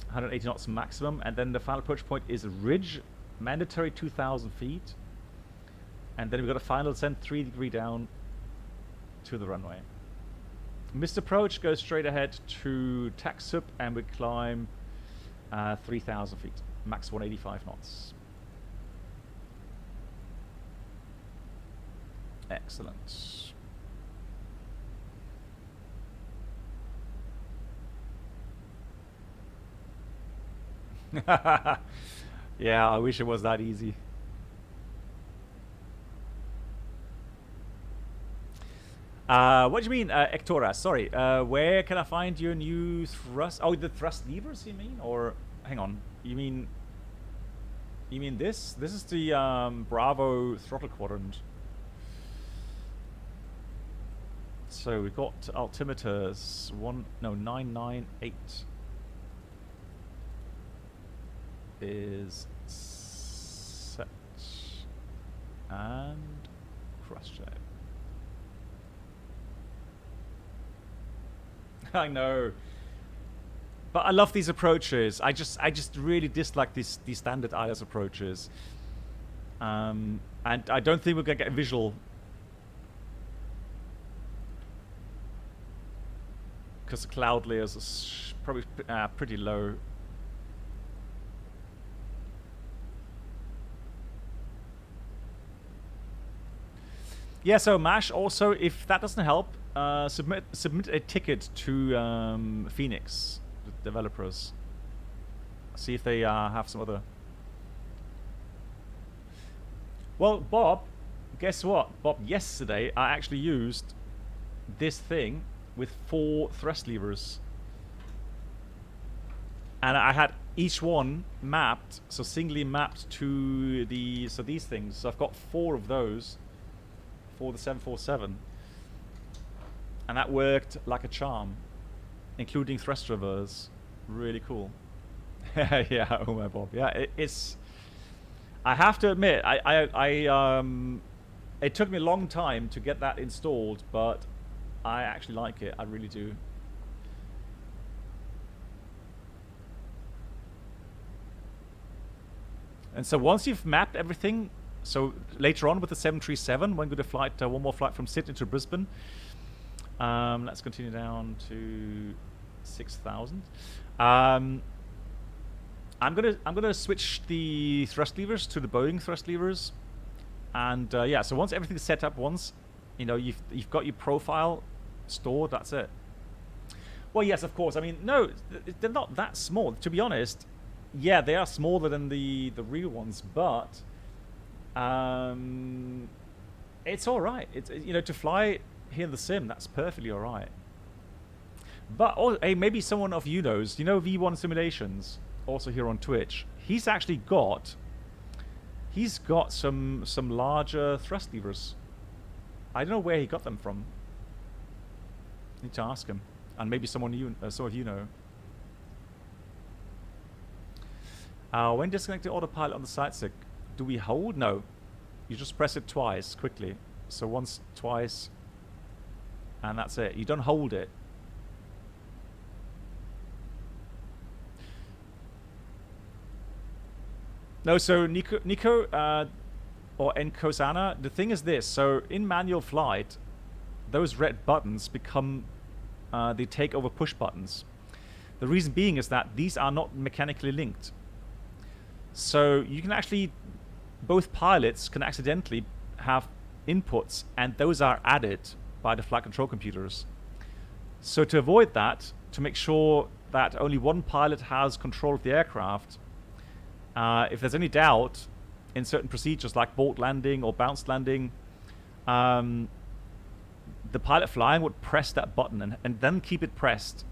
180 knots maximum. And then the final approach point is a ridge, mandatory 2,000 feet. And then we've got a final descent 3 degree down to the runway. Missed approach goes straight ahead to taxi, and we climb 3,000 feet, max 185 knots. Excellent. Yeah, I wish it was that easy. What do you mean, Ectora? Sorry. Where can I find your new thrust? Oh, the thrust levers, you mean? Or hang on, you mean this? This is the Bravo throttle quadrant. So we've got altimeters 998 is set and cross check. I know, but I love these approaches. I just really dislike these standard ILS approaches, and I don't think we're gonna get a visual because the cloud layers are probably pretty low. Yeah, so MASH also, if that doesn't help, submit a ticket to FENIX, the developers. See if they have some other. Well, Bob, guess what? Bob, yesterday I actually used this thing with 4 thrust levers, and I had each one mapped, so singly mapped to these things. So I've got 4 of those for the 747. And that worked like a charm, including thrust reverse. Really cool. Yeah, oh my Bob. Yeah, it's. I have to admit, it took me a long time to get that installed, but I actually like it. I really do. And so once you've mapped everything, so later on with the 737, when going to flight, one more flight from Sydney to Brisbane. Let's continue down to 6,000. I'm gonna switch the thrust levers to the Boeing thrust levers, and yeah. So once everything's set up, once you know you've got your profile stored, that's it. Well, yes, of course. I mean, no, they're not that small. To be honest, yeah, they are smaller than the real ones, but it's all right. It's, you know, to fly here in the sim, that's perfectly all right. But oh, hey, maybe someone of you knows. You know, V1 Simulations, also here on Twitch. He's actually got some larger thrust levers. I don't know where he got them from. Need to ask him. And maybe someone some of you know. When disconnecting autopilot on the side stick, do we hold? No. You just press it twice, quickly. So once, twice, and that's it. You don't hold it. No, so Nico or Enkosana, the thing is this. So in manual flight, those red buttons become the takeover push buttons. The reason being is that these are not mechanically linked. So you can actually, both pilots can accidentally have inputs, and those are added by the flight control computers. So to avoid that, to make sure that only one pilot has control of the aircraft, if there's any doubt in certain procedures like bolt landing or bounce landing, the pilot flying would press that button and then keep it pressed.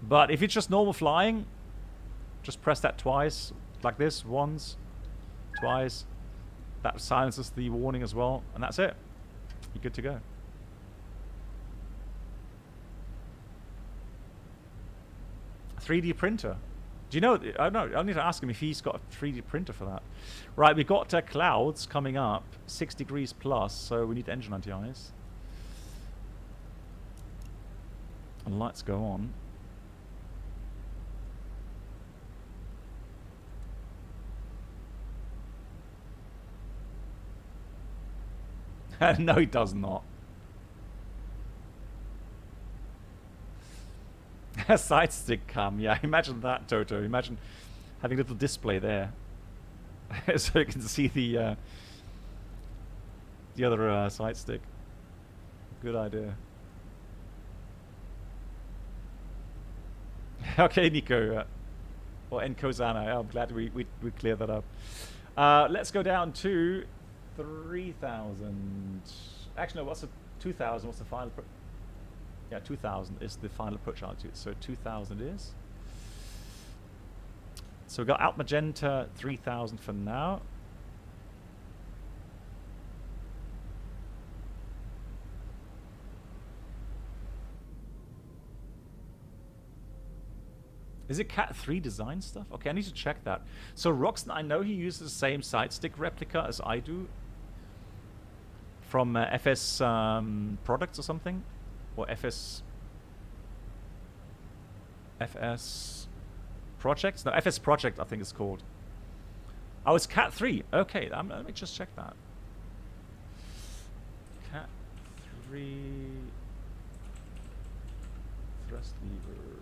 But if it's just normal flying, just press that twice, like this, once, twice. That silences the warning as well, and that's it. You're good to go. A 3D printer. Do you know? I don't know. I'll need to ask him if he's got a 3D printer for that. Right, we've got clouds coming up, 6 degrees plus, so we need engine anti-ice. And lights go on. No, he does not. A side stick cam, yeah. Imagine that, Toto. Imagine having a little display there, so you can see the other side stick. Good idea. Okay, Nico, or Enkosana. I'm glad we cleared that up. Let's go down to 3,000. Actually, no. What's the 2,000? What's the final? Yeah, 2,000 is the final approach altitude. So 2,000 is. So we got out magenta 3,000 for now. Is it Cat 3 design stuff? Okay, I need to check that. So Roxton, I know he uses the same side stick replica as I do. From FS products or something? Or FS projects? No, FS project I think it's called. Oh, it's Cat 3. Okay, let me just check that. Cat 3 thrust levers.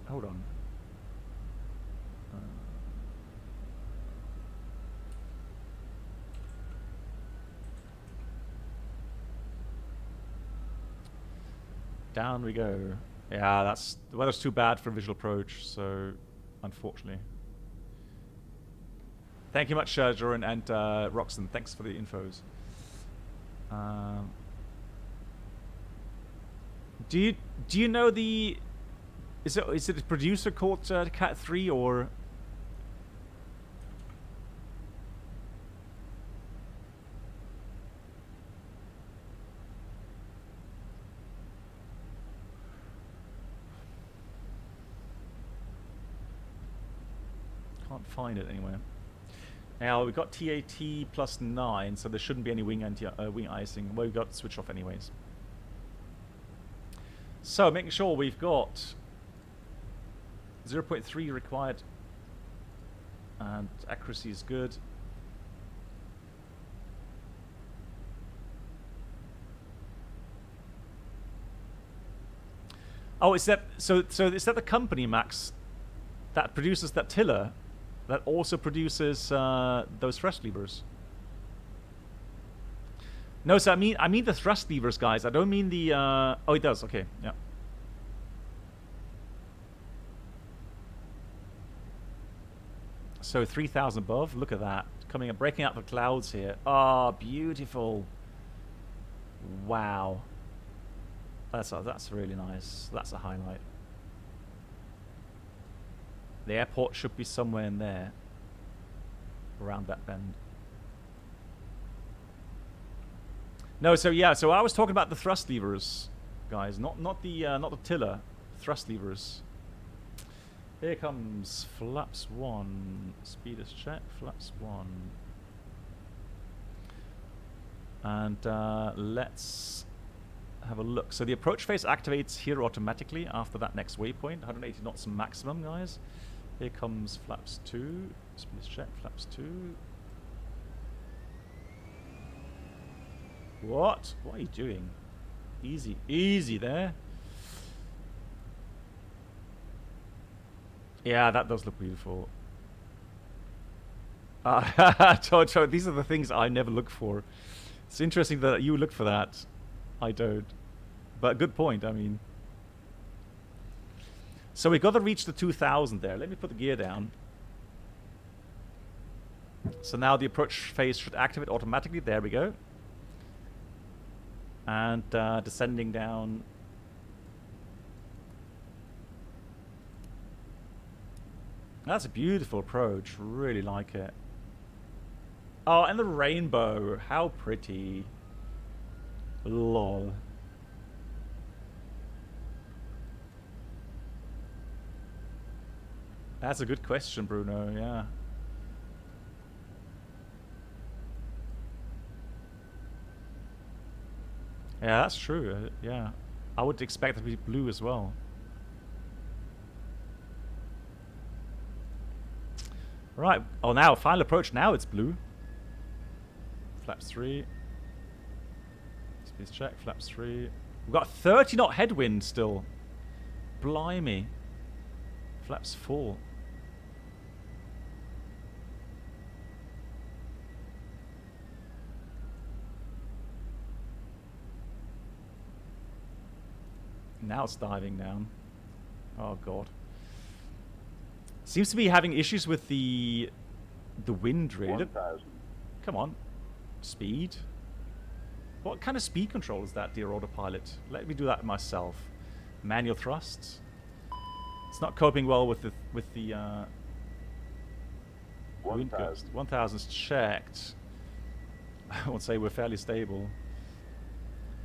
Hold on. Down we go. Yeah, the weather's too bad for visual approach, so unfortunately. Thank you much, Joran and Roxton. Thanks for the infos. Do you know the? Is it a producer called Cat 3 or? Can't find it anywhere. Now we've got TAT +9, so there shouldn't be any wing icing. Well, we've got to switch off anyways. So making sure we've got 0.3 required, and accuracy is good. Oh, is that so is that the company, Max, that produces that tiller, that also produces those thrust levers? No, so I mean the thrust levers, guys. I don't mean the oh, it does. Okay, yeah. So 3,000 above. Look at that, coming up, breaking out the clouds here. Oh, beautiful. Wow. That's really nice. That's a highlight. The airport should be somewhere in there, around that bend. No, so yeah, so I was talking about the thrust levers, guys, not the tiller, thrust levers. Here comes flaps 1. Speed is check. Flaps 1. And let's have a look. So the approach phase activates here automatically after that next waypoint. 180 knots maximum, guys. Here comes flaps 2. Speed is check. Flaps 2. What? What are you doing? Easy. Easy there. Yeah, that does look beautiful. Jojo, these are the things I never look for. It's interesting that you look for that. I don't. But good point, I mean. So we got to reach the 2,000 there. Let me put the gear down. So now the approach phase should activate automatically. There we go. And descending down. That's a beautiful approach. Really like it. Oh, and the rainbow. How pretty. Lol. That's a good question, Bruno. Yeah. Yeah, that's true. Yeah. I would expect it to be blue as well. Right. Oh, now, final approach. Now it's blue. Flaps 3. Speed check. Flaps 3. We've got 30 knot headwind still. Blimey. Flaps 4. Now it's diving down. Oh, God. Seems to be having issues with the wind, really. 1,000. Come on. Speed. What kind of speed control is that, dear autopilot? Let me do that myself. Manual thrusts. It's not coping well with the wind gust. 1,000's checked. I would say we're fairly stable.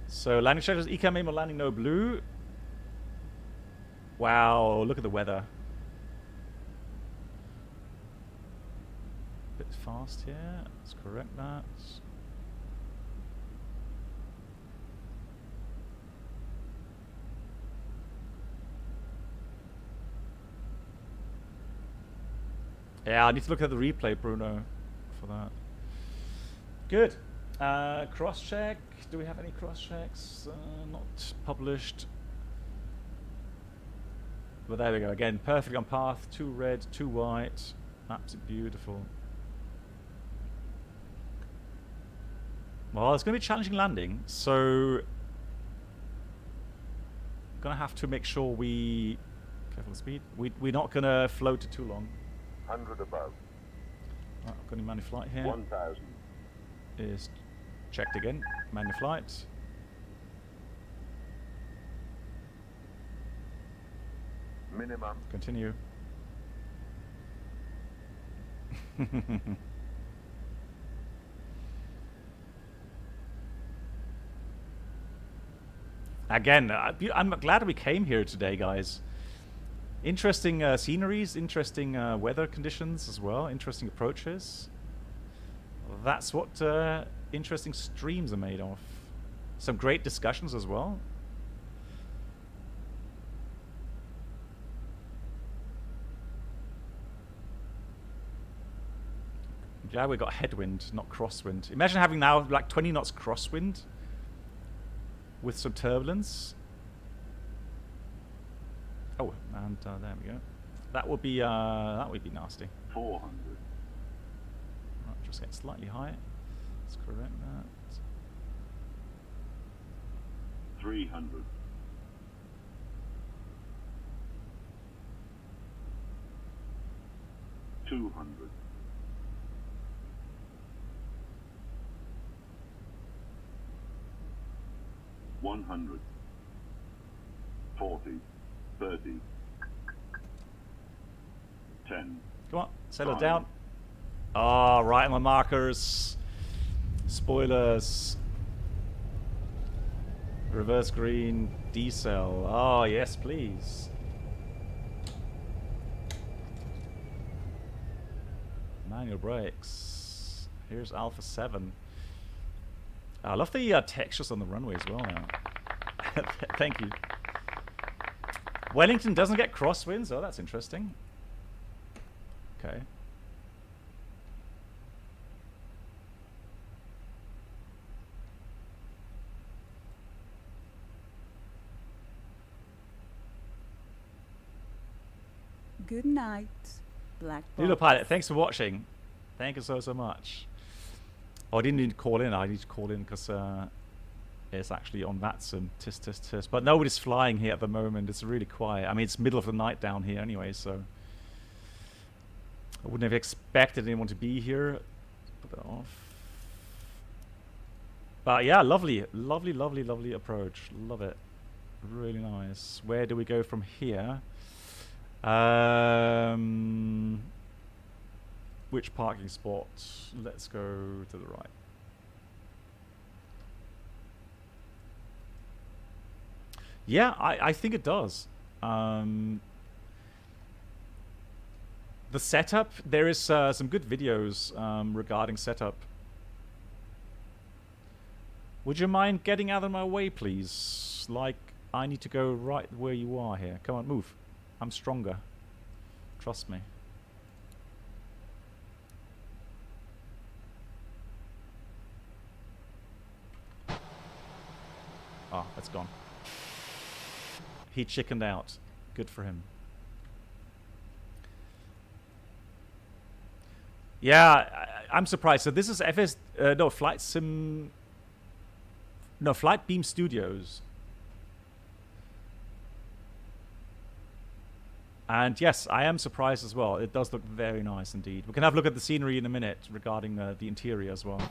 So landing schedules, ECAM aim or landing no blue. Wow, look at the weather. Bit fast here. Let's correct that. Yeah, I need to look at the replay, Bruno, for that. Good. Cross-check. Do we have any cross-checks? Not published. But there we go. Again, perfect on path. 2 red, 2 white. Absolutely beautiful. Well, it's going to be a challenging landing, so going to have to make sure we careful the speed. We're not going to float it too long. 100 above. Right, I've got a manual flight here. 1,000. Is checked again. Manual flight. Minimum. Continue. Again, I'm glad we came here today, guys. Interesting sceneries, interesting weather conditions as well, interesting approaches. that's what interesting streams are made of. Some great discussions as well. I'm glad we got headwind, not crosswind. Imagine having now like 20 knots crosswind with some turbulence. Oh, and there we go. That would be nasty. 400. Right, just get slightly higher. Let's correct that. 300. 200. 100. 40. 30. 10. Come on, settle down. Ah, right on my markers. Spoilers. Reverse green, decel. Oh, yes, please. Manual brakes. Here's Alpha 7. I love the textures on the runway as well now. Thank you. Wellington doesn't get crosswinds. Oh, that's interesting. Okay. Good night, Black Box. Lilo Pilot, thanks for watching. Thank you so much. Oh, I didn't need to call in. I need to call in because it's actually on VATSIM. Tisk. But nobody's flying here at the moment. It's really quiet. I mean, it's middle of the night down here anyway, so I wouldn't have expected anyone to be here. Put that off. But yeah, lovely approach. Love it. Really nice. Where do we go from here? Which parking spot? Let's go to the right. Yeah, I think it does. The setup, there is some good videos regarding setup. Would you mind getting out of my way, please? Like, I need to go right where you are here. Come on, move. I'm stronger. Trust me. Ah, it's gone. He chickened out. Good for him. Yeah, I'm surprised. So this is Flight Beam Studios. And yes, I am surprised as well. It does look very nice indeed. We can have a look at the scenery in a minute regarding the interior as well.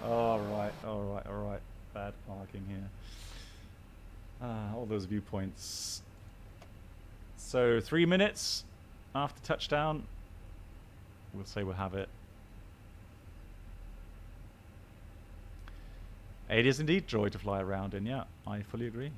All right. Bad parking here. All those viewpoints. So 3 minutes after touchdown, we'll say we'll have it. It is indeed joy to fly around in. Yeah, I fully agree.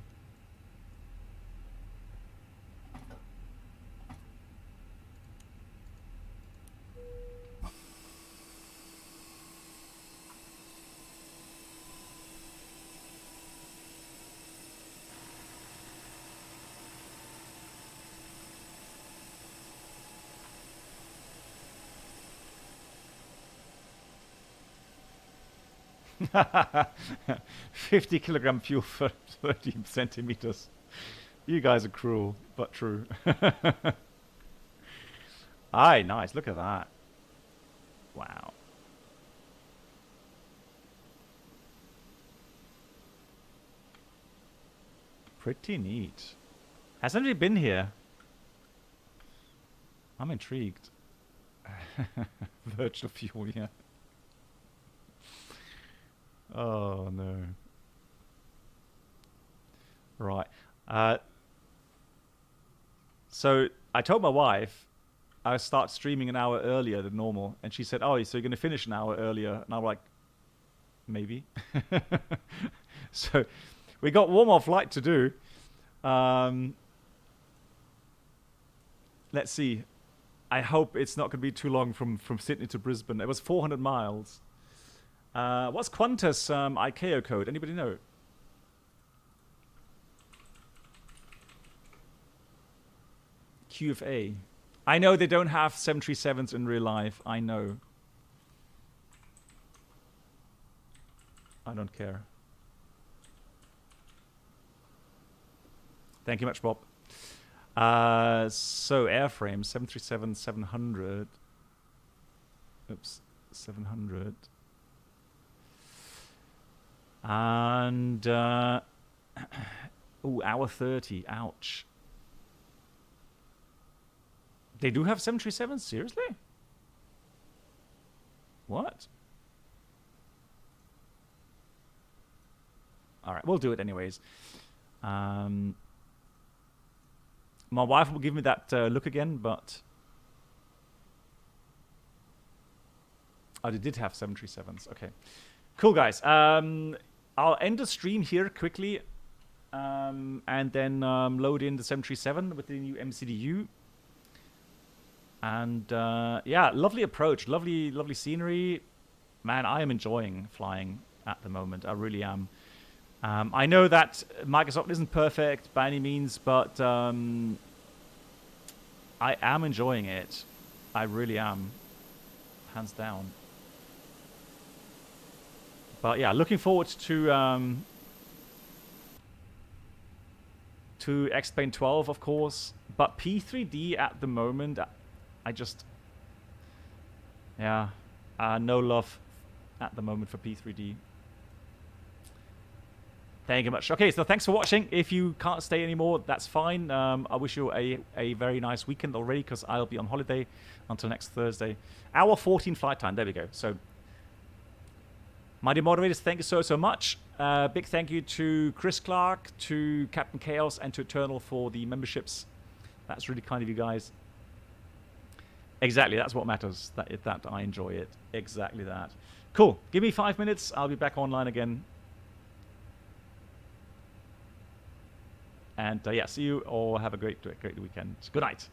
$50 fuel for 30 centimeters. You guys are cruel, but true. Aye, nice. Look at that. Wow. Pretty neat. Has anybody been here? I'm intrigued. Virtual fuel, yeah. Oh no. Right. So I told my wife I start streaming an hour earlier than normal, and she said, "Oh, so you're going to finish an hour earlier?" And I'm like, "Maybe." So we got one more flight to do. Let's see. I hope it's not going to be too long from Sydney to Brisbane. It was 400 miles. What's Qantas ICAO code? Anybody know? QFA. I know they don't have 737s in real life. I know. I don't care. Thank you much, Bob. So airframe 737-700. Oops, 700. And ooh, hour 30. Ouch. They do have 737s? Seriously? What? All right, we'll do it anyways. My wife will give me that look again, but oh, they did have 737s. Okay, cool, guys. I'll end the stream here quickly, and then load in the 737 with the new MCDU. And yeah, lovely approach, lovely scenery. Man, I am enjoying flying at the moment. I really am. I know that Microsoft isn't perfect by any means, but I am enjoying it. I really am, hands down. But yeah, looking forward to X-Plane 12, of course. But P3D at the moment, I just, yeah, no love at the moment for P3D. Thank you much. Okay, so thanks for watching. If you can't stay anymore, that's fine. I wish you a very nice weekend already, because I'll be on holiday until next Thursday. Hour 14 flight time. There we go. So, my dear moderators, thank you so much. Big thank you to Chris Clark, to Captain Chaos, and to Eternal for the memberships. That's really kind of you guys. Exactly, that's what matters. That I enjoy it. Exactly that. Cool. Give me 5 minutes. I'll be back online again. And yeah, see you all. Have a great weekend. Good night.